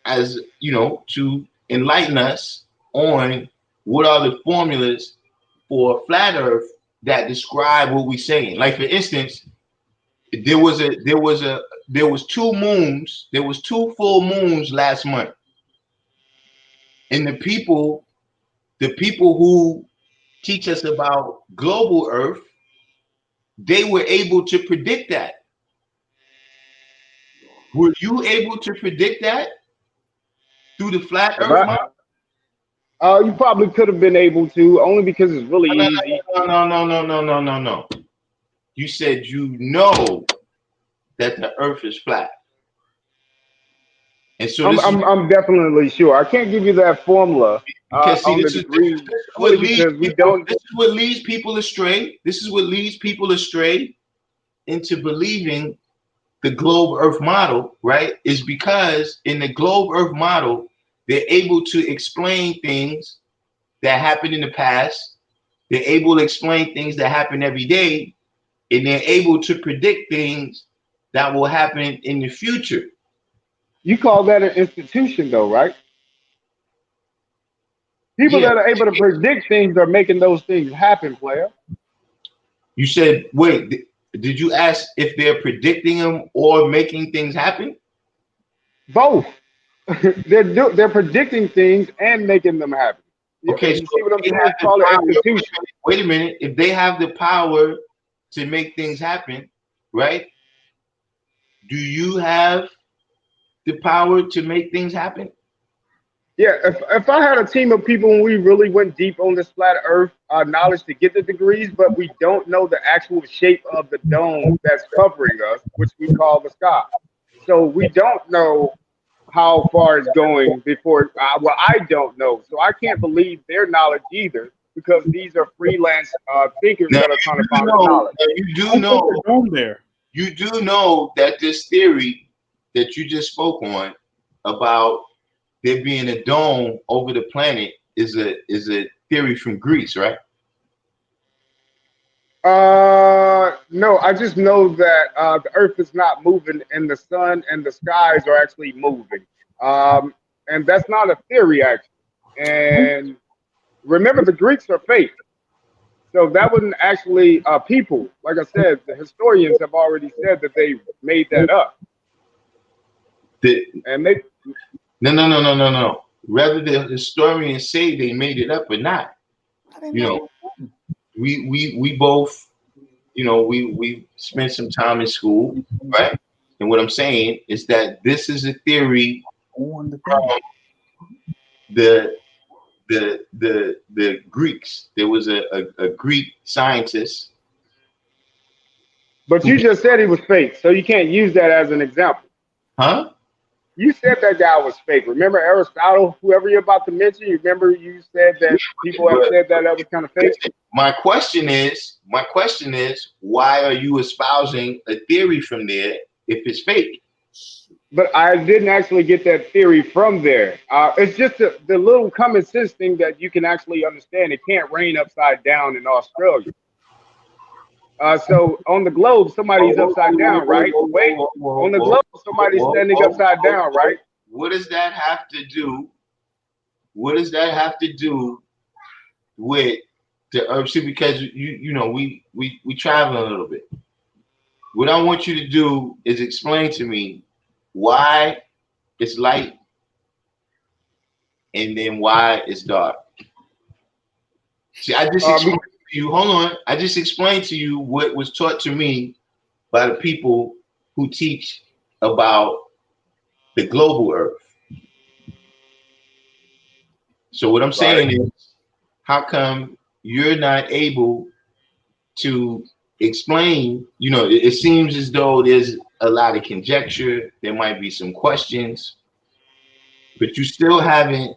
[SPEAKER 1] as to enlighten us on what are the formulas for flat earth that describe what we're saying. Like, for instance, there was two full moons last month. And the people who teach us about global earth, they were able to predict that. Were you able to predict that through the flat earth model?
[SPEAKER 3] You probably could have been able to, only because it's really easy.
[SPEAKER 1] No. You said you know that the earth is flat. And so
[SPEAKER 3] I'm definitely sure. I can't give you that formula
[SPEAKER 1] because see,
[SPEAKER 3] on the degree, only because we don't.
[SPEAKER 1] This is what leads people astray. This is what leads people astray into believing the globe earth model, right? Is because in the globe earth model, they're able to explain things that happened in the past. They're able to explain things that happen every day, and they're able to predict things that will happen in the future.
[SPEAKER 3] You call that an institution, though, right? People
[SPEAKER 1] Yeah.
[SPEAKER 3] that are able to predict things are making those things happen, player.
[SPEAKER 1] You said, wait, did you ask if they're predicting them or making things happen?
[SPEAKER 3] Both. They're predicting things and making them happen.
[SPEAKER 1] Okay,
[SPEAKER 3] you
[SPEAKER 1] so
[SPEAKER 3] see what I'm saying? Call it institution.
[SPEAKER 1] Wait a minute. If they have the power to make things happen, right? Do you have the power to make things happen?
[SPEAKER 3] Yeah, if I had a team of people and we really went deep on this flat earth knowledge to get the degrees, but we don't know the actual shape of the dome that's covering us, which we call the sky. So we don't know how far it's going before, well, I don't know. So I can't believe their knowledge either, because these are freelance thinkers
[SPEAKER 1] Now,
[SPEAKER 3] that are trying to find the knowledge.
[SPEAKER 1] You do know that this theory that you just spoke on about there being a dome over the planet is a theory from Greece, right?
[SPEAKER 3] No, I just know that the Earth is not moving, and the sun and the skies are actually moving. And that's not a theory, actually. And remember, the Greeks are fake, so that wasn't actually people. Like I said, the historians have already said that they made that up. And they
[SPEAKER 1] No. Whether the historians say they made it up or not, we both, we spent some time in school, right? And what I'm saying is that this is a theory from the Greeks. There was a Greek scientist.
[SPEAKER 3] But you just said he was fake, so you can't use that as an example.
[SPEAKER 1] Huh?
[SPEAKER 3] You said that guy was fake. Remember Aristotle, whoever you're about to mention? You remember you said that people have said that was kind of fake?
[SPEAKER 1] My question is, why are you espousing a theory from there if it's fake?
[SPEAKER 3] But I didn't actually get that theory from there. It's just the little common sense thing that you can actually understand. It can't rain upside down in Australia. So on the globe, somebody's upside down, right? Wait, on the globe, somebody's standing upside down, right?
[SPEAKER 1] What does that have to do? What does that have to do with the earth? See, because we travel a little bit. What I want you to do is explain to me why it's light and then why it's dark. See, I just explained to you. Hold on. I just explained to you what was taught to me by the people who teach about the global earth. So what I'm saying is, how come you're not able to explain? It seems as though there's a lot of conjecture. There might be some questions, but you still haven't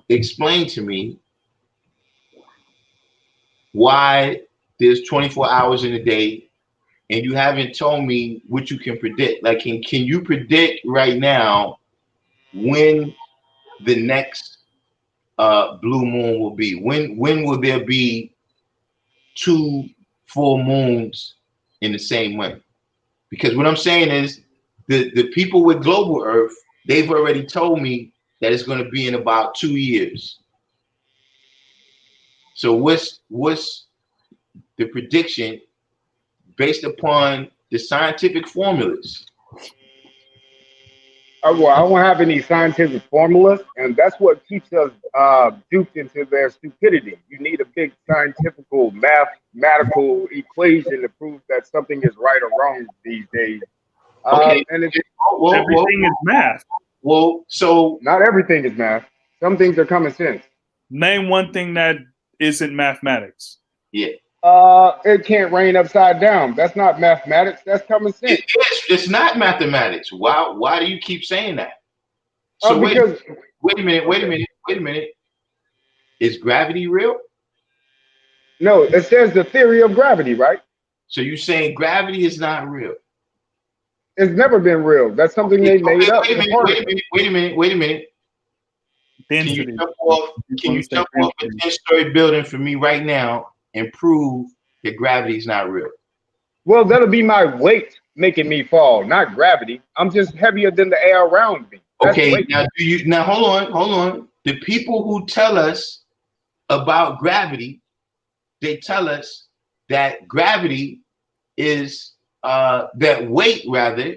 [SPEAKER 1] explained to me why there's 24 hours in a day, and you haven't told me what you can predict. Like, can you predict right now when the next blue moon will be? When will there be two full moons in the same way. Because what I'm saying is the people with global Earth, they've already told me that it's going to be in about 2 years. So what's the prediction based upon the scientific formulas?
[SPEAKER 3] Well, I don't have any scientific formulas, and that's what keeps us duped into their stupidity. You need a big scientific mathematical equation to prove that something is right or wrong these days.
[SPEAKER 1] Okay.
[SPEAKER 3] And it's,
[SPEAKER 4] Everything is math.
[SPEAKER 1] Well, so
[SPEAKER 3] not everything is math. Some things are common sense.
[SPEAKER 4] Name one thing that isn't mathematics.
[SPEAKER 1] yeah,
[SPEAKER 3] It can't rain upside down. That's not mathematics. That's common sense.
[SPEAKER 1] it's not mathematics. Why do you keep saying that? So wait a minute. Is gravity real?
[SPEAKER 3] No, it says the theory of gravity, right?
[SPEAKER 1] So you're saying gravity is not real?
[SPEAKER 3] It's never been real. That's something they made up.
[SPEAKER 1] Wait a minute.
[SPEAKER 4] Density.
[SPEAKER 1] Can you jump off a 10-story building for me right now and prove that gravity is not real?
[SPEAKER 3] Well, that'll be my weight making me fall, not gravity. I'm just heavier than the air around me. That's
[SPEAKER 1] Okay,
[SPEAKER 3] weight.
[SPEAKER 1] now hold on. The people who tell us about gravity, they tell us that gravity is that weight rather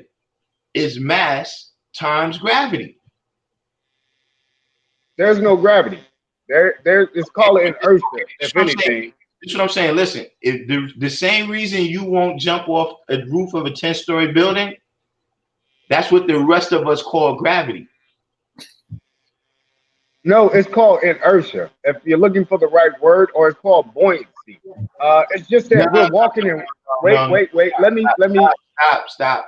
[SPEAKER 1] is mass times gravity.
[SPEAKER 3] There's no gravity. It's called inertia, if anything.
[SPEAKER 1] That's what I'm saying. Listen, if the same reason you won't jump off a roof of a 10-story building, that's what the rest of us call gravity.
[SPEAKER 3] No, it's called inertia. If you're looking for the right word, or it's called buoyancy. It's just that we're walking in. Wait. Let me.
[SPEAKER 1] Stop.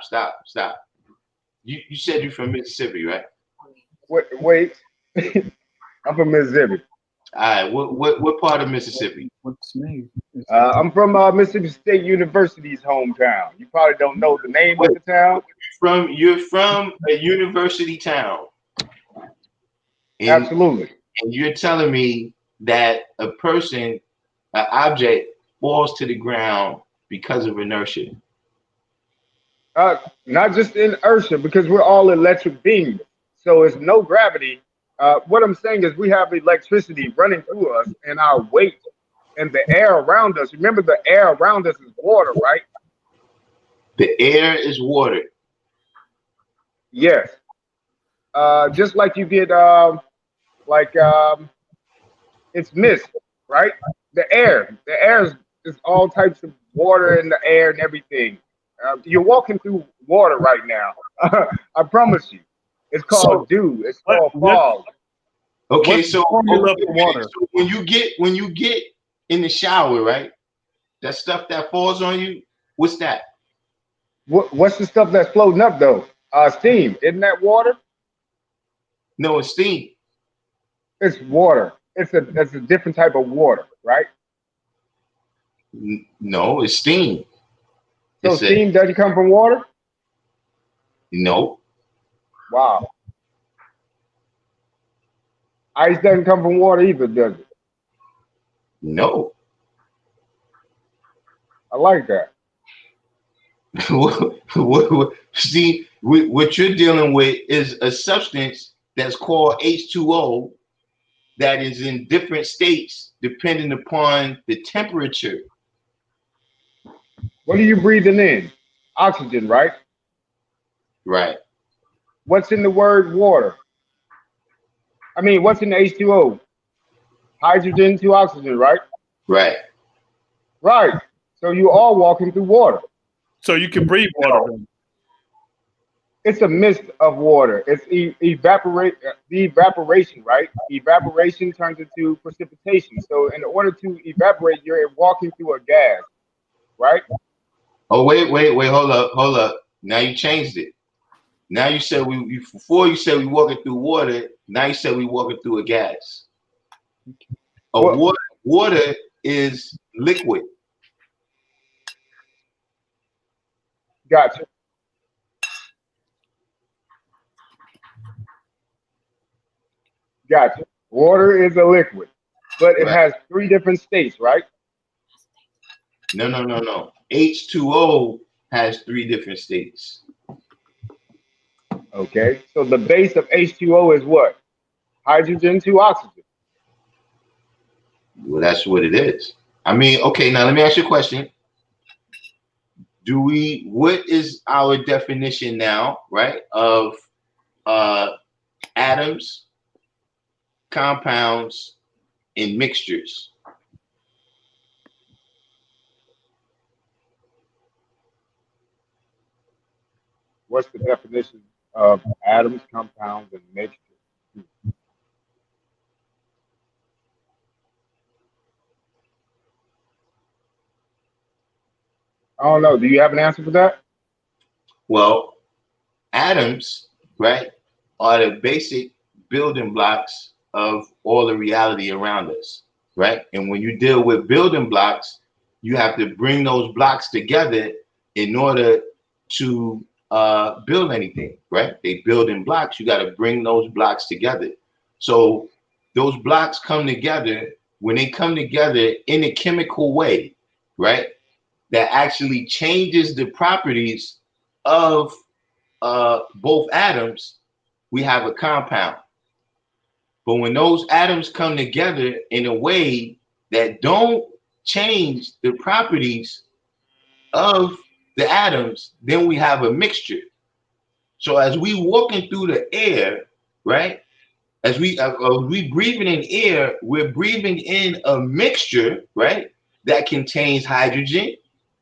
[SPEAKER 1] You said you're from Mississippi, right?
[SPEAKER 3] Wait. I'm from Mississippi.
[SPEAKER 1] All right. What part of Mississippi?
[SPEAKER 4] What's me?
[SPEAKER 3] I'm from Mississippi State University's hometown. You probably don't know the name of the town.
[SPEAKER 1] You're from a university town.
[SPEAKER 3] Absolutely.
[SPEAKER 1] And you're telling me that an object falls to the ground because of inertia.
[SPEAKER 3] Not just inertia, because we're all electric beings. So it's no gravity. What I'm saying is we have electricity running through us and our weight and the air around us. Remember, the air around us is water, right?
[SPEAKER 1] The air is water.
[SPEAKER 3] Yes. Just like you get, it's mist, right? The air is all types of water in the air and everything. You're walking through water right now. I promise you. It's called dew. It's called fog.
[SPEAKER 1] Okay, so
[SPEAKER 4] water.
[SPEAKER 1] So when you get in the shower, right? That stuff that falls on you, what's that?
[SPEAKER 3] What's the stuff that's floating up though? Steam. Isn't that water?
[SPEAKER 1] No, it's steam.
[SPEAKER 3] It's water. It's a different type of water, right?
[SPEAKER 1] No, it's steam.
[SPEAKER 3] So steam doesn't come from water?
[SPEAKER 1] No.
[SPEAKER 3] Wow. Ice doesn't come from water either, does it?
[SPEAKER 1] No.
[SPEAKER 3] I like that.
[SPEAKER 1] See, what you're dealing with is a substance that's called H2O that is in different states depending upon the temperature.
[SPEAKER 3] What are you breathing in? Oxygen, right?
[SPEAKER 1] Right.
[SPEAKER 3] What's in the word water? I mean, what's in the H2O? Hydrogen to oxygen, right?
[SPEAKER 1] Right.
[SPEAKER 3] Right. So you all walking through water.
[SPEAKER 4] So you can breathe water.
[SPEAKER 3] It's a mist of water. It's the evaporation, right? Evaporation turns into precipitation. So in order to evaporate, you're walking through a gas, right?
[SPEAKER 1] Oh, wait, hold up. Now you changed it. Now you said before you said we walking through water, now you said we walking through a gas. Water is liquid.
[SPEAKER 3] Gotcha. Water is a liquid, but it has 3 different states, right?
[SPEAKER 1] No. H2O has 3 different states.
[SPEAKER 3] Okay. So the base of H2O is what? Hydrogen to oxygen.
[SPEAKER 1] Well, that's what it is. I mean, okay, now let me ask you a question. What is our definition now, right, of atoms, compounds, and mixtures?
[SPEAKER 3] What's the definition of atoms, compounds, and mixtures? I don't know. Do you have an answer for that?
[SPEAKER 1] Well, atoms, right, are the basic building blocks of all the reality around us, right? And when you deal with building blocks, you have to bring those blocks together in order to build anything, right? They build in blocks. You got to bring those blocks together. So those blocks come together. When they come together in a chemical way, right, that actually changes the properties of both atoms, we have a compound. But when those atoms come together in a way that don't change the properties of the atoms, then we have a mixture. So as we walking through the air, right? As we breathing in air, we're breathing in a mixture, right? That contains hydrogen,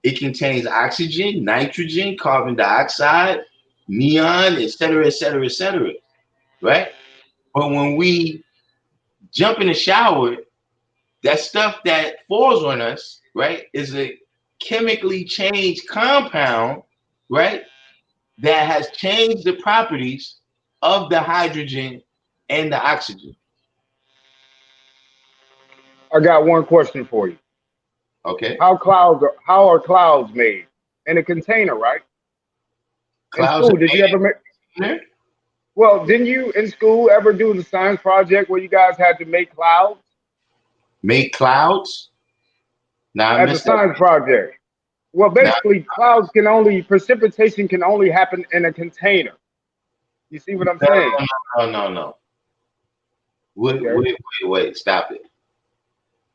[SPEAKER 1] it contains oxygen, nitrogen, carbon dioxide, neon, etc., etc., etc., right? But when we jump in the shower, that stuff that falls on us, right, is a chemically changed compound, right, that has changed the properties of the hydrogen and the oxygen.
[SPEAKER 3] I got one question for you.
[SPEAKER 1] Okay.
[SPEAKER 3] How are clouds made? In a container, right? In
[SPEAKER 1] Clouds
[SPEAKER 3] school,
[SPEAKER 1] are
[SPEAKER 3] did you ever make
[SPEAKER 1] made.
[SPEAKER 3] well, didn't you in school ever do the science project where you guys had to make clouds
[SPEAKER 1] Make clouds? Now I
[SPEAKER 3] as a
[SPEAKER 1] missed that.
[SPEAKER 3] science project? Well,
[SPEAKER 1] Now,
[SPEAKER 3] basically, precipitation can only happen in a container. You see what I'm saying?
[SPEAKER 1] no.
[SPEAKER 3] Okay.
[SPEAKER 1] Wait, stop it.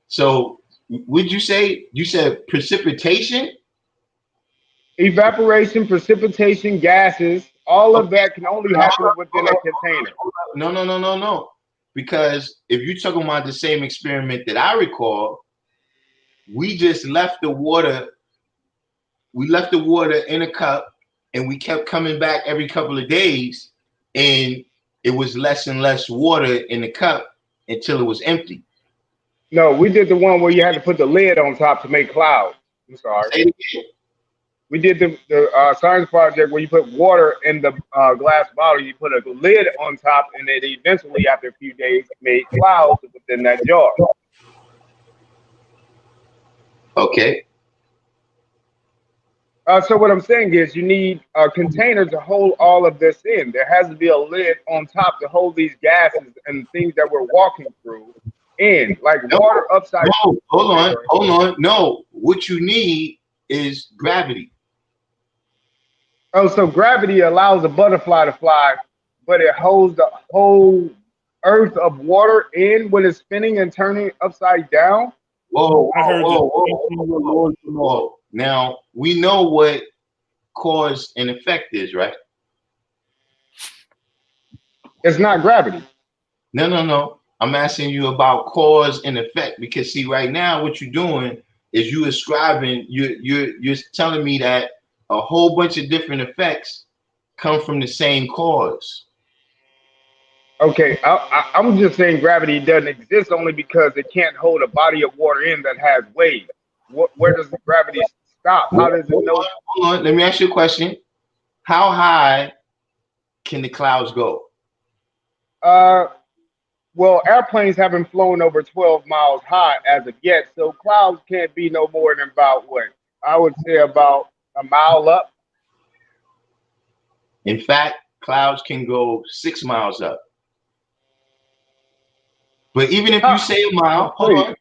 [SPEAKER 1] So would you said precipitation?
[SPEAKER 3] Evaporation, precipitation, gases, all of
[SPEAKER 1] Okay.
[SPEAKER 3] that can only happen within a container.
[SPEAKER 1] No. Because if you're talking about the same experiment that I recall, we just left the water. We left the water in a cup, and we kept coming back every couple of days, and it was less and less water in the cup until it was empty.
[SPEAKER 3] No, we did the one where you had to put the lid on top to make clouds. I'm sorry.
[SPEAKER 1] Say it again.
[SPEAKER 3] We did the science project where you put water in the glass bottle, you put a lid on top, and it eventually, after a few days, made clouds within that jar.
[SPEAKER 1] Okay.
[SPEAKER 3] So what I'm saying is you need a container to hold all of this in. There has to be a lid on top to hold these gases and things that we're walking through in, like water upside.
[SPEAKER 1] No, hold
[SPEAKER 3] Okay,
[SPEAKER 1] on. No, what you need is gravity.
[SPEAKER 3] oh, so gravity allows a butterfly to fly, but it holds the whole earth of water in when it's spinning and turning upside down.
[SPEAKER 4] I heard the
[SPEAKER 1] Whoa. Now we know what cause and effect is, right?
[SPEAKER 3] It's not gravity.
[SPEAKER 1] No. I'm asking you about cause and effect because see, right now, what you're doing is you ascribing, you're telling me that a whole bunch of different effects come from the same cause.
[SPEAKER 3] Okay, I'm just saying gravity doesn't exist only because it can't hold a body of water in that has waves. Where does gravity stop? How does it know?
[SPEAKER 1] Hold on. Let me ask you a question. How high can the clouds go?
[SPEAKER 3] Uh, well, airplanes haven't flown over 12 miles high as of yet, so clouds can't be no more than about what? I would say about a mile up.
[SPEAKER 1] In fact, clouds can go 6 miles up. But even if you say a mile, hold on.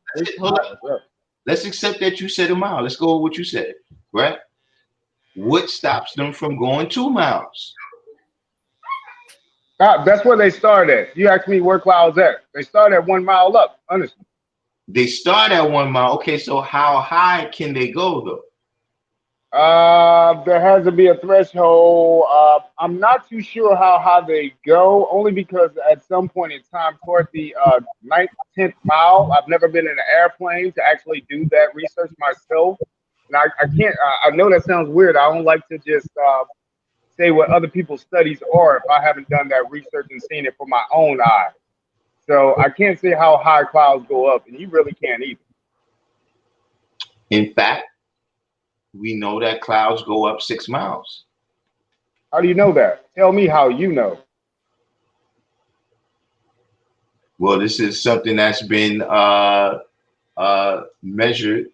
[SPEAKER 1] Let's accept that you said a mile. Let's go with what you said, right? What stops them from going 2 miles?
[SPEAKER 3] That's where they start at. You ask me where clouds at. They start at 1 mile up, honestly.
[SPEAKER 1] They start at 1 mile. Okay, so how high can they go though?
[SPEAKER 3] There has to be a threshold. I'm not too sure how high they go, only because at some point in time, toward the ninth, 10th mile, I've never been in an airplane to actually do that research myself. And I can't, I know that sounds weird. I don't like to just say what other people's studies are if I haven't done that research and seen it for my own eyes. So I can't say how high clouds go up, and you really can't either.
[SPEAKER 1] In fact, we know that clouds go up 6 miles.
[SPEAKER 3] How do you know that? Tell me how you know.
[SPEAKER 1] Well, this is something that's been measured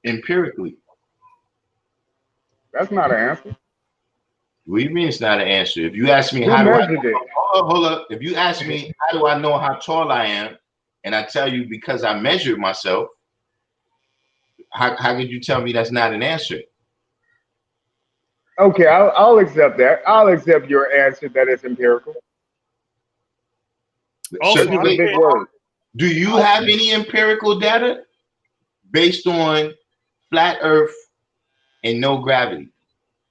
[SPEAKER 1] empirically.
[SPEAKER 3] That's not an answer.
[SPEAKER 1] What do you mean it's not an answer? If you ask me
[SPEAKER 3] Who
[SPEAKER 1] how do I
[SPEAKER 3] measured it?
[SPEAKER 1] hold up. If you ask me how do I know how tall I am, and I tell you because I measured myself, how could you tell me that's not an answer?
[SPEAKER 3] Okay, I'll accept that. I'll accept your answer that it's empirical.
[SPEAKER 4] Also,
[SPEAKER 3] That's a big word.
[SPEAKER 1] Do you have any empirical data based on flat Earth and no gravity?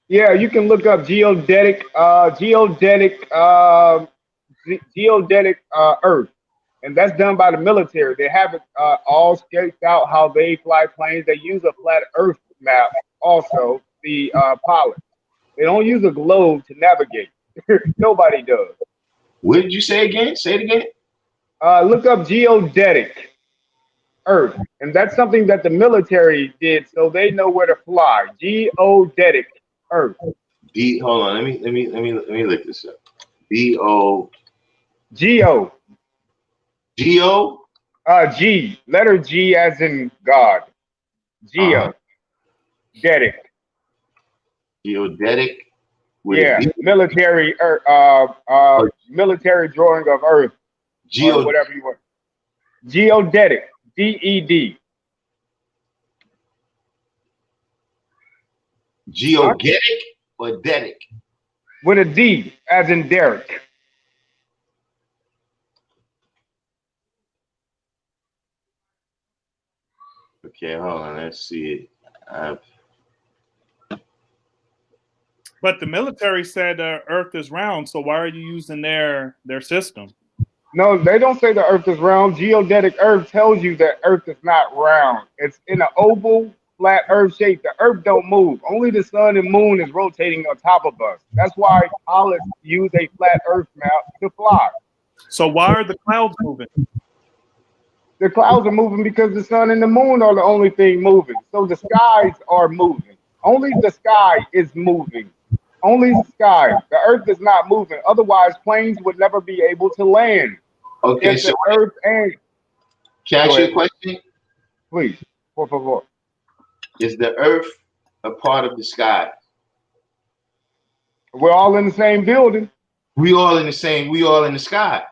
[SPEAKER 3] Yeah, you can look up geodetic Earth, and that's done by the military. They have it all sketched out how they fly planes. They use a flat Earth map also. The pilots. They don't use a globe to navigate. Nobody does.
[SPEAKER 1] What did you say again? Say it again.
[SPEAKER 3] Look up geodetic Earth, and that's something that the military did, so they know where to fly. Geodetic Earth.
[SPEAKER 1] Hold on. Let me look this up. B-O.
[SPEAKER 3] Geo.
[SPEAKER 1] Geo.
[SPEAKER 3] G. Letter G as in God. Geo. Geodetic.
[SPEAKER 1] Geodetic.
[SPEAKER 3] Yeah. Military. Military drawing of Earth. Or whatever you want. Geodetic. DED.
[SPEAKER 1] Geodetic or Dedic?
[SPEAKER 3] With a D, as in Derek.
[SPEAKER 1] Okay, hold on. Let's see it.
[SPEAKER 4] But the military said Earth is round, so why are you using their system?
[SPEAKER 3] No, they don't say the Earth is round. Geodetic Earth tells you that Earth is not round. It's in an oval, flat Earth shape. The Earth don't move. Only the sun and moon is rotating on top of us. That's why pilots use a flat Earth map to fly.
[SPEAKER 4] So why are the clouds moving?
[SPEAKER 3] The clouds are moving because the sun and the moon are the only thing moving. So the skies are moving. Only the sky is moving. Only the sky. The Earth is not moving. Otherwise, planes would never be able to land.
[SPEAKER 1] Okay,
[SPEAKER 3] if
[SPEAKER 1] so
[SPEAKER 3] the Earth and
[SPEAKER 1] can I ask you a question?
[SPEAKER 3] Please, por favor.
[SPEAKER 1] Is the Earth a part of the sky?
[SPEAKER 3] We're all in the same building.
[SPEAKER 1] We all in the sky.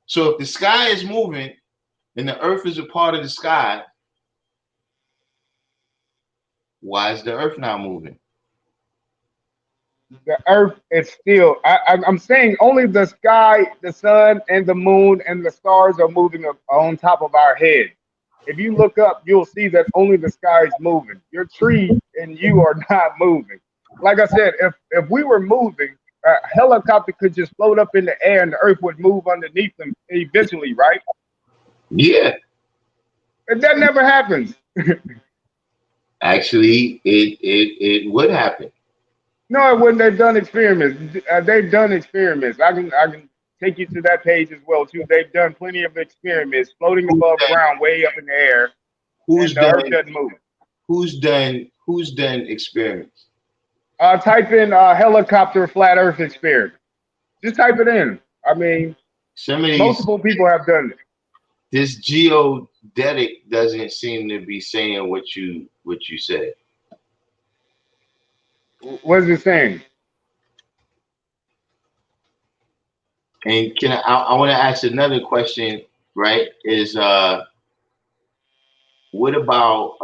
[SPEAKER 1] So if the sky is moving and the Earth is a part of the sky, why is the Earth not moving?
[SPEAKER 3] The Earth is still. I'm saying only the sky, the sun, and the moon and the stars are moving on top of our head. If you look up, you'll see that only the sky is moving. Your tree and you are not moving. Like I said, if we were moving, a helicopter could just float up in the air and the Earth would move underneath them eventually, right?
[SPEAKER 1] Yeah.
[SPEAKER 3] And that never happens.
[SPEAKER 1] Actually, it would happen.
[SPEAKER 3] No, it wouldn't. They've done experiments. They've done experiments. I can take you to that page as well too. They've done plenty of experiments floating above ground, way up in the air, and the Earth doesn't move.
[SPEAKER 1] Who's done experiments?
[SPEAKER 3] Type in helicopter flat Earth experiment. Just type it in. I mean, multiple people have done it.
[SPEAKER 1] This geodetic doesn't seem to be saying what you said.
[SPEAKER 3] What is it saying?
[SPEAKER 1] And I want to ask another question right, is what about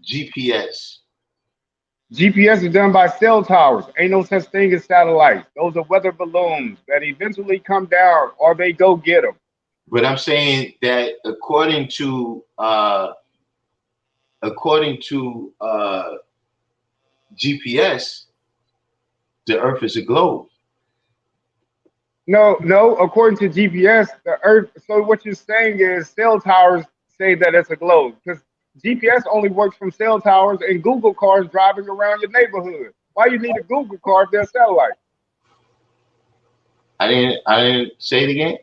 [SPEAKER 1] GPS?
[SPEAKER 3] GPS is done by cell towers. Ain't no such thing as satellites. Those are weather balloons that eventually come down or they go get them.
[SPEAKER 1] But I'm saying that according to GPS, the Earth is a globe.
[SPEAKER 3] No, no. According to GPS, the Earth. So what you're saying is cell towers say that it's a globe because GPS only works from cell towers and Google cars driving around your neighborhood. Why you need a Google car if they're satellite?
[SPEAKER 1] I didn't say it again.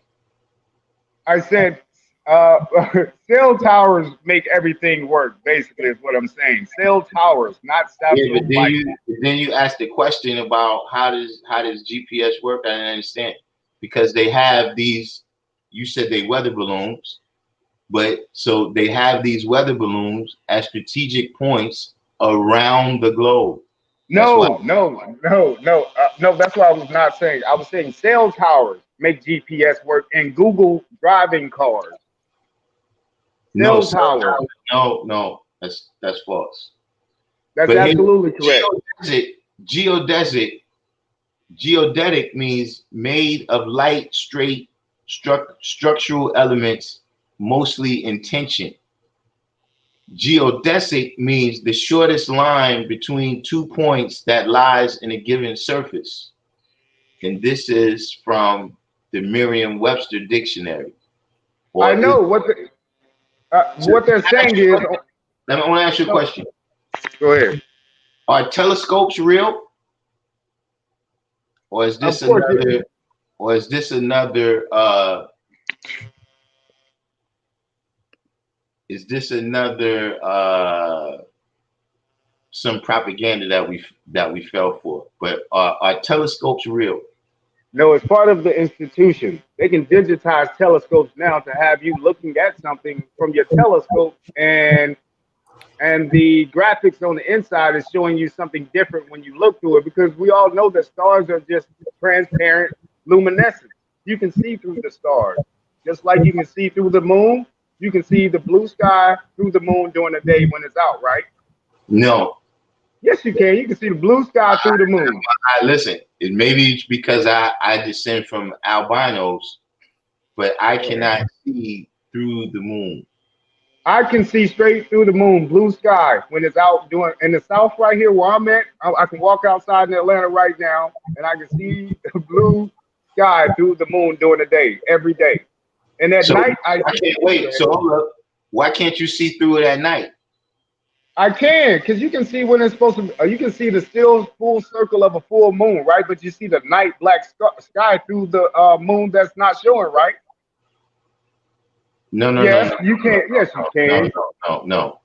[SPEAKER 3] I said cell towers make everything work. Basically, is what I'm saying. Cell towers, not
[SPEAKER 1] Yeah, but
[SPEAKER 3] satellite.
[SPEAKER 1] then you asked the question about how does GPS work? I didn't understand because they have these. You said they weather balloons, but so they have these weather balloons at strategic points around the globe.
[SPEAKER 3] No. No. That's what I was not saying. I was saying cell towers make GPS work and Google driving cars.
[SPEAKER 1] No,
[SPEAKER 3] Cell towers.
[SPEAKER 1] no, that's false.
[SPEAKER 3] That's
[SPEAKER 1] But here,
[SPEAKER 3] absolutely correct.
[SPEAKER 1] geodetic means made of light, straight, structural elements, mostly in tension. Geodesic means the shortest line between 2 points that lies in a given surface. And this is from the Merriam-Webster dictionary.
[SPEAKER 3] I know what they're saying is.
[SPEAKER 1] I want to ask you a question.
[SPEAKER 3] Go ahead.
[SPEAKER 1] Are telescopes real? Or is this another? Or is this another? Is this another? Some propaganda that we fell for. But are telescopes real?
[SPEAKER 3] No, it's part of the institution. They can digitize telescopes now to have you looking at something from your telescope, and the graphics on the inside is showing you something different when you look through it, because we all know that stars are just transparent luminescence. You can see through the stars, just like you can see through the moon. You can see the blue sky through the moon during the day when it's out, right?
[SPEAKER 1] No.
[SPEAKER 3] Yes, you can. You can see the blue sky through the moon.
[SPEAKER 1] Listen, maybe it's because I descend from albinos, but I cannot see through the moon.
[SPEAKER 3] I can see straight through the moon, blue sky, when it's out doing in the south right here where I'm at. I can walk outside in Atlanta right now and I can see the blue sky through the moon during the day, every day. And at night, I
[SPEAKER 1] can't wait. So look, why can't you see through it at night?
[SPEAKER 3] I can, because you can see when it's supposed to. You can see the still full circle of a full moon, right? But you see the night black sky through the moon that's not showing, right?
[SPEAKER 1] No.
[SPEAKER 3] Yes, you can. Yes, you can.
[SPEAKER 1] No.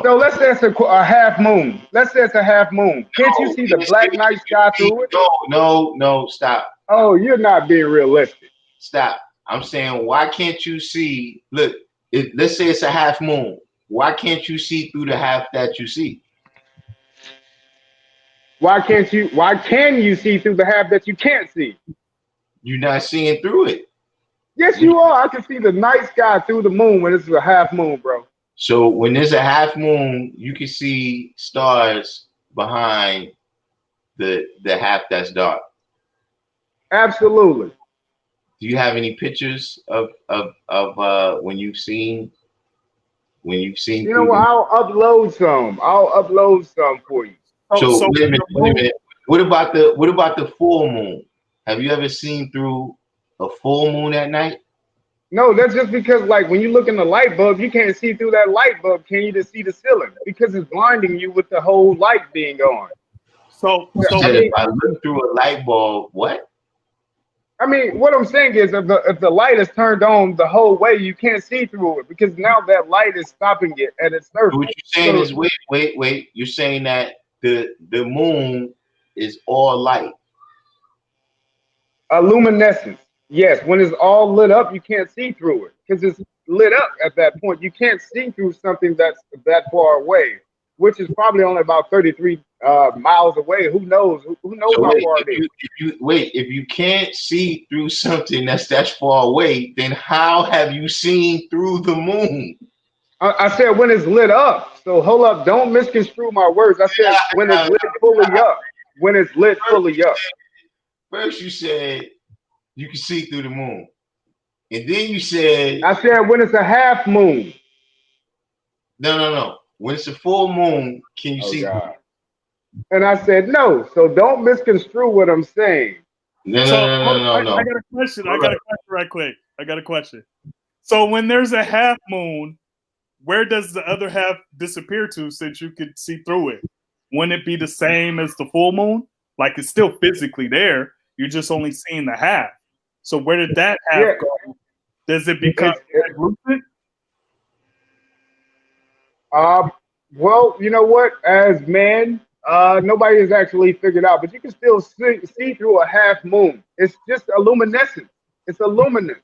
[SPEAKER 3] So let's say it's a half moon. Let's say it's a half moon. Can't you see the black night sky through it?
[SPEAKER 1] No, stop.
[SPEAKER 3] Oh, you're not being realistic.
[SPEAKER 1] Stop. I'm saying, why can't you see? Look, let's say it's a half moon. Why can't you see through the half that you see?
[SPEAKER 3] Why can you see through the half that you can't see?
[SPEAKER 1] You're not seeing through it.
[SPEAKER 3] Yes, you are. I can see the night sky through the moon when it's a half moon, bro.
[SPEAKER 1] So when there's a half moon, you can see stars behind the half that's dark.
[SPEAKER 3] Absolutely.
[SPEAKER 1] Do you have any pictures of when you've seen? You
[SPEAKER 3] know what? I'll upload some for you.
[SPEAKER 1] So wait a minute. What about the full moon? Have you ever seen through a full moon at night?
[SPEAKER 3] No, that's just because, like, when you look in the light bulb, you can't see through that light bulb. Can you just see the ceiling? Because it's blinding you with the whole light being on.
[SPEAKER 4] So
[SPEAKER 1] if I look through a light bulb, what?
[SPEAKER 3] I mean, what I'm saying is, if the light is turned on the whole way, you can't see through it because now that light is stopping it at its surface.
[SPEAKER 1] What you're saying is, wait. You're saying that the moon is all light.
[SPEAKER 3] A luminescence. Yes, when it's all lit up, you can't see through it because it's lit up at that point. You can't see through something that's that far away. which is probably only about 33 miles away. Who knows? Who knows
[SPEAKER 1] So
[SPEAKER 3] how
[SPEAKER 1] wait,
[SPEAKER 3] far it is?
[SPEAKER 1] if you can't see through something that's far away, then how have you seen through the moon?
[SPEAKER 3] I said when it's lit up. So hold up, don't misconstrue my words. I said when it's lit fully up. When it's lit fully up.
[SPEAKER 1] First you said you can see through the moon. And then you said
[SPEAKER 3] I said when it's a half moon.
[SPEAKER 1] no. When it's a full moon, can you
[SPEAKER 3] Oh
[SPEAKER 1] see through?
[SPEAKER 3] God. And I said no. So don't misconstrue what I'm saying.
[SPEAKER 1] No,
[SPEAKER 4] So
[SPEAKER 1] no.
[SPEAKER 4] I got a question. I got a question right quick. I got a question. So when there's a half moon, where does the other half disappear to since you could see through it? Wouldn't it be the same as the full moon? Like it's still physically there. You're just only seeing the half. So where did that half
[SPEAKER 3] Yeah.
[SPEAKER 4] go? Does it become translucent?
[SPEAKER 3] Well, you know what? As men, nobody has actually figured out, but you can still see through a half moon. It's just a luminescence. It's a luminance,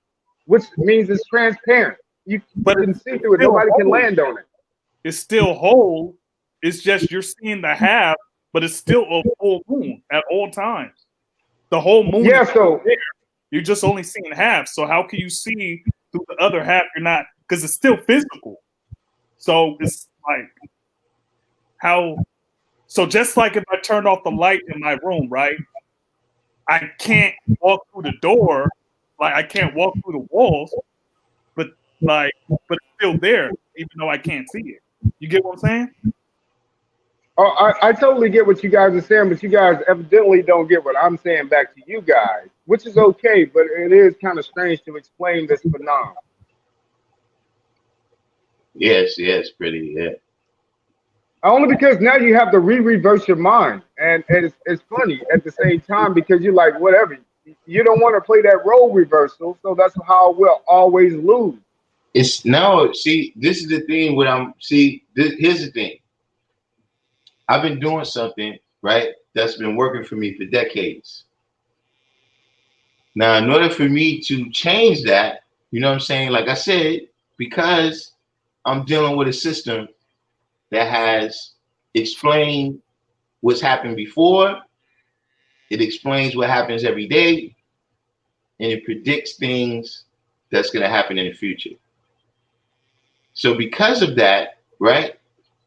[SPEAKER 3] which means it's transparent. You
[SPEAKER 4] But
[SPEAKER 3] can
[SPEAKER 4] it's
[SPEAKER 3] see through it.
[SPEAKER 4] still
[SPEAKER 3] Nobody can
[SPEAKER 4] whole.
[SPEAKER 3] land on it.
[SPEAKER 4] It's still whole. It's just you're seeing the half, but it's still a full moon at all times. The whole moon
[SPEAKER 3] Yeah.
[SPEAKER 4] is
[SPEAKER 3] So
[SPEAKER 4] there. You're just only seeing half. So how can you see through the other half? You're not, because it's still physical. So it's like how. So just like if I turned off the light in my room, right? I can't walk through the door, like I can't walk through the walls, but but it's still there, even though I can't see it. You get what I'm saying?
[SPEAKER 3] I totally get what you guys are saying, but you guys evidently don't get what I'm saying back to you guys, which is okay, but it is kind of strange to explain this phenomenon.
[SPEAKER 1] Yes, pretty, yeah.
[SPEAKER 3] Only because now you have to reverse your mind, and it's funny at the same time because you're like whatever. You don't want to play that role reversal, so that's how we'll always lose.
[SPEAKER 1] It's no, see, this is the thing here's the thing. I've been doing something, right, that's been working for me for decades. Now, in order for me to change that, you know what I'm saying? Like I said, because I'm dealing with a system that has explained what's happened before, it explains what happens every day, and it predicts things that's going to happen in the future. So because of that, right,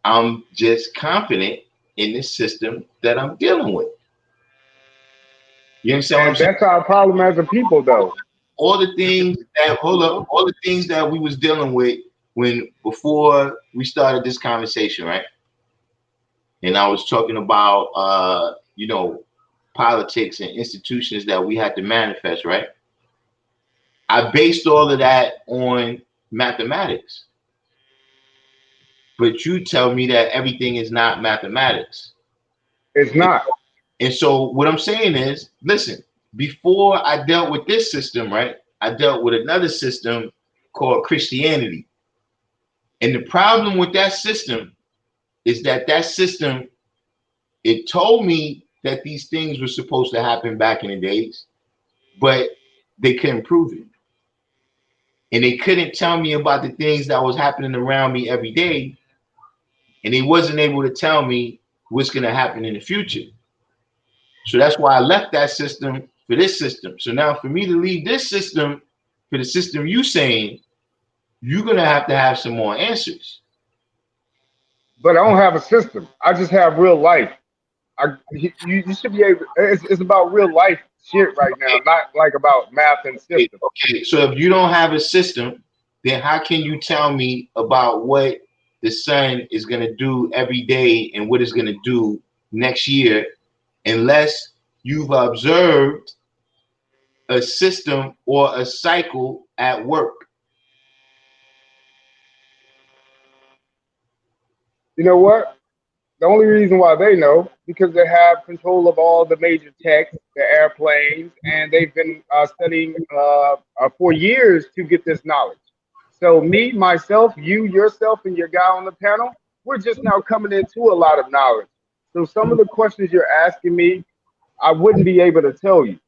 [SPEAKER 1] I'm just confident in this system that I'm dealing with. You understand what I'm
[SPEAKER 3] And
[SPEAKER 1] saying?
[SPEAKER 3] that's our problem as a people, though.
[SPEAKER 1] All the things that all the things that we was dealing with before we started this conversation, right? And I was talking about politics and institutions that we had to manifest, right? I based all of that on mathematics. But you tell me that everything is not mathematics.
[SPEAKER 3] It's not.
[SPEAKER 1] And so what I'm saying is, listen, before I dealt with this system, right, I dealt with another system called Christianity. And the problem with that system is that system, it told me that these things were supposed to happen back in the days, but they couldn't prove it. And they couldn't tell me about the things that was happening around me every day. And they wasn't able to tell me what's going to happen in the future. So that's why I left that system for this system. So now for me to leave this system for the system you saying, you're going to have some more answers.
[SPEAKER 3] But I don't have a system. I just have real life. You should be able. It's about real life shit right now, not like about math and system.
[SPEAKER 1] Okay, so if you don't have a system, then how can you tell me about what the sun is going to do every day and what it's going to do next year, unless you've observed a system or a cycle at work?
[SPEAKER 3] You know what? The only reason why they know because they have control of all the major techs, the airplanes, and they've been studying for years to get this knowledge. So me, myself, you, yourself, and your guy on the panel, we're just now coming into a lot of knowledge. So some of the questions you're asking me, I wouldn't be able to tell you,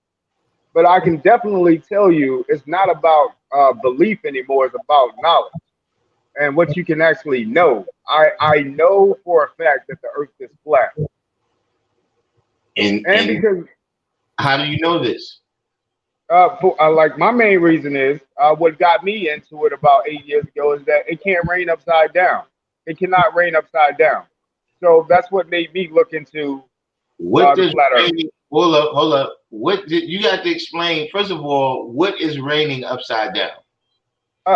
[SPEAKER 3] but I can definitely tell you it's not about belief anymore. It's about knowledge. and what you can actually know. I know for a fact that the Earth is flat, and
[SPEAKER 1] And
[SPEAKER 3] because
[SPEAKER 1] how do you know this?
[SPEAKER 3] like my main reason is what got me into it about 8 years ago is that it can't rain upside down. It cannot rain upside down. So that's what made me look into
[SPEAKER 1] What
[SPEAKER 3] the
[SPEAKER 1] does
[SPEAKER 3] flat Earth.
[SPEAKER 1] raining? Hold up, hold up. What did you got to explain? First of all, what is raining upside down?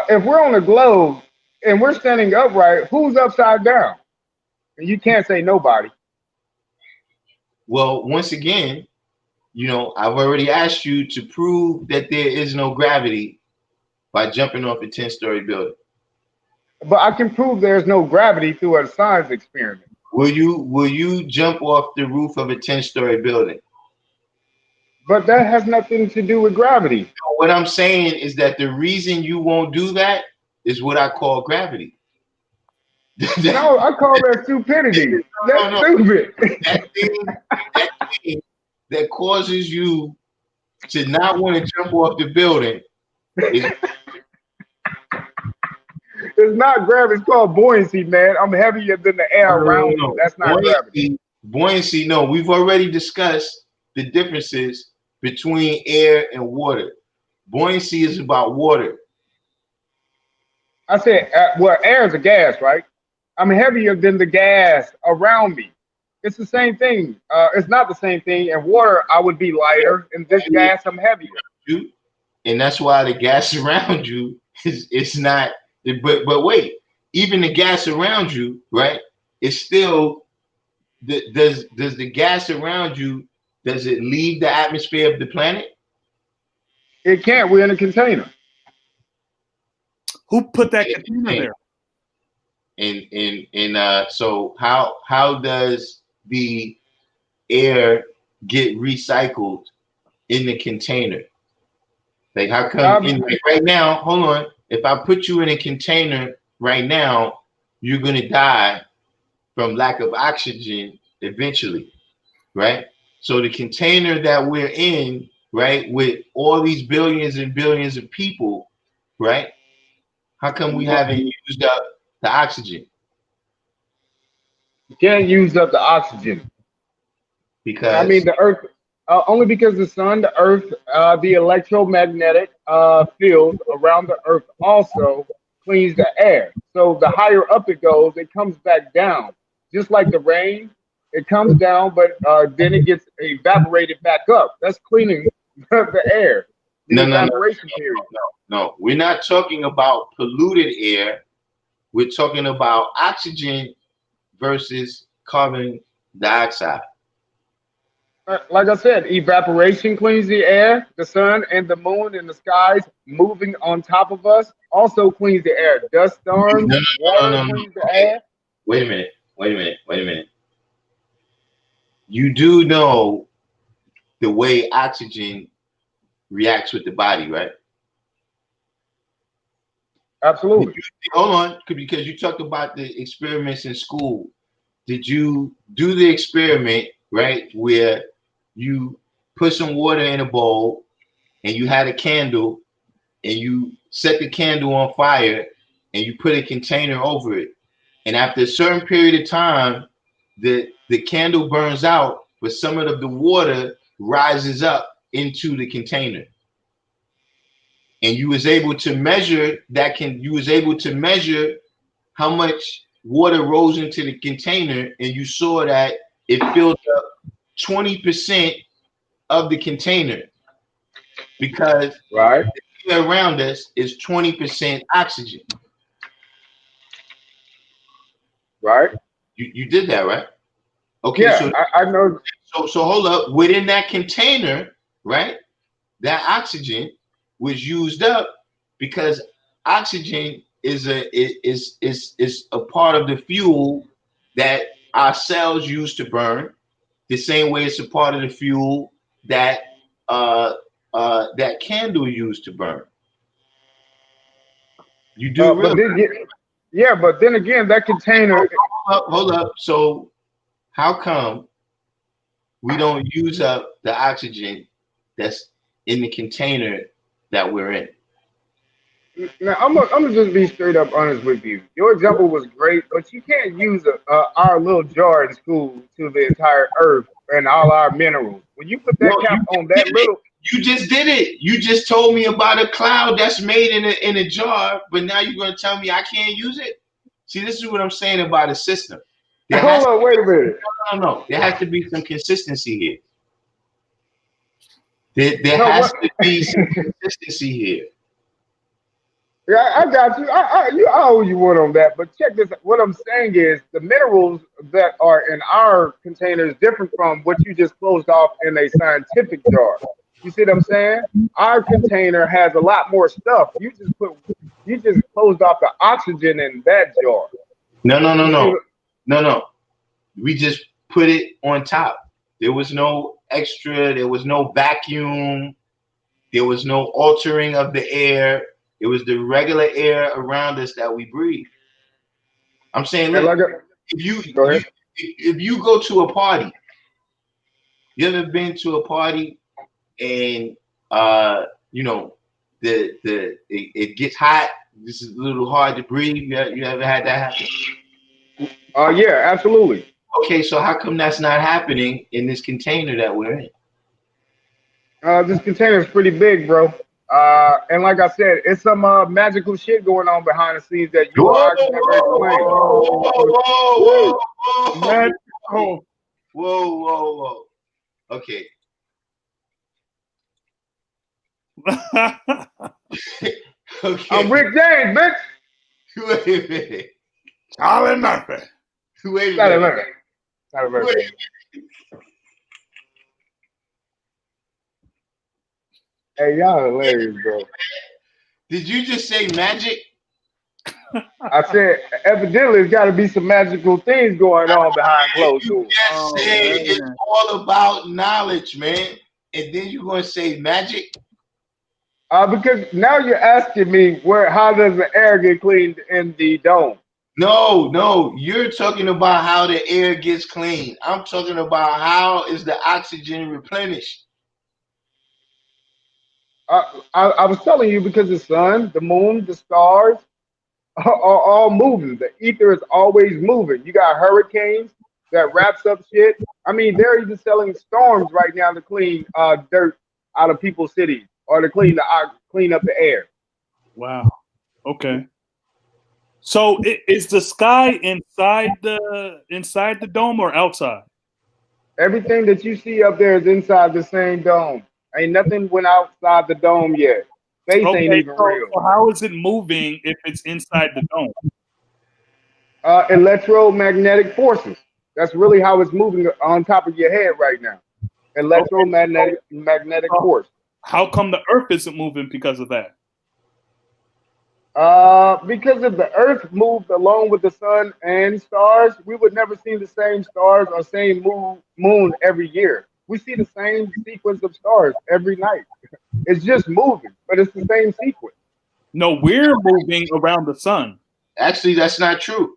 [SPEAKER 3] If we're on a globe and we're standing upright, who's upside down? And you can't say nobody.
[SPEAKER 1] Well, once again, I've already asked you to prove that there is no gravity by jumping off a 10-story building.
[SPEAKER 3] But I can prove there's no gravity through a science experiment.
[SPEAKER 1] Will you jump off the roof of a 10-story building?
[SPEAKER 3] But that has nothing to do with gravity.
[SPEAKER 1] What I'm saying is that the reason you won't do that is what I call gravity.
[SPEAKER 3] No, I call that stupidity. That's stupid.
[SPEAKER 1] That thing that causes you to not want to jump off the building is
[SPEAKER 3] It's not gravity. It's called buoyancy, man. I'm heavier than the air around me. That's not gravity.
[SPEAKER 1] Buoyancy, no. We've already discussed the differences between air and water. Buoyancy is about water.
[SPEAKER 3] I said, well, air is a gas, right? I'm heavier than the gas around me. It's the same thing. It's not the same thing. In water, I would be lighter. In this gas, I'm heavier.
[SPEAKER 1] And that's why the gas around you it's not. But wait, even the gas around you, right? It's still does the gas around you, does it leave the atmosphere of the planet?
[SPEAKER 3] It can't. We're in a container.
[SPEAKER 4] Who put that container
[SPEAKER 1] there? And so how does the air get recycled in the container? Like how come right now, hold on, if I put you in a container right now, you're gonna die from lack of oxygen eventually, right? So the container that we're in, right, with all these billions and billions of people, right? How come we haven't used up the oxygen?
[SPEAKER 3] You can't use up the oxygen.
[SPEAKER 1] Because
[SPEAKER 3] I mean the Earth only because the sun, the Earth, the electromagnetic field around the Earth also cleans the air. So the higher up it goes, it comes back down. Just like the rain, it comes down, but then it gets evaporated back up. That's cleaning the air. The evaporation period.
[SPEAKER 1] No, we're not talking about polluted air. We're talking about oxygen versus carbon dioxide.
[SPEAKER 3] Like I said, evaporation cleans the air. The sun and the moon and the skies moving on top of us also cleans the air. Dust storms, water cleans the air.
[SPEAKER 1] Wait a minute. You do know the way oxygen reacts with the body, right?
[SPEAKER 3] Absolutely.
[SPEAKER 1] Hold on, because you talked about the experiments in school. Did you do the experiment, right, where you put some water in a bowl and you had a candle and you set the candle on fire and you put a container over it, and after a certain period of time the candle burns out, but some of the water rises up into the container, and you was able to measure how much water rose into the container, and you saw that it filled up 20% of the container, because
[SPEAKER 3] right,
[SPEAKER 1] the air around us is 20% oxygen.
[SPEAKER 3] Right.
[SPEAKER 1] You did that, right? Okay.
[SPEAKER 3] Yeah,
[SPEAKER 1] so
[SPEAKER 3] I know.
[SPEAKER 1] So hold up. Within that container, right? That oxygen was used up because oxygen is a part of the fuel that our cells use to burn. The same way it's a part of the fuel that that candle used to burn. You do realize?
[SPEAKER 3] Yeah, but then again, that container.
[SPEAKER 1] Hold up. So how come we don't use up the oxygen that's in the container that we're in?
[SPEAKER 3] Now, I'm gonna just be straight up honest with you. Your example was great, but you can't use our little jar in school to the entire earth and all our minerals. When you put
[SPEAKER 1] No,
[SPEAKER 3] that
[SPEAKER 1] you
[SPEAKER 3] cap
[SPEAKER 1] just
[SPEAKER 3] on that
[SPEAKER 1] did it.
[SPEAKER 3] little,
[SPEAKER 1] You just did it. You just told me about a cloud that's made in a jar, but now you're gonna tell me I can't use it. See, this is what I'm saying about a system. There has
[SPEAKER 3] hold on, wait a minute.
[SPEAKER 1] no. There has to be some consistency here. There
[SPEAKER 3] No,
[SPEAKER 1] has
[SPEAKER 3] what?
[SPEAKER 1] to be some consistency here.
[SPEAKER 3] Yeah, I got you. I owe you one on that. But check this. What I'm saying is the minerals that are in our container is different from what you just closed off in a scientific jar. You see what I'm saying? Our container has a lot more stuff. You just closed off the oxygen in that jar.
[SPEAKER 1] No, no, no,
[SPEAKER 3] You see
[SPEAKER 1] no,
[SPEAKER 3] what?
[SPEAKER 1] no, no. We just put it on top. There was no extra. There was no vacuum. There was no altering of the air. It was the regular air around us that we breathe. I'm saying,
[SPEAKER 3] And
[SPEAKER 1] look,
[SPEAKER 3] like,
[SPEAKER 1] if you
[SPEAKER 3] go
[SPEAKER 1] you
[SPEAKER 3] ahead.
[SPEAKER 1] if you go to a party, you ever been to a party and you know it gets hot. This is a little hard to breathe. You ever had that happen?
[SPEAKER 3] Yeah, absolutely.
[SPEAKER 1] Okay, so how come that's not happening in this container that we're in?
[SPEAKER 3] This container is pretty big, bro. And like I said, it's some magical shit going on behind the scenes that you or
[SPEAKER 1] Whoa,
[SPEAKER 3] I can never
[SPEAKER 1] whoa,
[SPEAKER 3] explain.
[SPEAKER 1] whoa, whoa,
[SPEAKER 4] Woo!
[SPEAKER 1] whoa,
[SPEAKER 4] Man,
[SPEAKER 1] whoa,
[SPEAKER 4] oh.
[SPEAKER 1] whoa, whoa, whoa. Okay,
[SPEAKER 3] I'm
[SPEAKER 1] okay.
[SPEAKER 3] Rick James, bitch.
[SPEAKER 1] Wait a minute.
[SPEAKER 4] Charlie Murphy.
[SPEAKER 1] Wait a
[SPEAKER 3] Not a
[SPEAKER 1] minute.
[SPEAKER 3] minute. Not a
[SPEAKER 1] Wait.
[SPEAKER 3] minute. Hey, y'all hilarious, bro.
[SPEAKER 1] Did you just say magic?
[SPEAKER 3] I said, evidently, there's got to be some magical things going on behind closed
[SPEAKER 1] You
[SPEAKER 3] doors.
[SPEAKER 1] just
[SPEAKER 4] Oh
[SPEAKER 1] say it's
[SPEAKER 4] man.
[SPEAKER 1] all about knowledge, man. And then you're gonna say magic?
[SPEAKER 3] Because now you're asking me how does the air get cleaned in the dome?
[SPEAKER 1] No, no. You're talking about how the air gets clean. I'm talking about how is the oxygen replenished.
[SPEAKER 3] I was telling you because the sun, the moon, the stars are all moving. The ether is always moving. You got hurricanes that wraps up shit. I mean, they're even selling storms right now to clean dirt out of people's cities or to clean up the air.
[SPEAKER 4] Wow. Okay. So is the sky inside the dome or outside?
[SPEAKER 3] Everything that you see up there is inside the same dome. Ain't nothing went outside the dome yet. Space ain't
[SPEAKER 4] Okay.
[SPEAKER 3] even
[SPEAKER 4] So,
[SPEAKER 3] real.
[SPEAKER 4] so how is it moving if it's inside the dome?
[SPEAKER 3] Electromagnetic forces. That's really how it's moving on top of your head right now.
[SPEAKER 4] Okay.
[SPEAKER 3] Magnetic
[SPEAKER 4] So
[SPEAKER 3] force.
[SPEAKER 4] how come the Earth isn't moving because of that?
[SPEAKER 3] Because if the Earth moved along with the sun and stars, we would never see the same stars or same moon every year. We see the same sequence of stars every night. It's just moving, but it's the same sequence.
[SPEAKER 4] No, we're moving around the sun.
[SPEAKER 1] Actually, that's not true.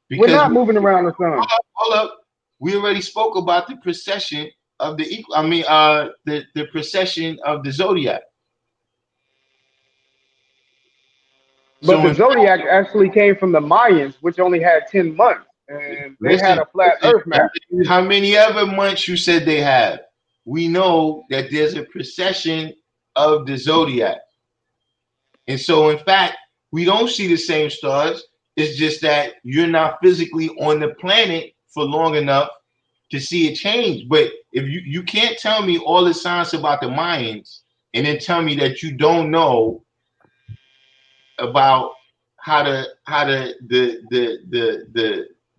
[SPEAKER 3] We're
[SPEAKER 1] Because
[SPEAKER 3] not moving around the sun.
[SPEAKER 1] hold up. We already spoke about the precession of the precession of the zodiac.
[SPEAKER 3] But
[SPEAKER 1] So
[SPEAKER 3] the
[SPEAKER 1] in fact,
[SPEAKER 3] zodiac actually came from the Mayans, which only had 10 months, and they had
[SPEAKER 1] listen,
[SPEAKER 3] a flat Earth map.
[SPEAKER 1] how many other months you said they have? We know that there's a precession of the zodiac. And so, in fact, we don't see the same stars. It's just that you're not physically on the planet for long enough to see it change. But if you can't tell me all the science about the Mayans and then tell me that you don't know about how the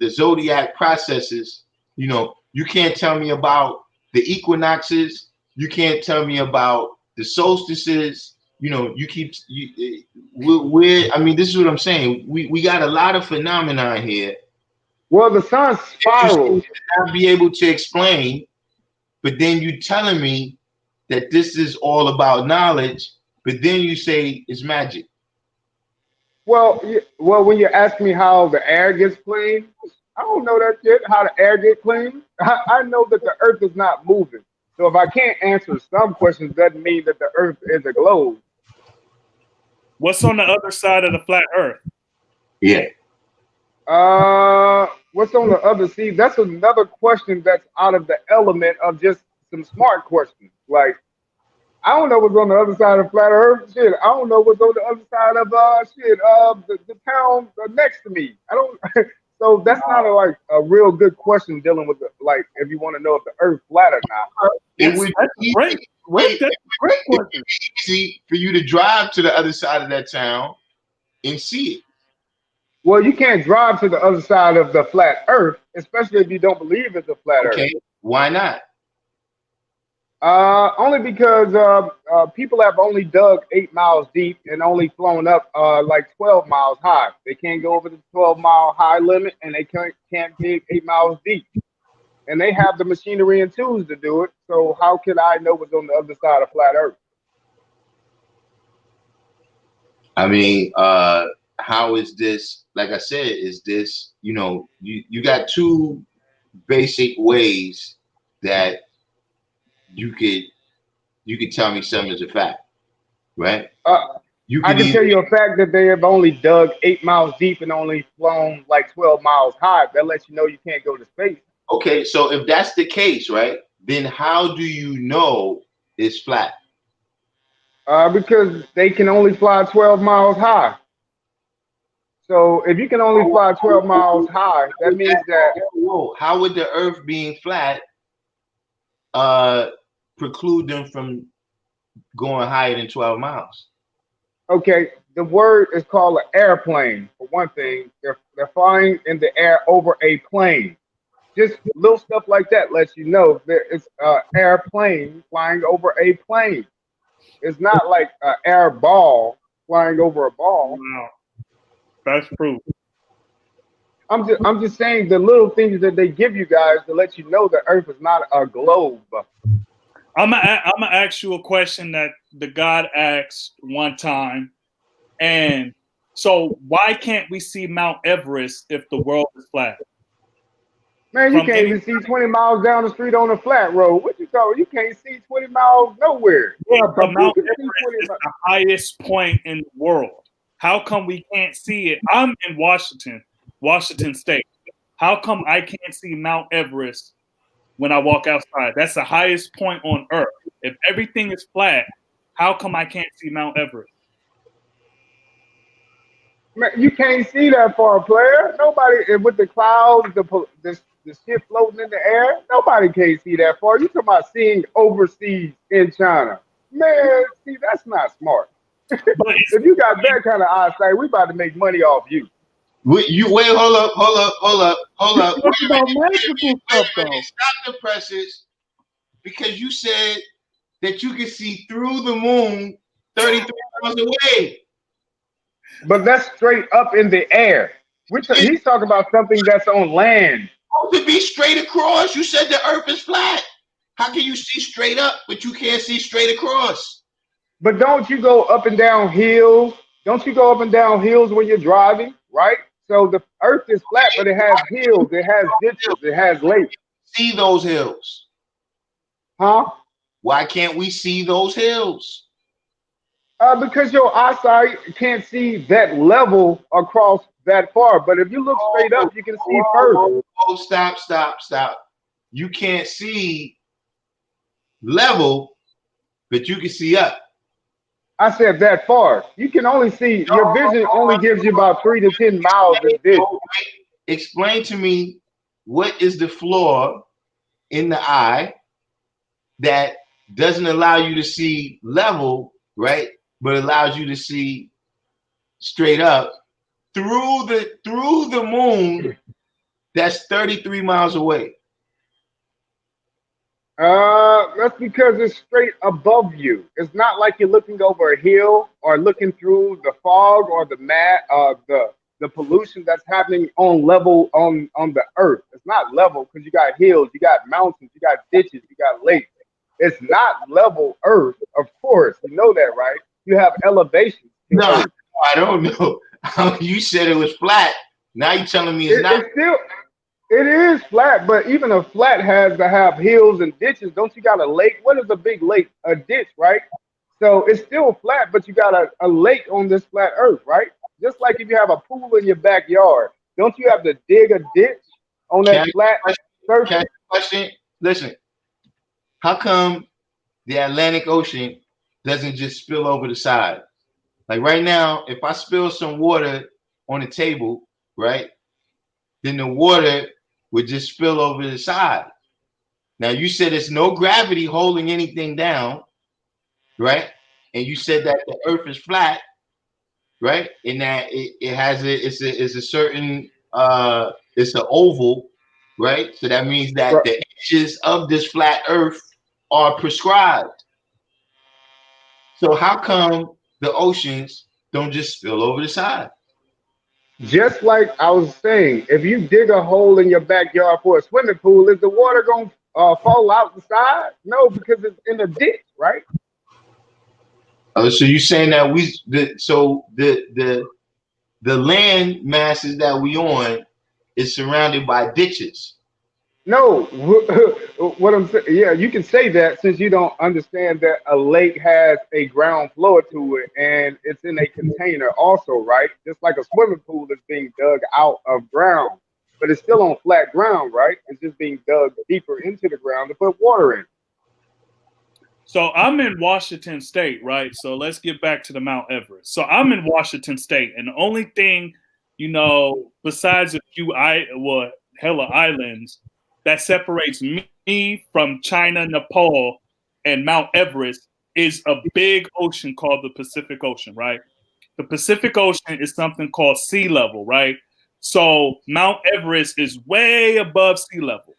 [SPEAKER 1] zodiac processes, you can't tell me about the equinoxes. You can't tell me about the solstices. I mean, this is what I'm saying. We got a lot of phenomena here
[SPEAKER 3] Well, the sun
[SPEAKER 1] that you seem
[SPEAKER 3] spirals.
[SPEAKER 1] to not be able to explain, but then you telling me that this is all about knowledge, but then you say it's magic.
[SPEAKER 3] Well, when you ask me how the air gets clean, I don't know that yet. How the air get clean? I know that the Earth is not moving. So if I can't answer some questions, doesn't mean that the Earth is a globe.
[SPEAKER 4] What's on the other side of the flat Earth?
[SPEAKER 1] Yeah.
[SPEAKER 3] What's on the other side? That's another question that's out of the element of just some smart questions. Like, I don't know what's on the other side of flat Earth. Shit, I don't know what's on the other side of the town next to me. I don't. So that's not like a real good question dealing with like if you want to know if the Earth flat or not.
[SPEAKER 1] It would
[SPEAKER 4] That's
[SPEAKER 1] be
[SPEAKER 4] great. Wait, that's a great question.
[SPEAKER 1] easy for you to drive to the other side of that town and see it.
[SPEAKER 3] Well, you can't drive to the other side of the flat Earth, especially if you don't believe it's a flat Earth.
[SPEAKER 1] Okay, why not?
[SPEAKER 3] Only because people have only dug 8 miles deep and only flown up like 12 miles high. They can't go over the 12-mile high limit, and they can't dig 8 miles deep. And they have the machinery and tools to do it. So how could I know what's on the other side of flat Earth?
[SPEAKER 1] I mean, how is this? Like I said, is this? You got two basic ways that you could tell me something is a fact, right?
[SPEAKER 3] I can tell you a fact that they have only dug 8 miles deep and only flown like 12 miles high. That lets you know you can't go to space.
[SPEAKER 1] Okay, so if that's the case, right, then how do you know it's flat?
[SPEAKER 3] Because they can only fly 12 miles high. So if you can only fly 12 miles high, that means that.
[SPEAKER 1] How would the Earth being flat preclude them from going higher than 12 miles?
[SPEAKER 3] Okay, the word is called an airplane. For one thing, they're flying in the air over a plane. Just little stuff like that lets you know that it's an airplane flying over a plane. It's not like an air ball flying over a ball.
[SPEAKER 4] Wow. That's proof.
[SPEAKER 3] I'm just saying the little things that they give you guys to let you know the Earth is not a globe.
[SPEAKER 4] I'm gonna ask you a question that the God asked one time, and so why can't we see Mount Everest if the world is flat?
[SPEAKER 3] Man, you can't even see 20 miles down the street on a flat road. What you talking? You can't see 20 miles nowhere.
[SPEAKER 4] Yeah, but Mount Everest is the highest point in the world. How come we can't see it? I'm in Washington State. How come I can't see Mount Everest when I walk outside? That's the highest point on Earth. If everything is flat, how come I can't see Mount Everest?
[SPEAKER 3] Man, you can't see that far, player. Nobody with the clouds, the shit floating in the air. Nobody can see that far. You talking about seeing overseas in China? Man, see, that's not smart. If you got that kind of eyesight, we about to make money off you.
[SPEAKER 1] Wait, hold up.
[SPEAKER 4] What about magical stuff, though?
[SPEAKER 1] Stop the presses, because you said that you can see through the moon 33 miles away.
[SPEAKER 3] But that's straight up in the air. He's talking about something that's on land.
[SPEAKER 1] To be straight across, you said the Earth is flat. How can you see straight up, but you can't see straight across?
[SPEAKER 3] But don't you go up and down hills? Don't you go up and down hills when you're driving, right? So the Earth is flat, but it has hills, it has ditches, it has lakes.
[SPEAKER 1] See those hills?
[SPEAKER 3] Huh?
[SPEAKER 1] Why can't we see those hills?
[SPEAKER 3] Because your eyesight can't see that level across that far. But if you look straight up, you can see further.
[SPEAKER 1] Oh, stop. You can't see level, but you can see up.
[SPEAKER 3] I said that far. You can only see, your vision only gives you about 3 to 10 miles in vision.
[SPEAKER 1] Explain to me, what is the flaw in the eye that doesn't allow you to see level, right? But allows you to see straight up through the moon that's 33 miles away.
[SPEAKER 3] That's because it's straight above you. It's not like you're looking over a hill or looking through the fog or the pollution that's happening on level on the earth. It's not level because you got hills, you got mountains, you got ditches, you got lakes. It's not level earth, of course. You know that, right? You have elevation.
[SPEAKER 1] No, I don't know. You said it was flat. Now you're telling me it's not.
[SPEAKER 3] It is flat, but even a flat has to have hills and ditches. Don't you got a lake? What is a big lake? A ditch, right? So it's still flat, but you got a lake on this flat Earth, right? Just like if you have a pool in your backyard, don't you have to dig a ditch on
[SPEAKER 1] Can I
[SPEAKER 3] that
[SPEAKER 1] ask
[SPEAKER 3] flat
[SPEAKER 1] you can I
[SPEAKER 3] surface?
[SPEAKER 1] ask you a question? Listen, how come the Atlantic Ocean doesn't just spill over the side? Like right now, if I spill some water on the table, right, then the water would just spill over the side. Now you said there's no gravity holding anything down, right? And you said that the Earth is flat, right? And that it has it's a certain it's an oval, right? So that means that
[SPEAKER 3] Right.
[SPEAKER 1] the edges of this flat Earth are prescribed. So how come the oceans don't just spill over the side?
[SPEAKER 3] Just like I was saying, if you dig a hole in your backyard for a swimming pool, is the water going to fall out the side? No, because it's in a ditch, right?
[SPEAKER 1] So you saying that the land masses that we on is surrounded by ditches.
[SPEAKER 3] No, what I'm saying, yeah, you can say that since you don't understand that a lake has a ground floor to it and it's in a container also, right? Just like a swimming pool is being dug out of ground, but it's still on flat ground, right? It's just being dug deeper into the ground to put water in.
[SPEAKER 4] So I'm in Washington State, right? So let's get back to the Mount Everest. So I'm in Washington State, and the only thing, besides a few hella islands, that separates me from China, Nepal, and Mount Everest is a big ocean called the Pacific Ocean, right? The Pacific Ocean is something called sea level, right? So Mount Everest is way above sea level.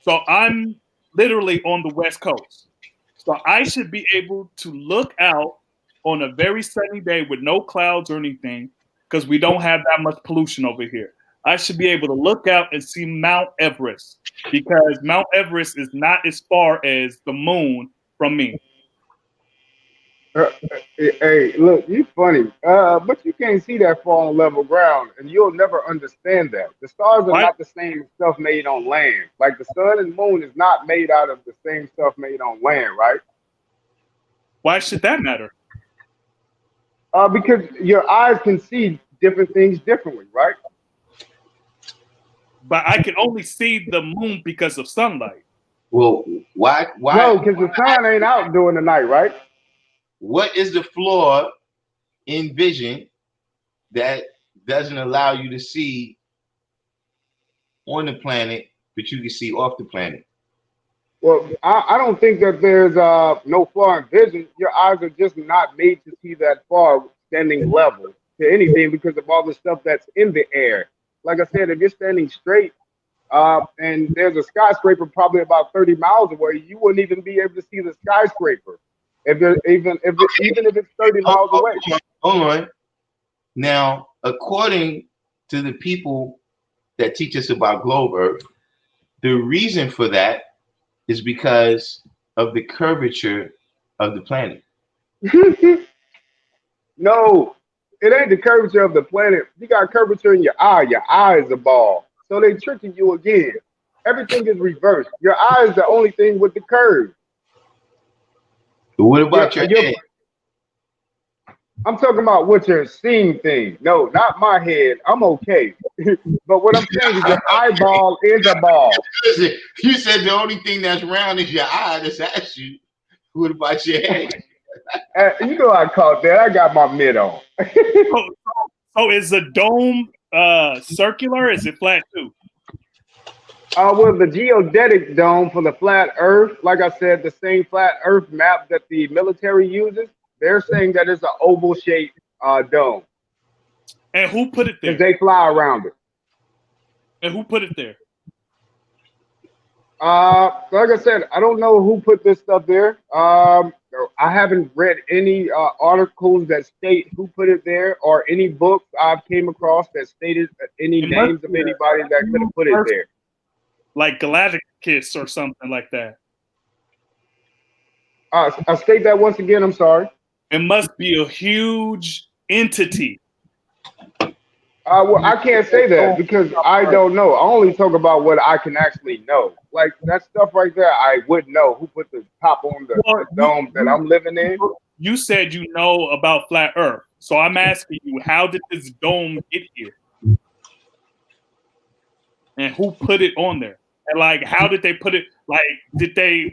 [SPEAKER 4] So I'm literally on the West Coast. So I should be able to look out on a very sunny day with no clouds or anything because we don't have that much pollution over here. I should be able to look out and see Mount Everest because Mount Everest is not as far as the moon from me.
[SPEAKER 3] Hey, look, you funny, but you can't see that far on level ground, and you'll never understand that. The stars are
[SPEAKER 4] Why?
[SPEAKER 3] not the same stuff made on land. Like the sun and moon is not made out of the same stuff made on land, right?
[SPEAKER 4] Why should that matter?
[SPEAKER 3] Because your eyes can see different things differently, right?
[SPEAKER 4] But I can only see the moon because of sunlight.
[SPEAKER 1] Well, why
[SPEAKER 3] No, because the sun ain't out during the night, right?
[SPEAKER 1] what is the flaw in vision that doesn't allow you to see on the planet, but you can see off the planet?
[SPEAKER 3] Well, I don't think that there's no flaw in vision. Your eyes are just not made to see that far standing level to anything because of all the stuff that's in the air. Like I said, if you're standing straight and there's a skyscraper probably about 30 miles away, you wouldn't even be able to see the skyscraper. Even if it's 30 miles away.
[SPEAKER 1] Hold on. Now, according to the people that teach us about globe Earth, the reason for that is because of the curvature of the planet.
[SPEAKER 3] No, it ain't the curvature of the planet. You got curvature in your eye. Your eye is a ball. So they tricking you again. Everything is reversed. Your eye is the only thing with the curve.
[SPEAKER 1] But what about your head?
[SPEAKER 3] I'm talking about what you're seeing thing. No, not my head. I'm okay. But what I'm saying is your eyeball is a ball.
[SPEAKER 1] Listen, you said the only thing that's round is your eye. That's asked you. What about your head?
[SPEAKER 3] You know I caught that. I got my mitt on.
[SPEAKER 4] So is the dome circular? Is it flat too?
[SPEAKER 3] Well, the geodetic dome for the flat Earth, like I said, the same flat Earth map that the military uses, they're saying that it's an oval shaped dome.
[SPEAKER 4] And who put it there?
[SPEAKER 3] Because they fly around it.
[SPEAKER 4] And who put it there?
[SPEAKER 3] Like I said, I don't know who put this stuff there. I haven't read any articles that state who put it there or any books I've came across that stated any names of anybody that could have put it there.
[SPEAKER 4] Like Galacticus or something like that.
[SPEAKER 3] I'll state that once again. I'm sorry.
[SPEAKER 4] It must be a huge entity.
[SPEAKER 3] Well, I can't say that because I don't know. I only talk about what I can actually know. Like that stuff right there, I would know who put the top on the
[SPEAKER 4] Well,
[SPEAKER 3] dome that I'm living in.
[SPEAKER 4] you said you know about flat Earth, so I'm asking you, how did this dome get here, and who put it on there, and like, how did they put it? Like,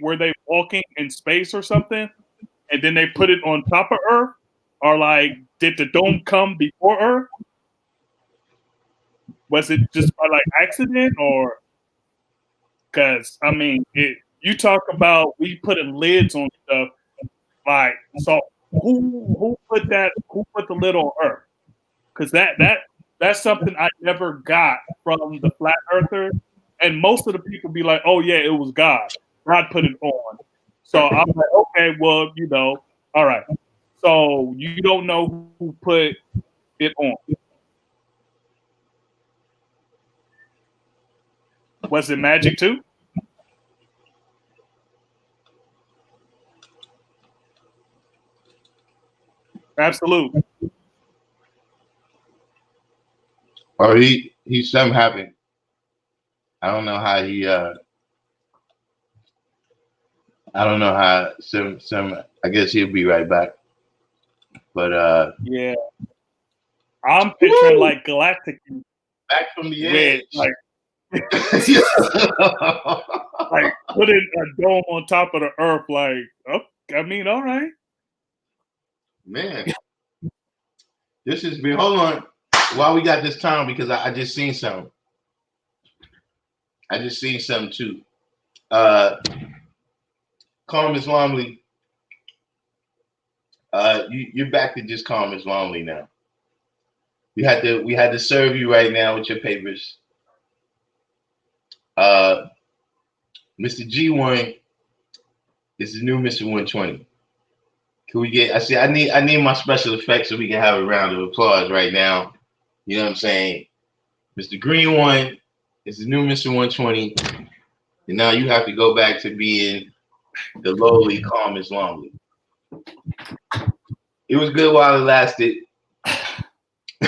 [SPEAKER 4] were they walking in space or something, and then they put it on top of Earth, or like, did the dome come before Earth? Was it just by like accident, or because I mean, you talk about we putting lids on stuff, like, so who put that? Who put the lid on Earth? Because that's something I never got from the flat earther, and most of the people be like, "Oh yeah, it was God. God put it on." So I'm like, okay, well, all right. So you don't know who put it on? Was it magic too? Absolutely.
[SPEAKER 1] Or he's something happened. I don't know how he I don't know how some I guess he'll be right back. But
[SPEAKER 4] Yeah, I'm picturing like Galactic
[SPEAKER 1] back from the
[SPEAKER 4] with
[SPEAKER 1] edge.
[SPEAKER 4] like like putting a dome on top of the Earth. Like, oh, I mean, all right.
[SPEAKER 1] Man, this has been. Hold on, while we got this time, because I just seen something. I just seen something too. Calm as Longley. You're back to just calm as Longley now. We had to serve you right now with your papers. Mr. G1 is the new Mr. 120. Can we get? I need my special effects so we can have a round of applause right now. You know what I'm saying? Mr. Green One is the new Mr. 120, and now you have to go back to being the lowly, calm as Longley. It was good while it lasted.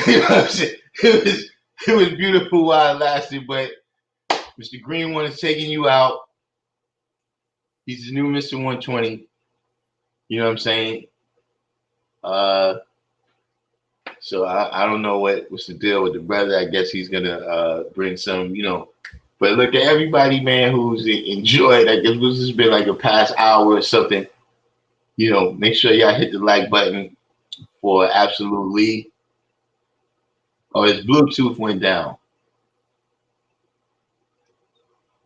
[SPEAKER 1] You know what I'm saying? It was beautiful while it lasted, but Mr. Green One is taking you out. He's the new Mr. 120. You know what I'm saying? So I don't know what's the deal with the brother. I guess he's gonna bring some, But look at everybody, man, who's enjoyed. I guess this has been like a past hour or something. Make sure y'all hit the like button for Absolute Lee. Oh, his Bluetooth went down.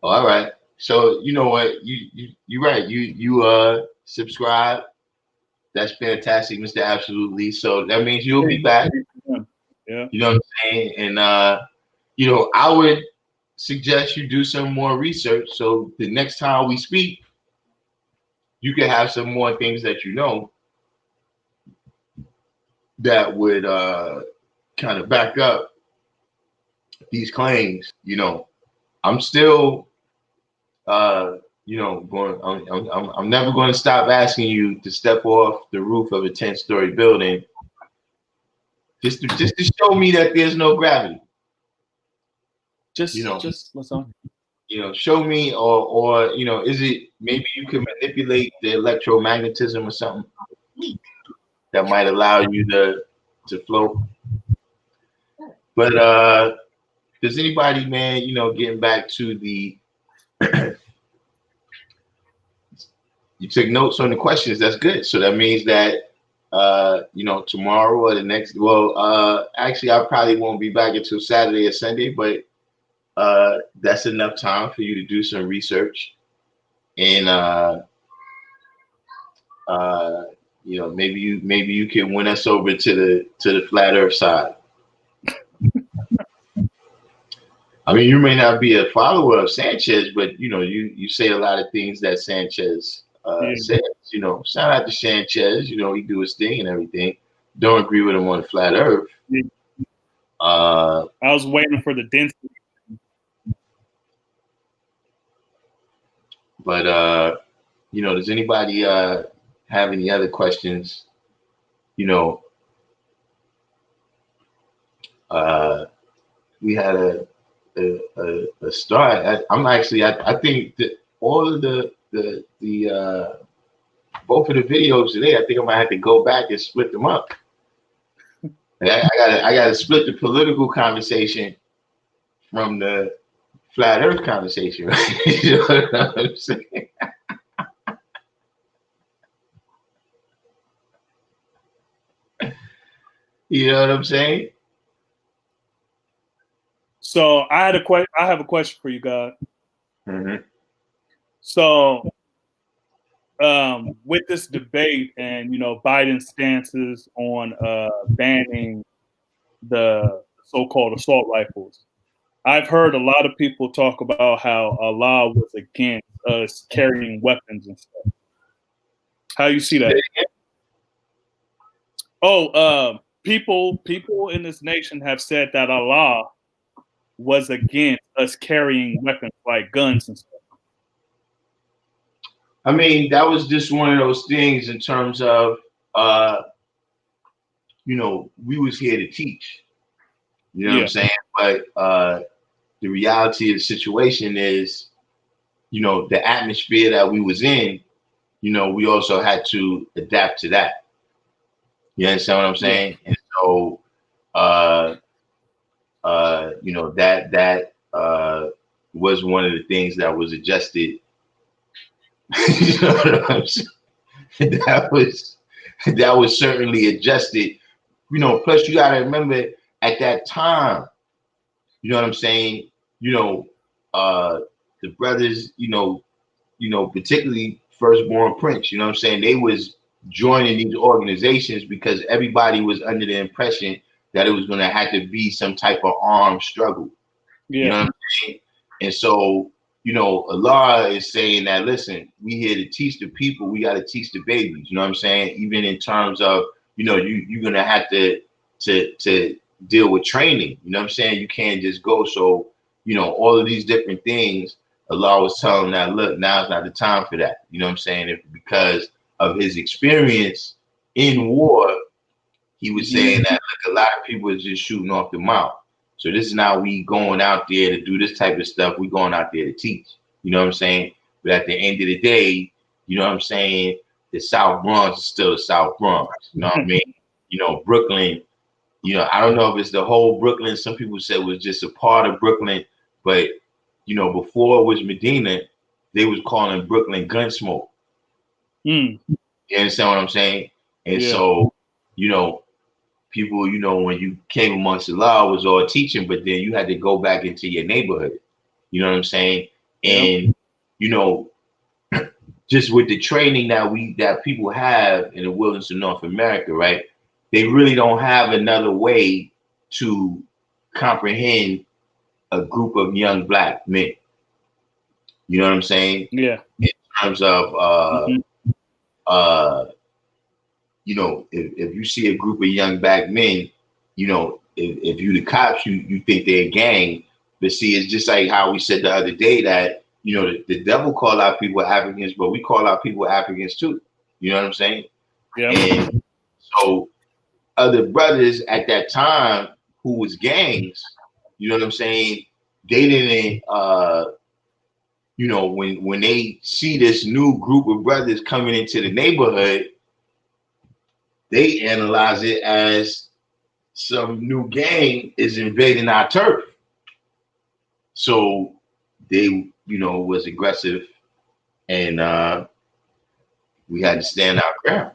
[SPEAKER 1] Oh, all right. So you know what? You're right. You subscribe. That's fantastic, Mr. Absolute Lee. So that means you'll be back.
[SPEAKER 4] Yeah.
[SPEAKER 1] You know what I'm saying? And I would suggest you do some more research so the next time we speak, you can have some more things that you know that would kind of back up these claims. I'm still going. I'm never going to stop asking you to step off the roof of a 10-story building just to show me that there's no gravity.
[SPEAKER 4] Just let's on.
[SPEAKER 1] Show me, or is it maybe you can manipulate the electromagnetism or something that might allow you to float. But does anybody, man, getting back to the you took notes on the questions, that's good. So that means that tomorrow or the next, actually I probably won't be back until Saturday or Sunday, but that's enough time for you to do some research and maybe you can win us over to the flat earth side. I mean, you may not be a follower of Sanchez, but you say a lot of things that Sanchez says. Shout out to Sanchez. He do his thing and everything. Don't agree with him on the flat earth.
[SPEAKER 4] Yeah. I was waiting for the density.
[SPEAKER 1] But does anybody have any other questions? we had a start. I think that all of the both of the videos today, I think I might have to go back and split them up. I gotta split the political conversation from the flat Earth conversation. Right? You know what I'm saying? You know what I'm saying?
[SPEAKER 4] So I have a question for you, God.
[SPEAKER 1] Mm-hmm.
[SPEAKER 4] So, with this debate and Biden's stances on banning the so-called assault rifles, I've heard a lot of people talk about how Allah was against us carrying weapons and stuff. How you see that? Oh, people in this nation have said that Allah was against us carrying weapons like guns and stuff.
[SPEAKER 1] I mean, that was just one of those things in terms of, we was here to teach. You know what I'm saying? But the reality of the situation is, the atmosphere that we was in, we also had to adapt to that. You understand what I'm saying? Yeah. And so, that was one of the things that was adjusted. You know what I'm saying? That was certainly adjusted. Plus you gotta remember at that time, you know what I'm saying? The brothers, particularly Firstborn Prince, you know what I'm saying? They was joining these organizations because everybody was under the impression that it was going to have to be some type of armed struggle. Yeah. You know what I'm saying? And so, Allah is saying that, listen, we here to teach the people, we got to teach the babies, you know what I'm saying? Even in terms of, you're going to have to deal with training, you know what I'm saying? You can't just go. So, all of these different things, Allah was telling that, look, now's not the time for that. You know what I'm saying? Because of his experience in war, he was saying that, look, a lot of people is just shooting off the mouth. So this is now we going out there to do this type of stuff. We going out there to teach. You know what I'm saying? But at the end of the day, you know what I'm saying? The South Bronx is still the South Bronx. You know what I mean? Brooklyn, I don't know if it's the whole Brooklyn. Some people said it was just a part of Brooklyn. But, before it was Medina, they was calling Brooklyn Gunsmoke. You understand what I'm saying? And so, people, when you came amongst the law, was all teaching, but then you had to go back into your neighborhood. You know what I'm saying? And, just with the training that people have in the wilderness of North America, right? They really don't have another way to comprehend a group of young black men. You know what I'm saying? Yeah. In terms of, if you see a group of young black men, if you the cops, you think they're a gang. But see, it's just like how we said the other day that, the devil call out people Africans, but we call out people Africans too. You know what I'm saying? Yeah. And so other brothers at that time who was gangs, you know what I'm saying? They didn't, when they see this new group of brothers coming into the neighborhood, they analyze it as some new gang is invading our turf. So they, was aggressive, and we had to stand our ground.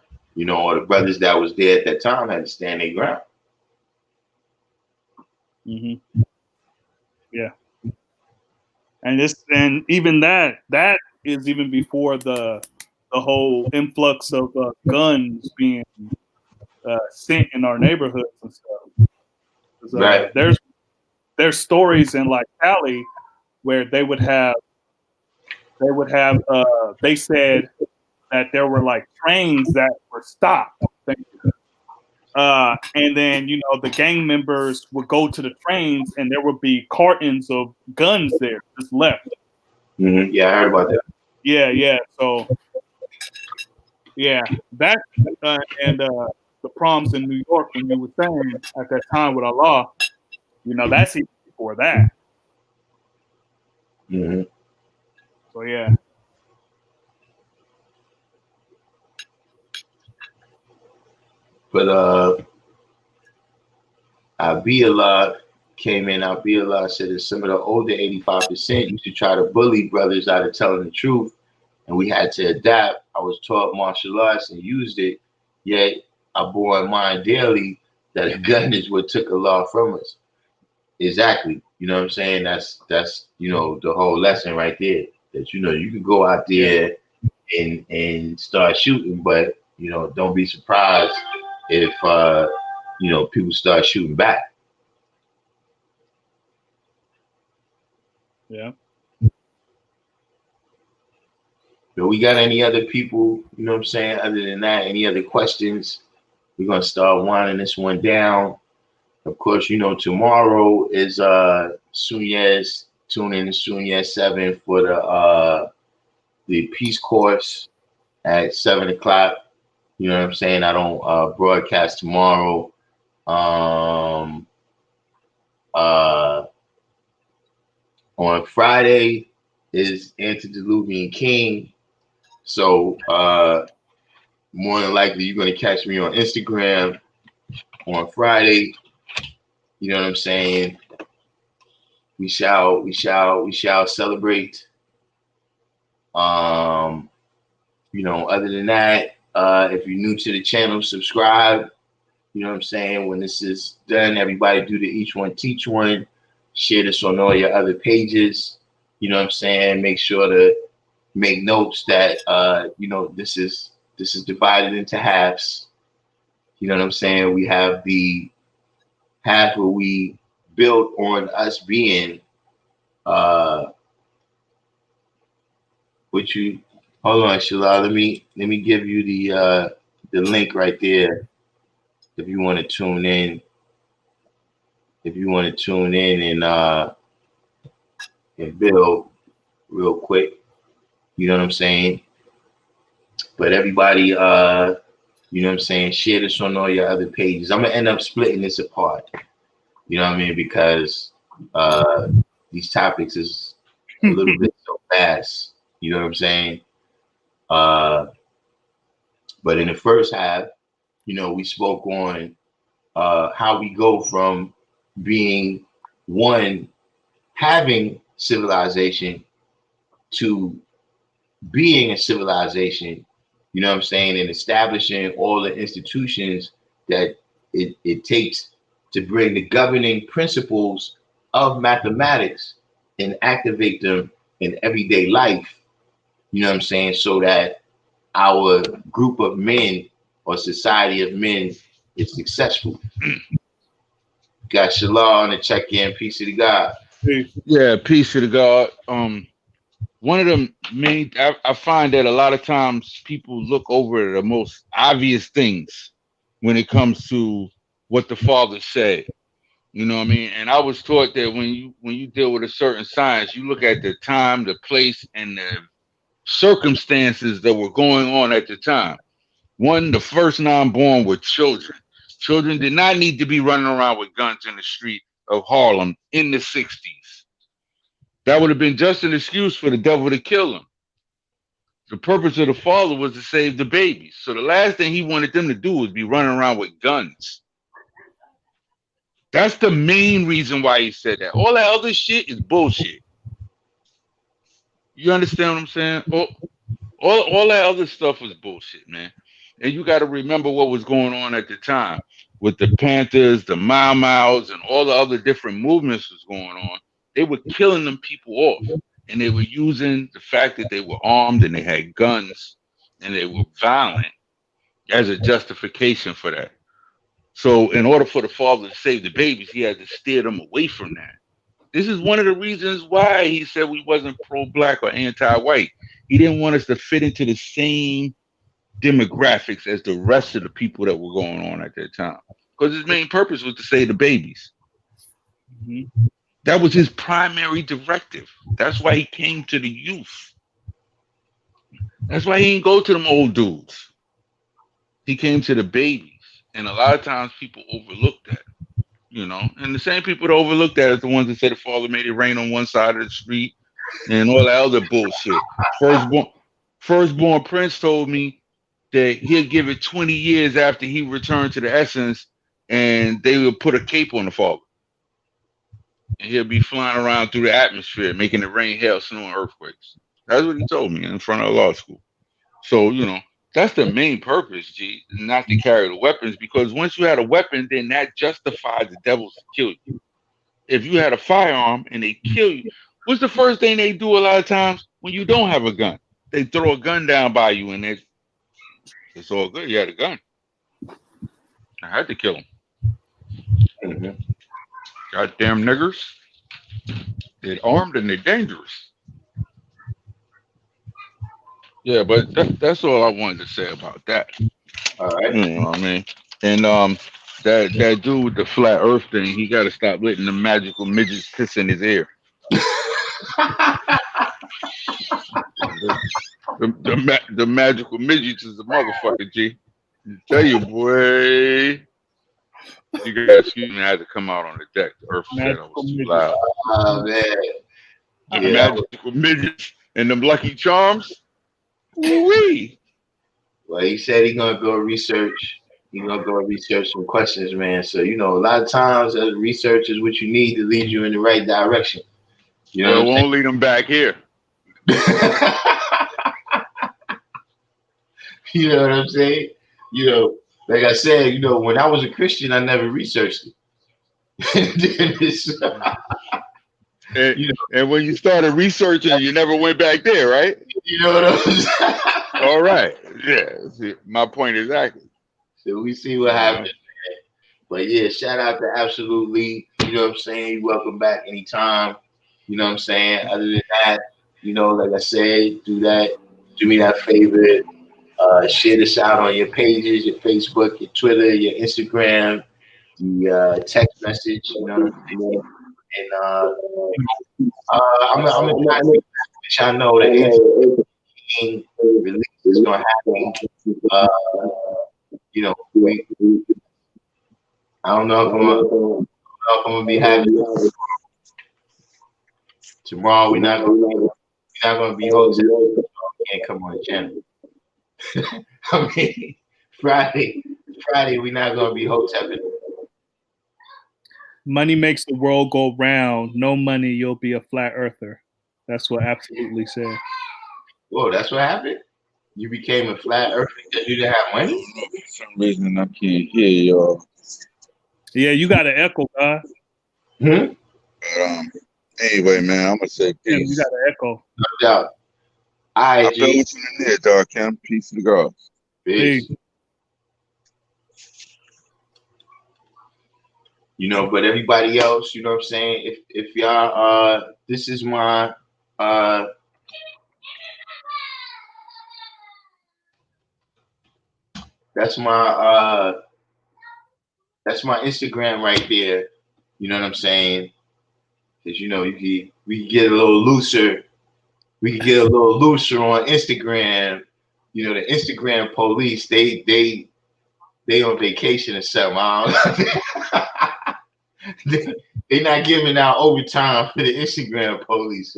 [SPEAKER 1] All the brothers that was there at that time had to stand their ground.
[SPEAKER 4] Yeah. And even that is even before the whole influx of guns being sent in our neighborhoods and stuff. Right. There's stories in like Cali where they said that there were like trains that were stopped. And then, the gang members would go to the trains and there would be cartons of guns there just left.
[SPEAKER 1] Yeah, I heard about that.
[SPEAKER 4] Yeah. So, yeah, that and the problems in New York when you were saying at that time with Allah, You know, that's even before that.
[SPEAKER 1] Mm-hmm.
[SPEAKER 4] So yeah.
[SPEAKER 1] But Abiyallah came in. Abiyallah said that some of the older 85% used to try to bully brothers out of telling the truth, and we had to adapt. I was taught martial arts and used it, yet I bore in mind daily that a gun is what took Allah from us. Exactly. You know what I'm saying? That's the whole lesson right there. That you can go out there and start shooting, but don't be surprised if people start shooting back.
[SPEAKER 4] Yeah.
[SPEAKER 1] But we got any other people, what I'm saying, other than that, any other questions? We're gonna start winding this one down. Of course, tomorrow is Sunyez. Tune in to Sunyez 7 for the peace course at 7 o'clock. You know what I'm saying? I don't broadcast tomorrow. On Friday is Antediluvian King. So more than likely you're gonna catch me on Instagram on Friday. You know what I'm saying? We shall celebrate. Other than that, if you're new to the channel, subscribe. You know what I'm saying? When this is done, everybody do the each one teach one. Share this on all your other pages. You know what I'm saying? Make sure to make notes that this is divided into halves. You know what I'm saying? We have the half where we built on us being what you hold on, Shalal. Let me give you the link right there if you want to tune in. If you want to tune in and build real quick. You know what I'm saying? But everybody, you know what I'm saying, share this on all your other pages. I'm gonna end up splitting this apart. You know what I mean? Because these topics is a little bit so fast. You know what I'm saying? But in the first half, we spoke on how we go from being one, having civilization, to being a civilization, you know what I'm saying, and establishing all the institutions that it takes to bring the governing principles of mathematics and activate them in everyday life, you know what I'm saying, so that our group of men or society of men is successful. Got Shalal on the check-in. Peace to the God.
[SPEAKER 5] Yeah, peace to the God. One of the main, I find that a lot of times people look over the most obvious things when it comes to what the Father said. You know what I mean? And I was taught that when you deal with a certain science, you look at the time, the place, and the circumstances that were going on at the time. One, the first non-born were children. Children did not need to be running around with guns in the street of Harlem in the 60s. That would have been just an excuse for the devil to kill them. The purpose of the Father was to save the babies. So the last thing he wanted them to do was be running around with guns. That's the main reason why he said that. All that other shit is bullshit. You understand what I'm saying? All that other stuff was bullshit, man. And you got to remember what was going on at the time with the Panthers, the Mau Mau's, and all the other different movements was going on. They were killing them people off, and they were using the fact that they were armed and they had guns and they were violent as a justification for that. So in order for the Father to save the babies, he had to steer them away from that. This is one of the reasons why he said we wasn't pro-black or anti-white. He didn't want us to fit into the same demographics as the rest of the people that were going on at that time. Because his main purpose was to save the babies. Mm-hmm. That was his primary directive. That's why he came to the youth. That's why he didn't go to them old dudes. He came to the babies. And a lot of times people overlook that. You know, and the same people that overlook that is the ones that say the father made it rain on one side of the street and all that other bullshit. Firstborn, firstborn Prince told me that he'll give it 20 years after he returned to the essence, and they will put a cape on the father, and he'll be flying around through the atmosphere, making it rain, hail, snow, and earthquakes. That's what he told me in front of law school. So, you know, that's the main purpose, G, not to carry the weapons, because once you had a weapon, then that justifies the devils to kill you. If you had a firearm and they kill you, what's the first thing they do a lot of times when you don't have a gun? They throw a gun down by you, and it's all good. You had a gun. I had to kill them.
[SPEAKER 1] Mhm.
[SPEAKER 5] Goddamn niggers. They're armed and they're dangerous. Yeah, but that's all I wanted to say about that.
[SPEAKER 1] All right.
[SPEAKER 5] You know what I mean? And that dude with the flat Earth thing, he got to stop letting the magical midgets piss in his ear. The magical midgets is a motherfucker, G. I tell you, boy. You guys, excuse me, I had to come out on the deck. The Earth said I was too loud.
[SPEAKER 1] Oh man.
[SPEAKER 5] The
[SPEAKER 1] Yeah.
[SPEAKER 5] magical midgets and them Lucky Charms. Wee.
[SPEAKER 1] Well, he said he's gonna go research. He's gonna go research some questions, man. So you know, a lot of times research is what you need to lead you in the right direction. You know
[SPEAKER 5] Well, it
[SPEAKER 1] what
[SPEAKER 5] won't lead them back here.
[SPEAKER 1] I'm saying? You know what I'm saying? You know, like I said, you know, when I was a Christian, I never researched it.
[SPEAKER 5] And,
[SPEAKER 1] you know,
[SPEAKER 5] and when you started researching, you never went back there, right?
[SPEAKER 1] you know what I'm saying?
[SPEAKER 5] All right. Yeah. See, my point exactly.
[SPEAKER 1] So we see what happens. But yeah, shout out to Absolutely. You know what I'm saying? You're welcome back anytime. You know what I'm saying? Other than that, you know, like I said, do me that favor. Share this out on your pages, your Facebook, your Twitter, your Instagram, the text message, you know what I'm saying? And I'm gonna try to let y'all know that anything release is gonna happen. Uh, you know, I don't know if I'm gonna be having tomorrow. We're not gonna be hosting. Can't come on the channel. I mean, Friday, we're not gonna be hoteling.
[SPEAKER 4] Money makes the world go round. No money, you'll be a flat earther. That's what Absolutely said.
[SPEAKER 1] Whoa, that's what happened. You became a flat earther because you didn't have money.
[SPEAKER 5] For some reason, I can't hear y'all.
[SPEAKER 4] Yeah, you got an echo, God.
[SPEAKER 1] Hmm?
[SPEAKER 5] But, anyway, man, I'm gonna say
[SPEAKER 4] Yeah, you
[SPEAKER 5] peace.
[SPEAKER 4] got an echo.
[SPEAKER 1] No doubt. All right,
[SPEAKER 5] I've been
[SPEAKER 1] G.
[SPEAKER 5] listening there, Darkim. Peace to the gods.
[SPEAKER 1] Peace. You know, but everybody else, you know what I'm saying? If y'all this is my that's my Instagram right there. You know what I'm saying? Because you know, we can get a little looser. We can get a little looser on Instagram. You know, the Instagram police, they on vacation or something. I don't They're not giving out overtime for the Instagram police.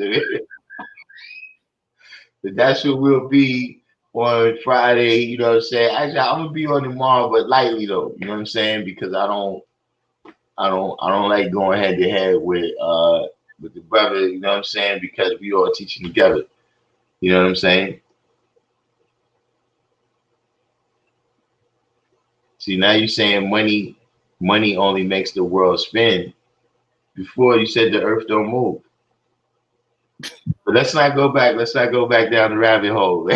[SPEAKER 1] But that's what we'll be on Friday. You know what I'm saying? Actually, I'm gonna be on tomorrow, but lightly though. You know what I'm saying? Because I don't like going head to head with the brother. You know what I'm saying? Because we all teaching together. You know what I'm saying? See, now you're saying money only makes the world spin. Before you said the earth don't move. But let's not go back. Let's not go back down the rabbit hole.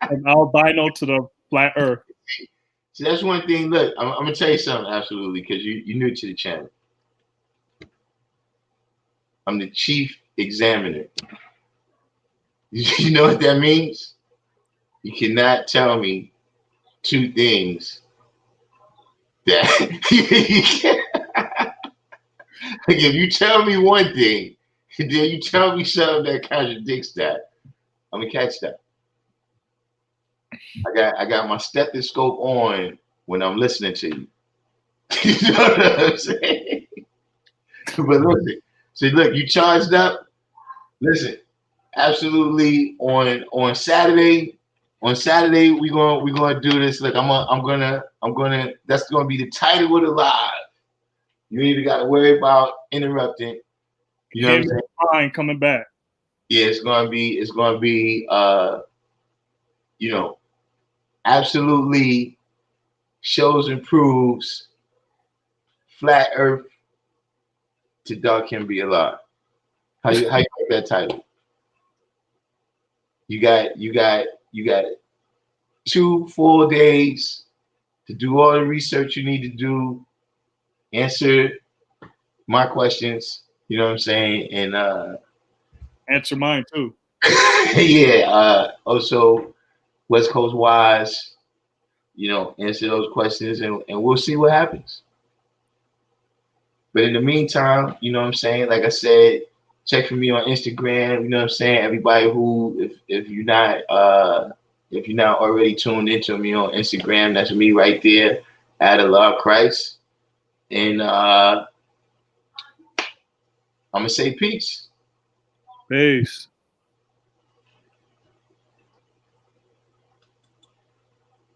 [SPEAKER 4] From albino to the flat earth.
[SPEAKER 1] See, that's one thing. Look, I'm gonna tell you something. Absolutely, because you're new to the channel. I'm the chief examiner. You know what that means? You cannot tell me two things that you can't. Like if you tell me one thing, then you tell me something that contradicts that, I'm gonna catch that. I got my stethoscope on when I'm listening to you. You know what I'm saying? But listen, see, look, you charged up. Listen, absolutely on Saturday. On Saturday, we're gonna do this. Look, I'm gonna. That's gonna be the title of the live. You ain't even got to worry about interrupting. You know what I'm saying?
[SPEAKER 4] Fine, coming back.
[SPEAKER 1] Yeah, it's gonna be you know, absolutely shows and proves flat Earth to Darkim Be Allah. How you like that title? You got 2 full days to do all the research you need to do, answer my questions, you know what I'm saying? And
[SPEAKER 4] answer mine too.
[SPEAKER 1] yeah, also West Coast wise, you know, answer those questions and we'll see what happens. But in the meantime, you know what I'm saying? Like I said, check for me on Instagram, you know what I'm saying? Everybody who if you're not already tuned into me on Instagram, that's me right there at AllahChrist. And I'm gonna say peace.
[SPEAKER 4] Peace.